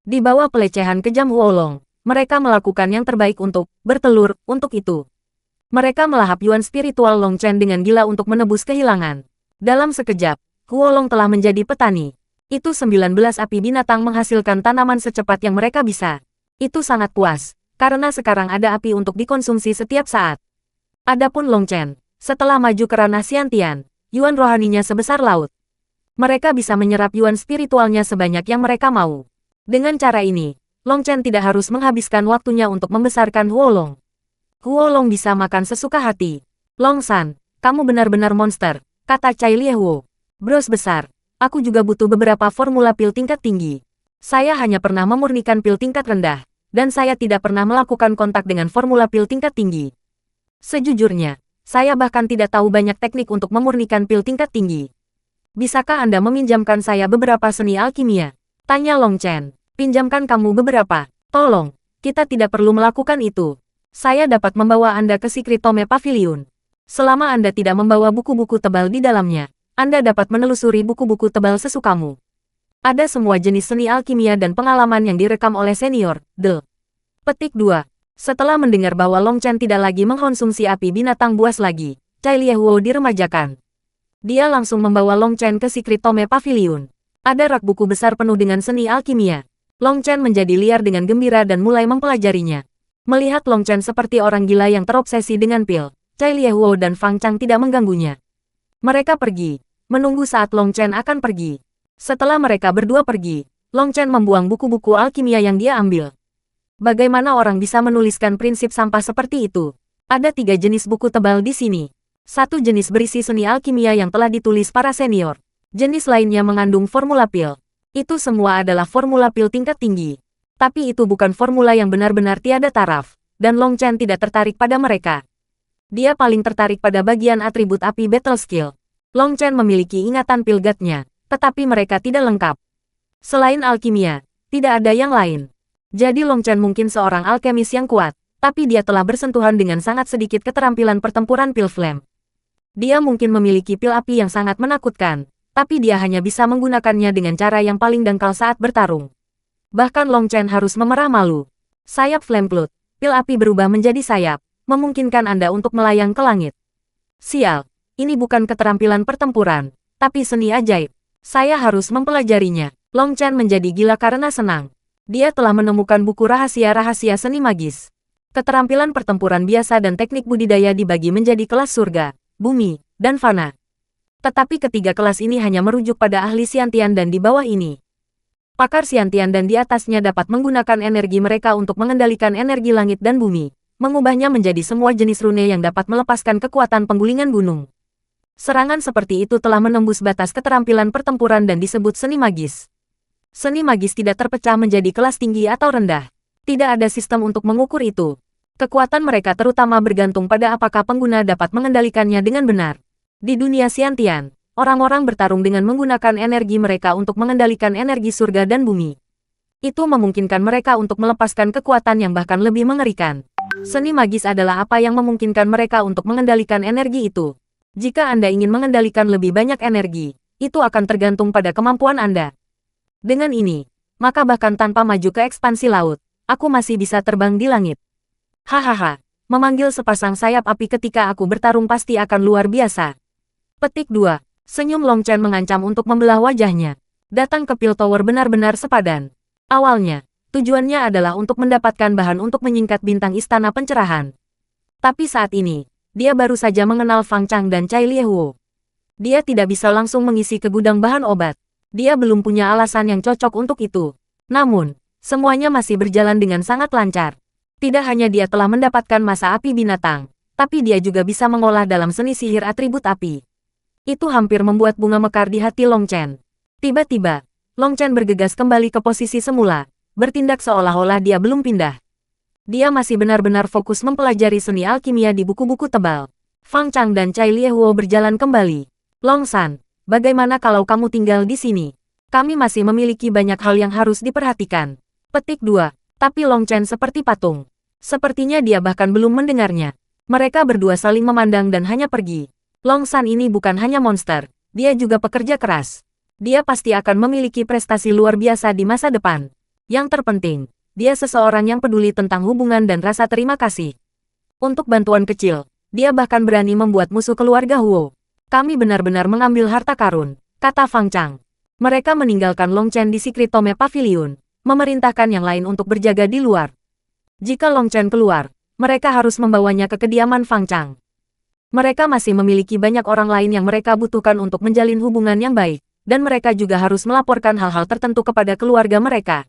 Di bawah pelecehan kejam Huolong, mereka melakukan yang terbaik untuk bertelur. Untuk itu, mereka melahap yuan spiritual Long Chen dengan gila untuk menebus kehilangan. Dalam sekejap, Huolong telah menjadi petani. Itu 19 api binatang menghasilkan tanaman secepat yang mereka bisa. Itu sangat puas, karena sekarang ada api untuk dikonsumsi setiap saat. Adapun Long Chen, setelah maju ke ranah Xiantian, yuan rohaninya sebesar laut. Mereka bisa menyerap yuan spiritualnya sebanyak yang mereka mau. Dengan cara ini, Long Chen tidak harus menghabiskan waktunya untuk membesarkan Huolong. Huolong bisa makan sesuka hati. Long San, kamu benar-benar monster, kata Cai Liehuo. Bros besar. Aku juga butuh beberapa formula pil tingkat tinggi. Saya hanya pernah memurnikan pil tingkat rendah, dan saya tidak pernah melakukan kontak dengan formula pil tingkat tinggi. Sejujurnya, saya bahkan tidak tahu banyak teknik untuk memurnikan pil tingkat tinggi. Bisakah Anda meminjamkan saya beberapa seni alkimia? Tanya Long Chen. Pinjamkan kamu beberapa. Tolong, kita tidak perlu melakukan itu. Saya dapat membawa Anda ke Secret Tome Pavilion. Selama Anda tidak membawa buku-buku tebal di dalamnya, Anda dapat menelusuri buku-buku tebal sesukamu. Ada semua jenis seni alkimia dan pengalaman yang direkam oleh senior, The. Petik 2. Setelah mendengar bahwa Long Chen tidak lagi mengkonsumsi api binatang buas lagi, Cai Liehuo diremajakan. Dia langsung membawa Long Chen ke Secret Tome Pavilion. Ada rak buku besar penuh dengan seni alkimia. Long Chen menjadi liar dengan gembira dan mulai mempelajarinya. Melihat Long Chen seperti orang gila yang terobsesi dengan pil, Cai Liehuo dan Fang Chang tidak mengganggunya. Mereka pergi. Menunggu saat Long Chen akan pergi. Setelah mereka berdua pergi, Long Chen membuang buku-buku alkimia yang dia ambil. Bagaimana orang bisa menuliskan prinsip sampah seperti itu? Ada 3 jenis buku tebal di sini. Satu jenis berisi seni alkimia yang telah ditulis para senior. Jenis lainnya mengandung formula pil. Itu semua adalah formula pil tingkat tinggi. Tapi itu bukan formula yang benar-benar tiada taraf, dan Long Chen tidak tertarik pada mereka. Dia paling tertarik pada bagian atribut api battle skill. Long Chen memiliki ingatan Pilgatnya, tetapi mereka tidak lengkap. Selain alkimia, tidak ada yang lain. Jadi Long Chen mungkin seorang alkemis yang kuat, tapi dia telah bersentuhan dengan sangat sedikit keterampilan pertempuran pil flame. Dia mungkin memiliki pil api yang sangat menakutkan, tapi dia hanya bisa menggunakannya dengan cara yang paling dangkal saat bertarung. Bahkan Long Chen harus memerah malu. Sayap Flame Cloud, pil api berubah menjadi sayap, memungkinkan Anda untuk melayang ke langit. Sial. Ini bukan keterampilan pertempuran, tapi seni ajaib. Saya harus mempelajarinya. Long Chen menjadi gila karena senang. Dia telah menemukan buku rahasia-rahasia seni magis. Keterampilan pertempuran biasa dan teknik budidaya dibagi menjadi kelas surga, bumi, dan fana. Tetapi ketiga kelas ini hanya merujuk pada ahli Xiantian dan di bawah ini. Pakar Xiantian dan di atasnya dapat menggunakan energi mereka untuk mengendalikan energi langit dan bumi, mengubahnya menjadi semua jenis rune yang dapat melepaskan kekuatan penggulingan gunung. Serangan seperti itu telah menembus batas keterampilan pertempuran dan disebut seni magis. Seni magis tidak terpecah menjadi kelas tinggi atau rendah. Tidak ada sistem untuk mengukur itu. Kekuatan mereka terutama bergantung pada apakah pengguna dapat mengendalikannya dengan benar. Di dunia Xiantian, orang-orang bertarung dengan menggunakan energi mereka untuk mengendalikan energi surga dan bumi. Itu memungkinkan mereka untuk melepaskan kekuatan yang bahkan lebih mengerikan. Seni magis adalah apa yang memungkinkan mereka untuk mengendalikan energi itu. Jika Anda ingin mengendalikan lebih banyak energi, itu akan tergantung pada kemampuan Anda. Dengan ini, maka bahkan tanpa maju ke ekspansi laut, aku masih bisa terbang di langit. Hahaha, memanggil sepasang sayap api ketika aku bertarung pasti akan luar biasa. Petik 2. Senyum Long Chen mengancam untuk membelah wajahnya. Datang ke Pil Tower benar-benar sepadan. Awalnya, tujuannya adalah untuk mendapatkan bahan untuk menyingkat bintang istana pencerahan. Tapi saat ini, dia baru saja mengenal Fang Chang dan Cai Liehuo. Dia tidak bisa langsung mengisi ke gudang bahan obat. Dia belum punya alasan yang cocok untuk itu. Namun, Semuanya masih berjalan dengan sangat lancar. Tidak hanya dia telah mendapatkan masa api binatang, tapi dia juga bisa mengolah dalam seni sihir atribut api. Itu hampir membuat bunga mekar di hati Long Chen. Tiba-tiba, Long Chen bergegas kembali ke posisi semula, bertindak seolah-olah dia belum pindah. Dia masih benar-benar fokus mempelajari seni alkimia di buku-buku tebal. Fang Chang dan Cai Liehuo berjalan kembali. Long San, bagaimana kalau kamu tinggal di sini? Kami masih memiliki banyak hal yang harus diperhatikan. Petik 2. Tapi Long Chen seperti patung. Sepertinya dia bahkan belum mendengarnya. Mereka berdua saling memandang dan hanya pergi. Long San ini bukan hanya monster, dia juga pekerja keras. Dia pasti akan memiliki prestasi luar biasa di masa depan. Yang terpenting, dia seseorang yang peduli tentang hubungan dan rasa terima kasih. Untuk bantuan kecil, dia bahkan berani membuat musuh keluarga Huo. Kami benar-benar mengambil harta karun, kata Fang Chang. Mereka meninggalkan Long Chen di Secret Tome Pavilion, memerintahkan yang lain untuk berjaga di luar. Jika Long Chen keluar, mereka harus membawanya ke kediaman Fang Chang. Mereka masih memiliki banyak orang lain yang mereka butuhkan untuk menjalin hubungan yang baik, dan mereka juga harus melaporkan hal-hal tertentu kepada keluarga mereka.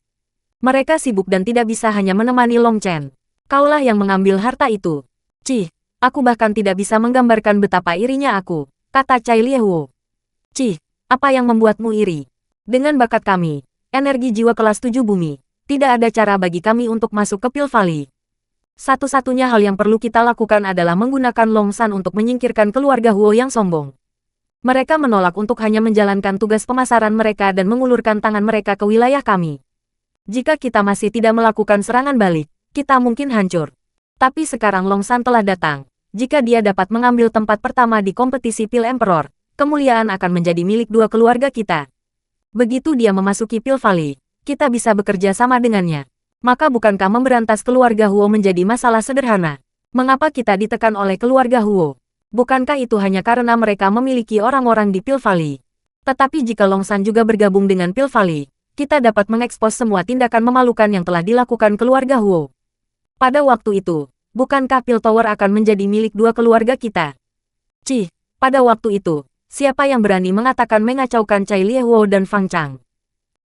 Mereka sibuk dan tidak bisa hanya menemani Long Chen. Kaulah yang mengambil harta itu. Cih, aku bahkan tidak bisa menggambarkan betapa irinya aku, kata Cai Liehuo. Cih, apa yang membuatmu iri? Dengan bakat kami, energi jiwa kelas 7 bumi, tidak ada cara bagi kami untuk masuk ke Pil Valley. Satu-satunya hal yang perlu kita lakukan adalah menggunakan Long San untuk menyingkirkan keluarga Huo yang sombong. Mereka menolak untuk hanya menjalankan tugas pemasaran mereka dan mengulurkan tangan mereka ke wilayah kami. Jika kita masih tidak melakukan serangan balik, kita mungkin hancur. Tapi sekarang Long San telah datang. Jika dia dapat mengambil tempat pertama di kompetisi Pil Emperor, kemuliaan akan menjadi milik dua keluarga kita. Begitu dia memasuki Pil Valley, kita bisa bekerja sama dengannya. Maka bukankah memberantas keluarga Huo menjadi masalah sederhana? Mengapa kita ditekan oleh keluarga Huo? Bukankah itu hanya karena mereka memiliki orang-orang di Pil Valley? Tetapi jika Long San juga bergabung dengan Pil Valley, kita dapat mengekspos semua tindakan memalukan yang telah dilakukan keluarga Huo. Pada waktu itu, bukankah Pil Tower akan menjadi milik dua keluarga kita? Cih, pada waktu itu, siapa yang berani mengatakan mengacaukan Cai Liehuo dan Fang Chang?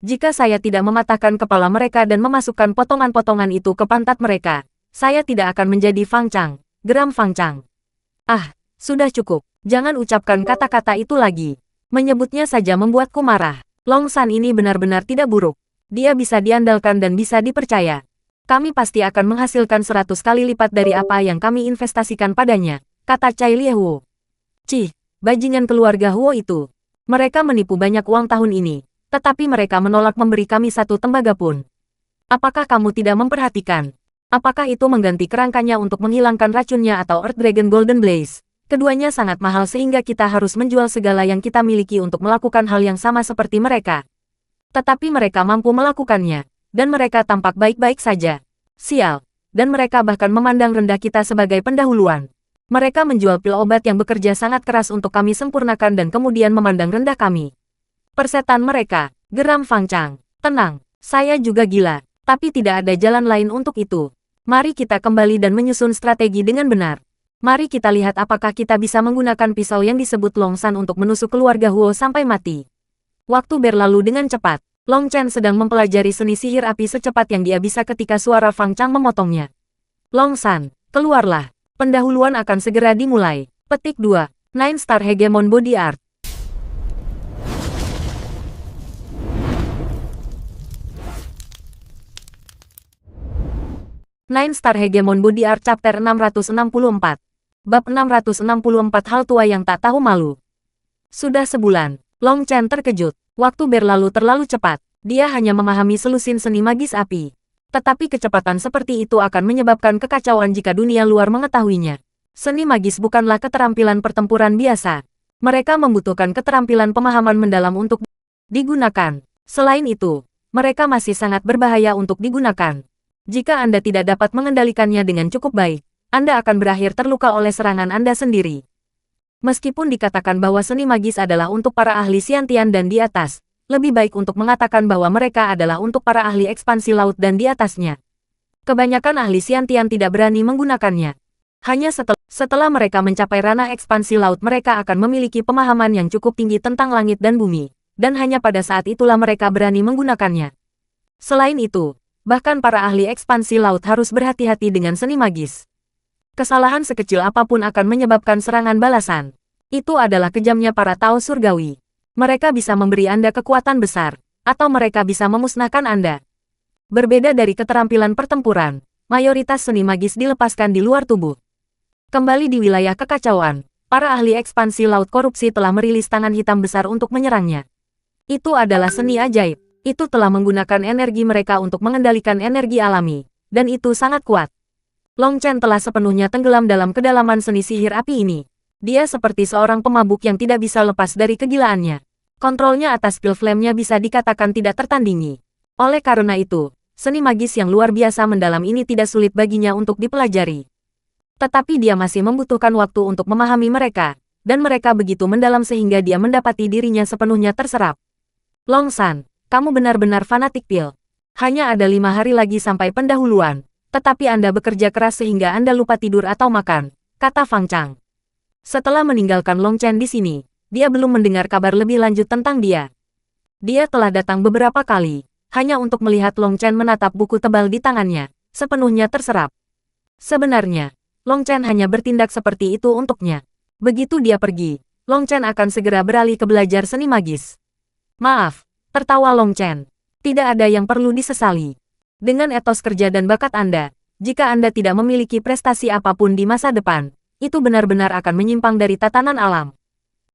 Jika saya tidak mematahkan kepala mereka dan memasukkan potongan-potongan itu ke pantat mereka, saya tidak akan menjadi Fang Chang, geram Fang Chang. Ah, sudah cukup, jangan ucapkan kata-kata itu lagi. Menyebutnya saja membuatku marah. Long San ini benar-benar tidak buruk. Dia bisa diandalkan dan bisa dipercaya. Kami pasti akan menghasilkan 100 kali lipat dari apa yang kami investasikan padanya, kata Cai Liehuo. Cih, bajingan keluarga Huo itu. Mereka menipu banyak uang tahun ini, tetapi mereka menolak memberi kami satu tembaga pun. Apakah kamu tidak memperhatikan? Apakah itu mengganti kerangkanya untuk menghilangkan racunnya atau Earth Dragon Golden Blaze? Keduanya sangat mahal sehingga kita harus menjual segala yang kita miliki untuk melakukan hal yang sama seperti mereka. Tetapi mereka mampu melakukannya. Dan mereka tampak baik-baik saja. Sial. Dan mereka bahkan memandang rendah kita sebagai pendahuluan. Mereka menjual pil obat yang bekerja sangat keras untuk kami sempurnakan dan kemudian memandang rendah kami. Persetan mereka, geram Fang Chang. Tenang, saya juga gila. Tapi tidak ada jalan lain untuk itu. Mari kita kembali dan menyusun strategi dengan benar. Mari kita lihat apakah kita bisa menggunakan pisau yang disebut Long San untuk menusuk keluarga Huo sampai mati. Waktu berlalu dengan cepat. Long Chen sedang mempelajari seni sihir api secepat yang dia bisa ketika suara Fang Chang memotongnya. Long San, keluarlah. Pendahuluan akan segera dimulai. Petik 2. Nine Star Hegemon Body Art. Nine Star Hegemon Body Art Chapter 664. Bab 664 Hal Tua yang Tak Tahu Malu. Sudah sebulan, Long Chen terkejut. Waktu berlalu terlalu cepat. Dia hanya memahami selusin seni magis api. Tetapi kecepatan seperti itu akan menyebabkan kekacauan jika dunia luar mengetahuinya. Seni magis bukanlah keterampilan pertempuran biasa. Mereka membutuhkan keterampilan pemahaman mendalam untuk digunakan. Selain itu, mereka masih sangat berbahaya untuk digunakan. Jika Anda tidak dapat mengendalikannya dengan cukup baik, Anda akan berakhir terluka oleh serangan Anda sendiri. Meskipun dikatakan bahwa seni magis adalah untuk para ahli Xiantian dan di atas, lebih baik untuk mengatakan bahwa mereka adalah untuk para ahli ekspansi laut dan di atasnya. Kebanyakan ahli Xiantian tidak berani menggunakannya. Hanya setelah mereka mencapai ranah ekspansi laut mereka akan memiliki pemahaman yang cukup tinggi tentang langit dan bumi, dan hanya pada saat itulah mereka berani menggunakannya. Selain itu, Bahkan para ahli ekspansi laut harus berhati-hati dengan seni magis. Kesalahan sekecil apapun akan menyebabkan serangan balasan. Itu adalah kejamnya para Tao surgawi. Mereka bisa memberi Anda kekuatan besar, atau mereka bisa memusnahkan Anda. Berbeda dari keterampilan pertempuran, mayoritas seni magis dilepaskan di luar tubuh. Kembali di wilayah kekacauan, para ahli ekspansi laut korupsi telah merilis tangan hitam besar untuk menyerangnya. Itu adalah seni ajaib. Itu telah menggunakan energi mereka untuk mengendalikan energi alami, dan itu sangat kuat. Long Chen telah sepenuhnya tenggelam dalam kedalaman seni sihir api ini. Dia seperti seorang pemabuk yang tidak bisa lepas dari kegilaannya. Kontrolnya atas pil flame-nya bisa dikatakan tidak tertandingi. Oleh karena itu, seni magis yang luar biasa mendalam ini tidak sulit baginya untuk dipelajari. Tetapi dia masih membutuhkan waktu untuk memahami mereka, dan mereka begitu mendalam sehingga dia mendapati dirinya sepenuhnya terserap. Long San, kamu benar-benar fanatik pil. Hanya ada 5 hari lagi sampai pendahuluan. Tetapi Anda bekerja keras sehingga Anda lupa tidur atau makan, kata Fang Chang. Setelah meninggalkan Long Chen di sini, dia belum mendengar kabar lebih lanjut tentang dia. Dia telah datang beberapa kali, hanya untuk melihat Long Chen menatap buku tebal di tangannya, sepenuhnya terserap. Sebenarnya, Long Chen hanya bertindak seperti itu untuknya. Begitu dia pergi, Long Chen akan segera beralih ke belajar seni magis. Maaf, tertawa Long Chen. Tidak ada yang perlu disesali. Dengan etos kerja dan bakat Anda, jika Anda tidak memiliki prestasi apapun di masa depan, itu benar-benar akan menyimpang dari tatanan alam.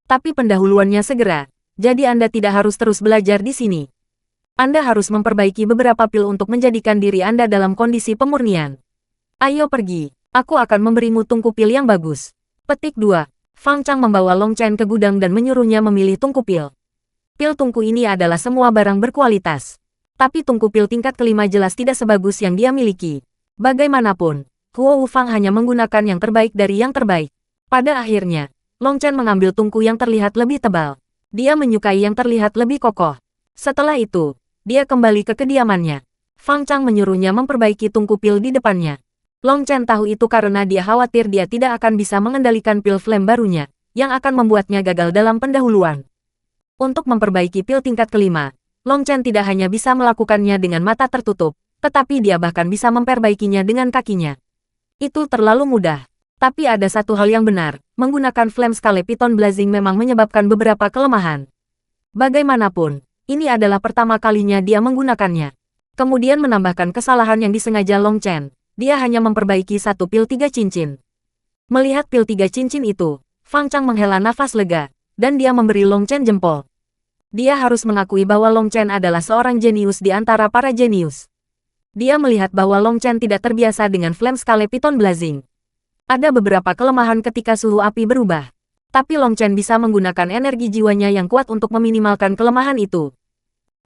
Tapi pendahuluannya segera, jadi Anda tidak harus terus belajar di sini. Anda harus memperbaiki beberapa pil untuk menjadikan diri Anda dalam kondisi pemurnian. Ayo pergi, aku akan memberimu tungku pil yang bagus. Petik 2. Fang Chang membawa Long Chen ke gudang dan menyuruhnya memilih tungku pil. Pil tungku ini adalah semua barang berkualitas. Tapi tungku pil tingkat kelima jelas tidak sebagus yang dia miliki. Bagaimanapun, Huo Wufang hanya menggunakan yang terbaik dari yang terbaik. Pada akhirnya, Long Chen mengambil tungku yang terlihat lebih tebal. Dia menyukai yang terlihat lebih kokoh. Setelah itu, dia kembali ke kediamannya. Fang Chang menyuruhnya memperbaiki tungku pil di depannya. Long Chen tahu itu karena dia khawatir dia tidak akan bisa mengendalikan pil flame barunya, yang akan membuatnya gagal dalam pendahuluan. Untuk memperbaiki pil tingkat kelima, Long Chen tidak hanya bisa melakukannya dengan mata tertutup, tetapi dia bahkan bisa memperbaikinya dengan kakinya. Itu terlalu mudah. Tapi ada satu hal yang benar, menggunakan Flame Scale Python Blazing memang menyebabkan beberapa kelemahan. Bagaimanapun, ini adalah pertama kalinya dia menggunakannya. Kemudian menambahkan kesalahan yang disengaja Long Chen, dia hanya memperbaiki satu pil 3 cincin. Melihat pil 3 cincin itu, Fang Chang menghela nafas lega, dan dia memberi Long Chen jempol. Dia harus mengakui bahwa Long Chen adalah seorang jenius di antara para jenius. Dia melihat bahwa Long Chen tidak terbiasa dengan Flame Scale Python Blazing. Ada beberapa kelemahan ketika suhu api berubah. Tapi Long Chen bisa menggunakan energi jiwanya yang kuat untuk meminimalkan kelemahan itu.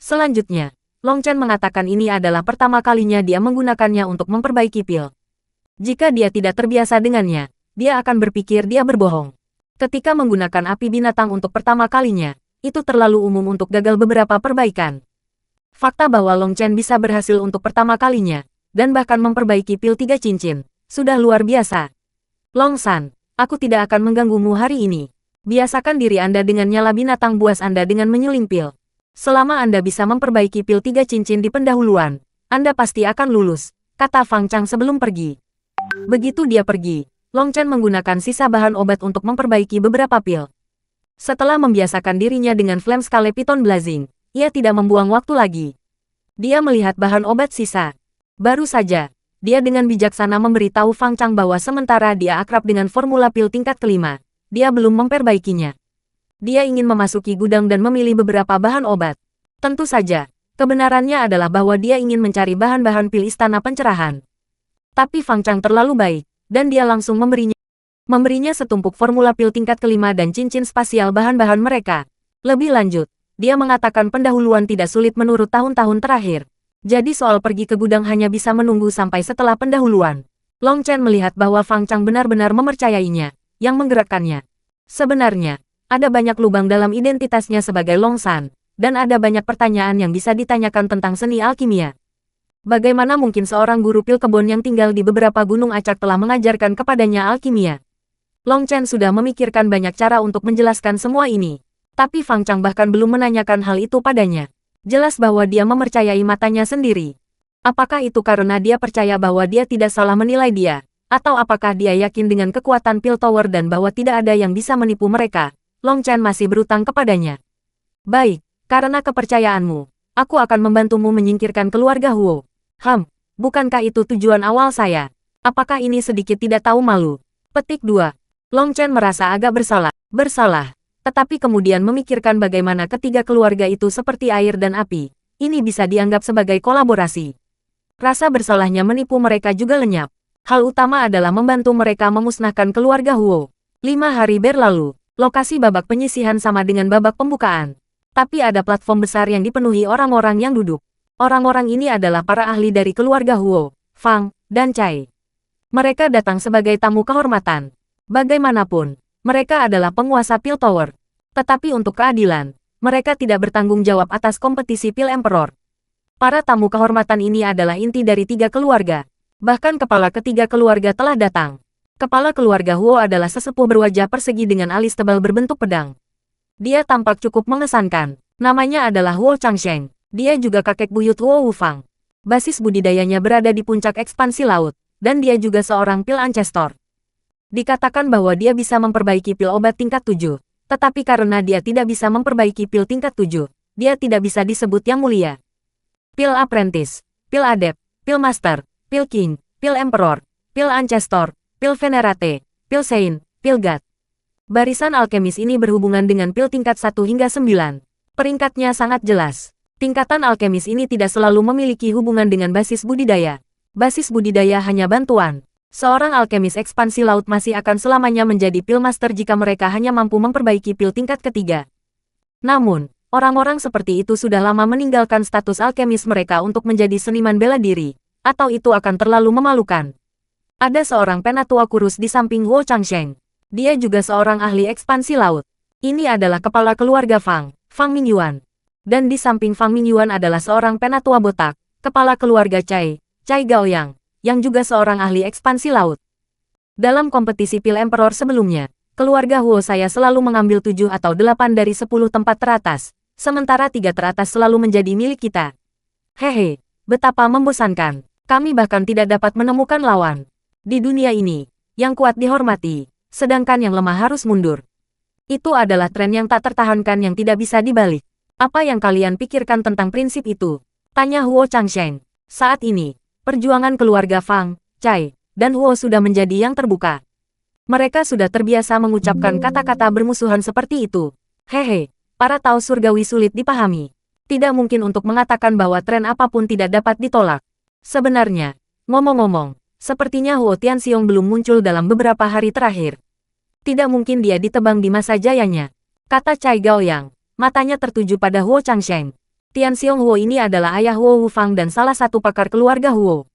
Selanjutnya, Long Chen mengatakan ini adalah pertama kalinya dia menggunakannya untuk memperbaiki pil. Jika dia tidak terbiasa dengannya, dia akan berpikir dia berbohong. Ketika menggunakan api binatang untuk pertama kalinya, itu terlalu umum untuk gagal beberapa perbaikan. Fakta bahwa Long Chen bisa berhasil untuk pertama kalinya, dan bahkan memperbaiki pil 3 cincin, sudah luar biasa. Long San, aku tidak akan mengganggumu hari ini. Biasakan diri Anda dengan nyala binatang buas Anda dengan menyuling pil. Selama Anda bisa memperbaiki pil 3 cincin di pendahuluan, Anda pasti akan lulus, kata Fang Chang sebelum pergi. Begitu dia pergi, Long Chen menggunakan sisa bahan obat untuk memperbaiki beberapa pil. Setelah membiasakan dirinya dengan Flame Scale Python Blazing, ia tidak membuang waktu lagi. Dia melihat bahan obat sisa. Baru saja, dia dengan bijaksana memberitahu Fang Chang bahwa sementara dia akrab dengan formula pil tingkat kelima, dia belum memperbaikinya. Dia ingin memasuki gudang dan memilih beberapa bahan obat. Tentu saja, kebenarannya adalah bahwa dia ingin mencari bahan-bahan pil istana pencerahan. Tapi Fang Chang terlalu baik, dan dia langsung memberinya setumpuk formula pil tingkat kelima dan cincin spasial bahan-bahan mereka. Lebih lanjut, dia mengatakan pendahuluan tidak sulit menurut tahun-tahun terakhir. Jadi soal pergi ke gudang hanya bisa menunggu sampai setelah pendahuluan. Long Chen melihat bahwa Fang Chang benar-benar mempercayainya, yang menggerakkannya. Sebenarnya, ada banyak lubang dalam identitasnya sebagai Long San, dan ada banyak pertanyaan yang bisa ditanyakan tentang seni alkimia. Bagaimana mungkin seorang guru pil kebon yang tinggal di beberapa gunung acak telah mengajarkan kepadanya alkimia? Long Chen sudah memikirkan banyak cara untuk menjelaskan semua ini. Tapi Fang Chang bahkan belum menanyakan hal itu padanya. Jelas bahwa dia mempercayai matanya sendiri. Apakah itu karena dia percaya bahwa dia tidak salah menilai dia? Atau apakah dia yakin dengan kekuatan Pil Tower dan bahwa tidak ada yang bisa menipu mereka? Long Chen masih berutang kepadanya. Baik, karena kepercayaanmu, aku akan membantumu menyingkirkan keluarga Huo. Bukankah itu tujuan awal saya? Apakah ini sedikit tidak tahu malu? Petik 2. Long Chen merasa agak bersalah, tetapi kemudian memikirkan bagaimana ketiga keluarga itu seperti air dan api. Ini bisa dianggap sebagai kolaborasi. Rasa bersalahnya menipu mereka juga lenyap. Hal utama adalah membantu mereka memusnahkan keluarga Huo. 5 hari berlalu, lokasi babak penyisihan sama dengan babak pembukaan. Tapi ada platform besar yang dipenuhi orang-orang yang duduk. Orang-orang ini adalah para ahli dari keluarga Huo, Fang, dan Cai. Mereka datang sebagai tamu kehormatan. Bagaimanapun, mereka adalah penguasa Pil Tower. Tetapi untuk keadilan, mereka tidak bertanggung jawab atas kompetisi Pil Emperor. Para tamu kehormatan ini adalah inti dari 3 keluarga. Bahkan kepala ketiga keluarga telah datang. Kepala keluarga Huo adalah sesepuh berwajah persegi dengan alis tebal berbentuk pedang. Dia tampak cukup mengesankan. Namanya adalah Huo Changsheng. Dia juga kakek buyut Huo Wufang. Basis budidayanya berada di puncak ekspansi laut, dan dia juga seorang pil ancestor. Dikatakan bahwa dia bisa memperbaiki pil obat tingkat 7, tetapi karena dia tidak bisa memperbaiki pil tingkat 7, dia tidak bisa disebut yang mulia. Pil Apprentice, Pil Adept, Pil Master, Pil King, Pil Emperor, Pil Ancestor, Pil Venerate, Pil Saint, Pil God. Barisan alkemis ini berhubungan dengan pil tingkat 1 hingga 9. Peringkatnya sangat jelas. Tingkatan alkemis ini tidak selalu memiliki hubungan dengan basis budidaya. Basis budidaya hanya bantuan. Seorang alkemis ekspansi laut masih akan selamanya menjadi pil master jika mereka hanya mampu memperbaiki pil tingkat ketiga. Namun, orang-orang seperti itu sudah lama meninggalkan status alkemis mereka untuk menjadi seniman bela diri, atau itu akan terlalu memalukan. Ada seorang penatua kurus di samping Huo Changsheng. Dia juga seorang ahli ekspansi laut. Ini adalah kepala keluarga Fang, Fang Mingyuan. Dan di samping Fang Mingyuan adalah seorang penatua botak, kepala keluarga Cai, Cai Gaoyang, yang juga seorang ahli ekspansi laut. Dalam kompetisi Pil Emperor sebelumnya, keluarga Huo saya selalu mengambil 7 atau 8 dari 10 tempat teratas, sementara 3 teratas selalu menjadi milik kita. Hehe, betapa membosankan. Kami bahkan tidak dapat menemukan lawan. Di dunia ini, yang kuat dihormati, sedangkan yang lemah harus mundur. Itu adalah tren yang tak tertahankan yang tidak bisa dibalik. Apa yang kalian pikirkan tentang prinsip itu? Tanya Huo Changsheng. Saat ini, perjuangan keluarga Fang, Cai, dan Huo sudah menjadi yang terbuka. Mereka sudah terbiasa mengucapkan kata-kata bermusuhan seperti itu. Hehe, para tahu surgawi sulit dipahami. Tidak mungkin untuk mengatakan bahwa tren apapun tidak dapat ditolak. Sebenarnya, ngomong-ngomong, sepertinya Huo Tianxiong belum muncul dalam beberapa hari terakhir. Tidak mungkin dia ditebang di masa jayanya, kata Cai Gaoyang, matanya tertuju pada Huo Changsheng. Tianxiong Huo ini adalah ayah Huo Wufang dan salah satu pakar keluarga Huo.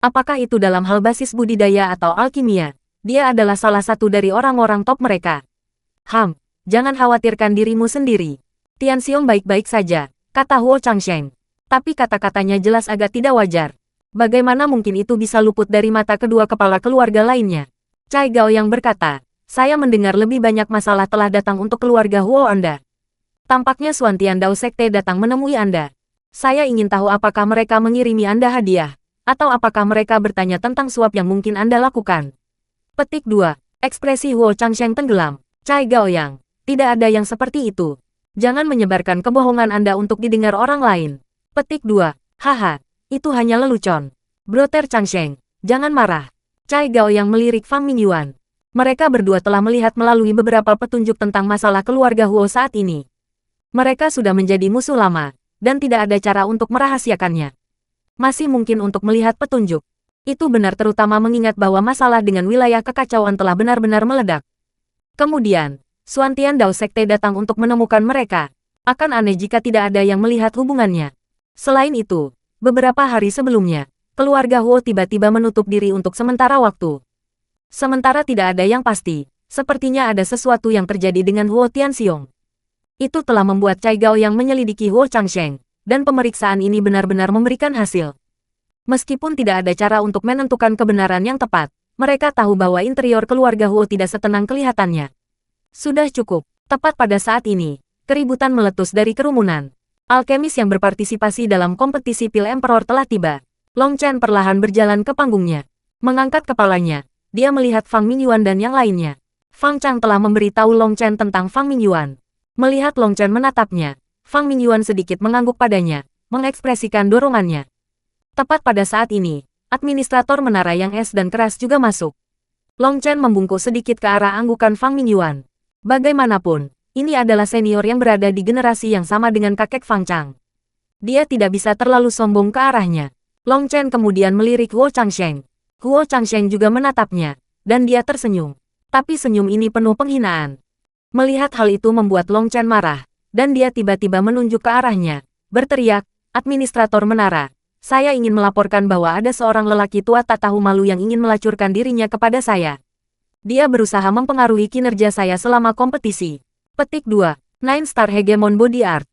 Apakah itu dalam hal basis budidaya atau alkimia? Dia adalah salah satu dari orang-orang top mereka. Jangan khawatirkan dirimu sendiri. Tianxiong baik-baik saja, kata Huo Changsheng. Tapi kata-katanya jelas agak tidak wajar. Bagaimana mungkin itu bisa luput dari mata kedua kepala keluarga lainnya? Cai Gaoyang berkata, saya mendengar lebih banyak masalah telah datang untuk keluarga Huo Anda. Tampaknya Suantian Dao Sekte datang menemui Anda. Saya ingin tahu apakah mereka mengirimi Anda hadiah, atau apakah mereka bertanya tentang suap yang mungkin Anda lakukan. Petik 2. Ekspresi Huo Changsheng tenggelam. Cai Gaoyang, tidak ada yang seperti itu. Jangan menyebarkan kebohongan Anda untuk didengar orang lain. Petik 2. Haha, itu hanya lelucon. Broter Changsheng, jangan marah. Cai Gaoyang melirik Fang Mingyuan. Mereka berdua telah melihat melalui beberapa petunjuk tentang masalah keluarga Huo saat ini. Mereka sudah menjadi musuh lama, dan tidak ada cara untuk merahasiakannya. Masih mungkin untuk melihat petunjuk. Itu benar terutama mengingat bahwa masalah dengan wilayah kekacauan telah benar-benar meledak. Kemudian, Suantian Dao Sekte datang untuk menemukan mereka. Akan aneh jika tidak ada yang melihat hubungannya. Selain itu, beberapa hari sebelumnya, keluarga Huo tiba-tiba menutup diri untuk sementara waktu. Sementara tidak ada yang pasti, sepertinya ada sesuatu yang terjadi dengan Huo Tianxiong. Itu telah membuat Cai Gaoyang menyelidiki Huo Changsheng, dan pemeriksaan ini benar-benar memberikan hasil. Meskipun tidak ada cara untuk menentukan kebenaran yang tepat, mereka tahu bahwa interior keluarga Huo tidak setenang kelihatannya. Sudah cukup, tepat pada saat ini, keributan meletus dari kerumunan. Alkemis yang berpartisipasi dalam kompetisi Pil Emperor telah tiba. Long Chen perlahan berjalan ke panggungnya. Mengangkat kepalanya, dia melihat Fang Mingyuan dan yang lainnya. Fang Chang telah memberitahu Long Chen tentang Fang Mingyuan. Melihat Long Chen menatapnya, Fang Mingyuan sedikit mengangguk padanya, mengekspresikan dorongannya. Tepat pada saat ini, administrator menara yang es dan keras juga masuk. Long Chen membungkuk sedikit ke arah anggukan Fang Mingyuan. Bagaimanapun, ini adalah senior yang berada di generasi yang sama dengan kakek Fang Chang. Dia tidak bisa terlalu sombong ke arahnya. Long Chen kemudian melirik Huo Changsheng. Huo Changsheng juga menatapnya, dan dia tersenyum. Tapi senyum ini penuh penghinaan. Melihat hal itu membuat Long Chen marah, dan dia tiba-tiba menunjuk ke arahnya, berteriak, "Administrator menara, saya ingin melaporkan bahwa ada seorang lelaki tua tak tahu malu yang ingin melacurkan dirinya kepada saya. Dia berusaha mempengaruhi kinerja saya selama kompetisi." Petik 2. 9 Star Hegemon Body Art.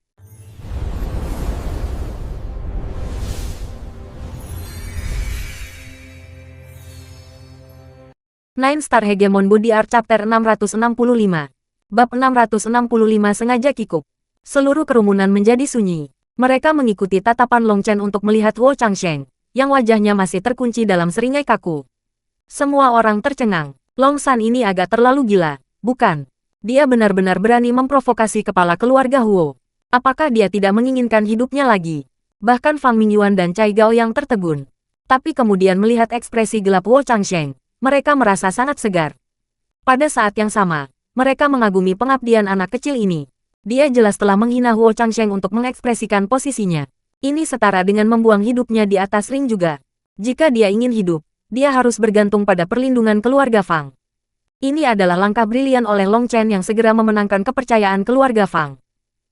Nine Star Hegemon Body Art Chapter 665. Bab 665 sengaja kikuk. Seluruh kerumunan menjadi sunyi. Mereka mengikuti tatapan Long Chen untuk melihat Huo Changsheng, yang wajahnya masih terkunci dalam seringai kaku. Semua orang tercengang. Long San ini agak terlalu gila, bukan? Dia benar-benar berani memprovokasi kepala keluarga Huo. Apakah dia tidak menginginkan hidupnya lagi? Bahkan Fang Mingyuan dan Cai Gao yang tertegun. Tapi kemudian melihat ekspresi gelap Huo Changsheng, mereka merasa sangat segar. Pada saat yang sama, mereka mengagumi pengabdian anak kecil ini. Dia jelas telah menghina Huo Changsheng untuk mengekspresikan posisinya. Ini setara dengan membuang hidupnya di atas ring juga. Jika dia ingin hidup, dia harus bergantung pada perlindungan keluarga Fang. Ini adalah langkah brilian oleh Long Chen yang segera memenangkan kepercayaan keluarga Fang.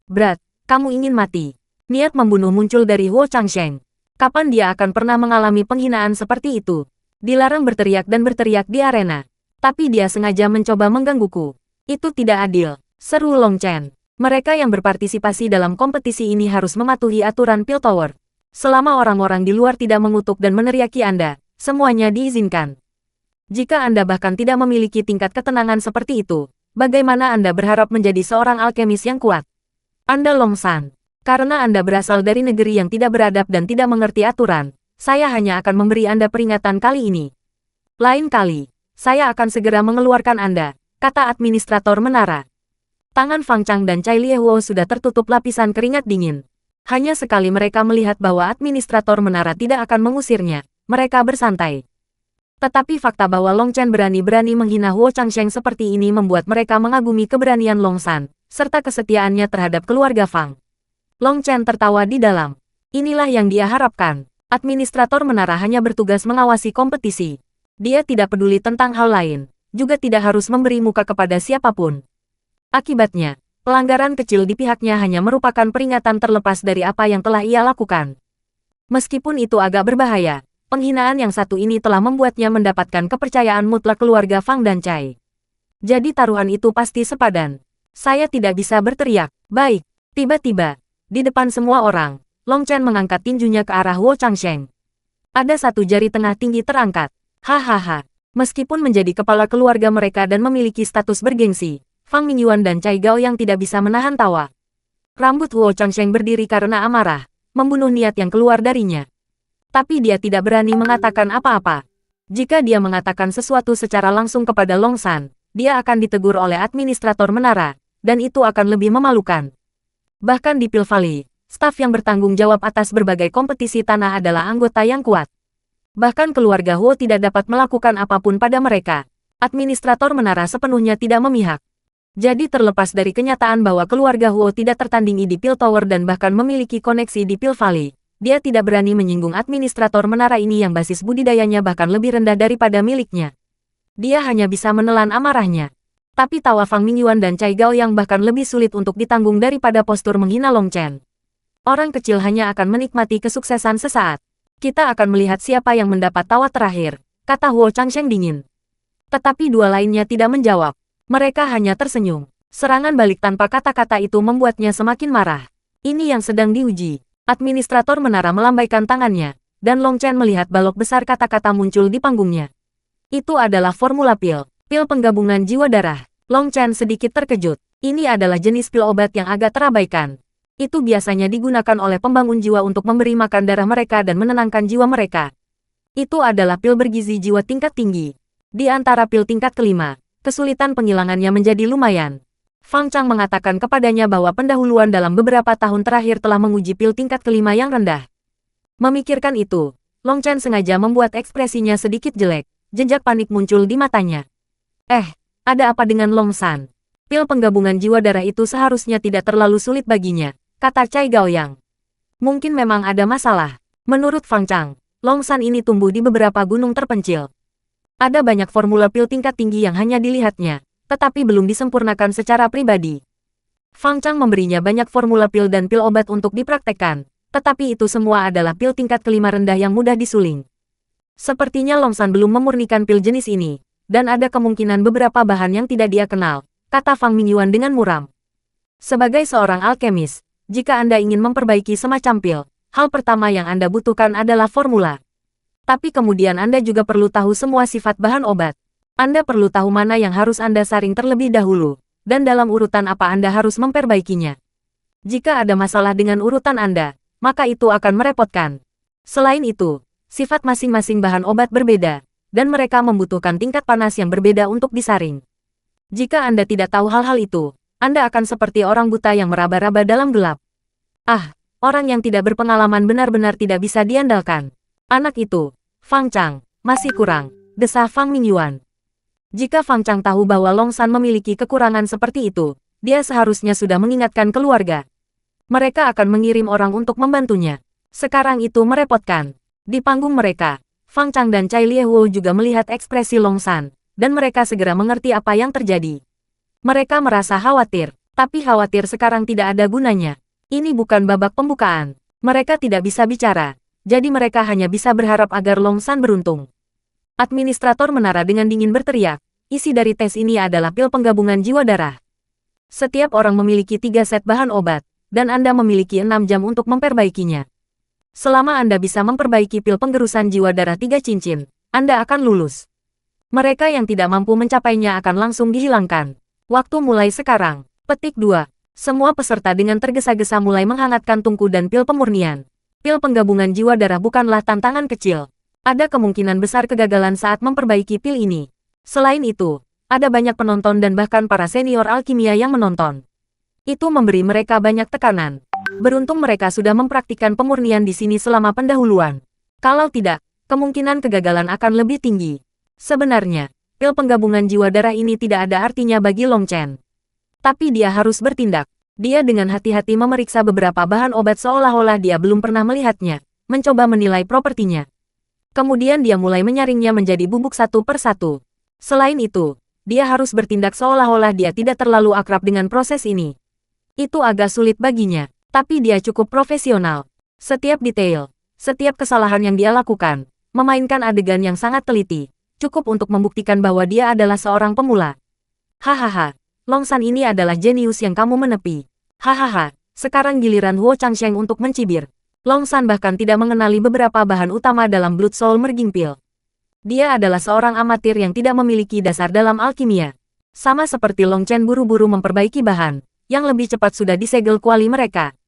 "Berat, kamu ingin mati." Niat membunuh muncul dari Huo Changsheng. Kapan dia akan pernah mengalami penghinaan seperti itu? Dilarang berteriak dan berteriak di arena. Tapi dia sengaja mencoba menggangguku. Itu tidak adil, seru Long Chen. Mereka yang berpartisipasi dalam kompetisi ini harus mematuhi aturan Piltover. Selama orang-orang di luar tidak mengutuk dan meneriaki Anda, semuanya diizinkan. Jika Anda bahkan tidak memiliki tingkat ketenangan seperti itu, bagaimana Anda berharap menjadi seorang alkemis yang kuat? Anda Long San, karena Anda berasal dari negeri yang tidak beradab dan tidak mengerti aturan, saya hanya akan memberi Anda peringatan kali ini. Lain kali, saya akan segera mengeluarkan Anda, kata administrator menara. Tangan Fang Chang dan Cai Liehuo sudah tertutup lapisan keringat dingin. Hanya sekali mereka melihat bahwa administrator menara tidak akan mengusirnya, mereka bersantai. Tetapi fakta bahwa Long Chen berani-berani menghina Huo Changsheng seperti ini membuat mereka mengagumi keberanian Long San, serta kesetiaannya terhadap keluarga Fang. Long Chen tertawa di dalam. Inilah yang dia harapkan. Administrator menara hanya bertugas mengawasi kompetisi. Dia tidak peduli tentang hal lain, juga tidak harus memberi muka kepada siapapun. Akibatnya, pelanggaran kecil di pihaknya hanya merupakan peringatan terlepas dari apa yang telah ia lakukan. Meskipun itu agak berbahaya, penghinaan yang satu ini telah membuatnya mendapatkan kepercayaan mutlak keluarga Fang dan Cai. Jadi taruhan itu pasti sepadan. Saya tidak bisa berteriak. Baik, tiba-tiba, di depan semua orang, Long Chen mengangkat tinjunya ke arah Huo Changsheng. Ada satu jari tengah tinggi terangkat. Hahaha. Meskipun menjadi kepala keluarga mereka dan memiliki status bergengsi, Fang Mingyuan dan Cai Gao yang tidak bisa menahan tawa. Rambut Huo Changsheng berdiri karena amarah, membunuh niat yang keluar darinya. Tapi dia tidak berani mengatakan apa-apa. Jika dia mengatakan sesuatu secara langsung kepada Long San, dia akan ditegur oleh administrator menara, dan itu akan lebih memalukan. Bahkan di Pil Valley, staf yang bertanggung jawab atas berbagai kompetisi tanah adalah anggota yang kuat. Bahkan keluarga Huo tidak dapat melakukan apapun pada mereka. Administrator menara sepenuhnya tidak memihak. Jadi terlepas dari kenyataan bahwa keluarga Huo tidak tertandingi di Pil Tower dan bahkan memiliki koneksi di Pil Valley, dia tidak berani menyinggung administrator menara ini yang basis budidayanya bahkan lebih rendah daripada miliknya. Dia hanya bisa menelan amarahnya. Tapi tawa Fang Mingyuan dan Cai Gao yang bahkan lebih sulit untuk ditanggung daripada postur menghina Long Chen. Orang kecil hanya akan menikmati kesuksesan sesaat. Kita akan melihat siapa yang mendapat tawa terakhir, kata Huo Changsheng dingin. Tetapi dua lainnya tidak menjawab. Mereka hanya tersenyum. Serangan balik tanpa kata-kata itu membuatnya semakin marah. Ini yang sedang diuji. Administrator menara melambaikan tangannya, dan Long Chen melihat balok besar kata-kata muncul di panggungnya. Itu adalah formula pil penggabungan jiwa darah. Long Chen sedikit terkejut. Ini adalah jenis pil obat yang agak terabaikan. Itu biasanya digunakan oleh pembangun jiwa untuk memberi makan darah mereka dan menenangkan jiwa mereka. Itu adalah pil bergizi jiwa tingkat tinggi. Di antara pil tingkat kelima, kesulitan penghilangannya menjadi lumayan. Fang Chang mengatakan kepadanya bahwa pendahuluan dalam beberapa tahun terakhir telah menguji pil tingkat kelima yang rendah. Memikirkan itu, Long Chen sengaja membuat ekspresinya sedikit jelek. Jejak panik muncul di matanya. Ada apa dengan Long San? Pil penggabungan jiwa darah itu seharusnya tidak terlalu sulit baginya, kata Cai Gaoyang. Mungkin memang ada masalah. Menurut Fang Chang, Long San ini tumbuh di beberapa gunung terpencil. Ada banyak formula pil tingkat tinggi yang hanya dilihatnya, tetapi belum disempurnakan secara pribadi. Fang Chang memberinya banyak formula pil dan pil obat untuk dipraktekkan, tetapi itu semua adalah pil tingkat kelima rendah yang mudah disuling. Sepertinya Long San belum memurnikan pil jenis ini, dan ada kemungkinan beberapa bahan yang tidak dia kenal, kata Fang Mingyuan dengan muram. Sebagai seorang alkemis, jika Anda ingin memperbaiki semacam pil, hal pertama yang Anda butuhkan adalah formula. Tapi kemudian Anda juga perlu tahu semua sifat bahan obat. Anda perlu tahu mana yang harus Anda saring terlebih dahulu, dan dalam urutan apa Anda harus memperbaikinya. Jika ada masalah dengan urutan Anda, maka itu akan merepotkan. Selain itu, sifat masing-masing bahan obat berbeda, dan mereka membutuhkan tingkat panas yang berbeda untuk disaring. Jika Anda tidak tahu hal-hal itu, Anda akan seperti orang buta yang meraba-raba dalam gelap. Orang yang tidak berpengalaman benar-benar tidak bisa diandalkan. Anak itu, Fang Chang, masih kurang, desah Fang Mingyuan. Jika Fang Chang tahu bahwa Long San memiliki kekurangan seperti itu, dia seharusnya sudah mengingatkan keluarga. Mereka akan mengirim orang untuk membantunya. Sekarang itu merepotkan. Di panggung mereka, Fang Chang dan Cai Liehuo juga melihat ekspresi Long San, dan mereka segera mengerti apa yang terjadi. Mereka merasa khawatir, tapi khawatir sekarang tidak ada gunanya. Ini bukan babak pembukaan. Mereka tidak bisa bicara, jadi mereka hanya bisa berharap agar Long San beruntung. Administrator menara dengan dingin berteriak, isi dari tes ini adalah pil penggabungan jiwa darah. Setiap orang memiliki 3 set bahan obat, dan Anda memiliki 6 jam untuk memperbaikinya. Selama Anda bisa memperbaiki pil penggerusan jiwa darah 3 cincin, Anda akan lulus. Mereka yang tidak mampu mencapainya akan langsung dihilangkan. Waktu mulai sekarang. Petik 2. Semua peserta dengan tergesa-gesa mulai menghangatkan tungku dan pil pemurnian. Pil penggabungan jiwa darah bukanlah tantangan kecil. Ada kemungkinan besar kegagalan saat memperbaiki pil ini. Selain itu, ada banyak penonton dan bahkan para senior alkimia yang menonton. Itu memberi mereka banyak tekanan. Beruntung mereka sudah mempraktikkan pemurnian di sini selama pendahuluan. Kalau tidak, kemungkinan kegagalan akan lebih tinggi. Sebenarnya, pil penggabungan jiwa darah ini tidak ada artinya bagi Long Chen. Tapi dia harus bertindak. Dia dengan hati-hati memeriksa beberapa bahan obat seolah-olah dia belum pernah melihatnya, mencoba menilai propertinya. Kemudian dia mulai menyaringnya menjadi bubuk satu per satu. Selain itu, dia harus bertindak seolah-olah dia tidak terlalu akrab dengan proses ini. Itu agak sulit baginya, tapi dia cukup profesional. Setiap detail, setiap kesalahan yang dia lakukan, memainkan adegan yang sangat teliti, cukup untuk membuktikan bahwa dia adalah seorang pemula. Hahaha. Long San ini adalah jenius yang kamu menepi. Hahaha, sekarang giliran Huo Changsheng untuk mencibir. Long San bahkan tidak mengenali beberapa bahan utama dalam Blood Soul Merging Pill. Dia adalah seorang amatir yang tidak memiliki dasar dalam alkimia. Sama seperti Long Chen buru-buru memperbaiki bahan, yang lebih cepat sudah disegel kuali mereka.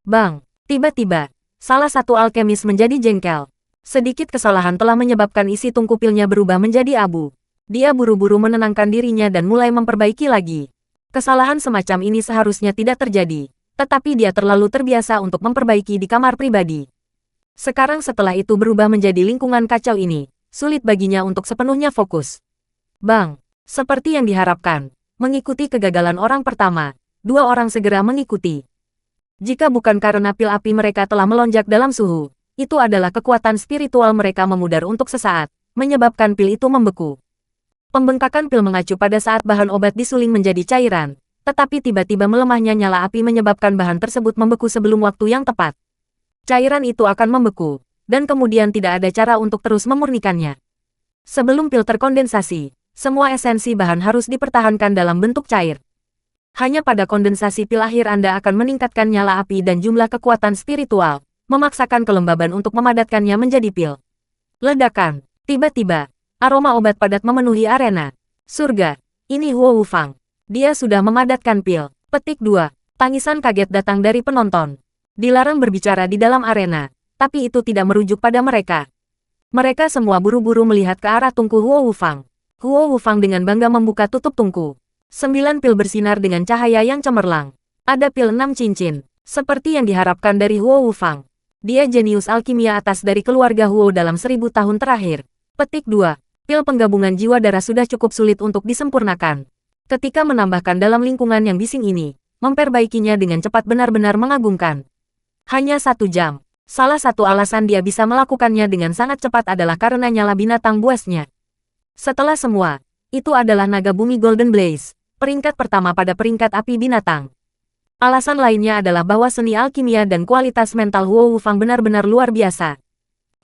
Bang, tiba-tiba, salah satu alkemis menjadi jengkel. Sedikit kesalahan telah menyebabkan isi tungku pilnya berubah menjadi abu. Dia buru-buru menenangkan dirinya dan mulai memperbaiki lagi. Kesalahan semacam ini seharusnya tidak terjadi, tetapi dia terlalu terbiasa untuk memperbaiki di kamar pribadi. Sekarang setelah itu berubah menjadi lingkungan kacau ini, sulit baginya untuk sepenuhnya fokus. Bang, seperti yang diharapkan, mengikuti kegagalan orang pertama, 2 orang segera mengikuti. Jika bukan karena pil api mereka telah melonjak dalam suhu, itu adalah kekuatan spiritual mereka memudar untuk sesaat, menyebabkan pil itu membeku. Pembengkakan pil mengacu pada saat bahan obat disuling menjadi cairan, tetapi tiba-tiba melemahnya nyala api menyebabkan bahan tersebut membeku sebelum waktu yang tepat. Cairan itu akan membeku, dan kemudian tidak ada cara untuk terus memurnikannya. Sebelum pil terkondensasi, semua esensi bahan harus dipertahankan dalam bentuk cair. Hanya pada kondensasi pil akhir Anda akan meningkatkan nyala api dan jumlah kekuatan spiritual, memaksakan kelembaban untuk memadatkannya menjadi pil. Ledakan, tiba-tiba. Aroma obat padat memenuhi arena. Surga, ini Huo Wufang. Dia sudah memadatkan pil. Petik 2. Tangisan kaget datang dari penonton. Dilarang berbicara di dalam arena, tapi itu tidak merujuk pada mereka. Mereka semua buru-buru melihat ke arah tungku Huo Wufang. Huo Wufang dengan bangga membuka tutup tungku. 9 pil bersinar dengan cahaya yang cemerlang. Ada pil 6 cincin, seperti yang diharapkan dari Huo Wufang. Dia jenius alkimia atas dari keluarga Huo dalam 1000 tahun terakhir. Petik 2. Pil penggabungan jiwa darah sudah cukup sulit untuk disempurnakan. Ketika menambahkan dalam lingkungan yang bising ini, memperbaikinya dengan cepat benar-benar mengagumkan. Hanya 1 jam. Salah satu alasan dia bisa melakukannya dengan sangat cepat adalah karena nyala binatang buasnya. Setelah semua, itu adalah naga bumi Golden Blaze, peringkat pertama pada peringkat api binatang. Alasan lainnya adalah bahwa seni alkimia dan kualitas mental Huo Wufang benar-benar luar biasa.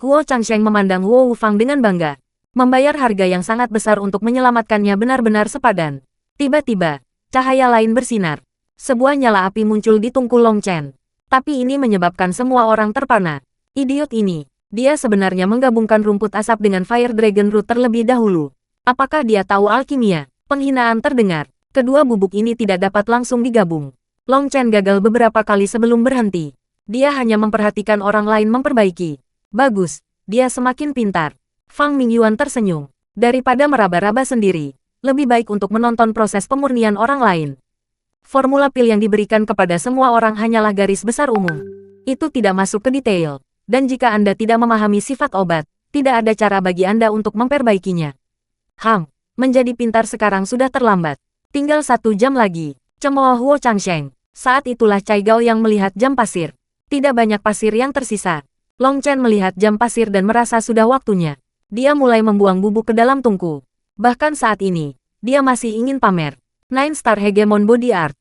Huo Changsheng memandang Huo Wufang dengan bangga. Membayar harga yang sangat besar untuk menyelamatkannya benar-benar sepadan. Tiba-tiba, cahaya lain bersinar. Sebuah nyala api muncul di tungku Long Chen. Tapi ini menyebabkan semua orang terpana. Idiot ini, dia sebenarnya menggabungkan rumput asap dengan Fire Dragon Root terlebih dahulu. Apakah dia tahu alkimia? Penghinaan terdengar. Kedua bubuk ini tidak dapat langsung digabung. Long Chen gagal beberapa kali sebelum berhenti. Dia hanya memperhatikan orang lain memperbaiki. Bagus, dia semakin pintar. Fang Mingyuan tersenyum. Daripada meraba-raba sendiri, lebih baik untuk menonton proses pemurnian orang lain. Formula pil yang diberikan kepada semua orang hanyalah garis besar umum. Itu tidak masuk ke detail. Dan jika Anda tidak memahami sifat obat, tidak ada cara bagi Anda untuk memperbaikinya. Menjadi pintar sekarang sudah terlambat. Tinggal 1 jam lagi. Cemooh Huo Changsheng. Saat itulah Cai Gao yang melihat jam pasir. Tidak banyak pasir yang tersisa. Long Chen melihat jam pasir dan merasa sudah waktunya. Dia mulai membuang bubuk ke dalam tungku. Bahkan saat ini, dia masih ingin pamer. 9 Star Hegemon Body Art.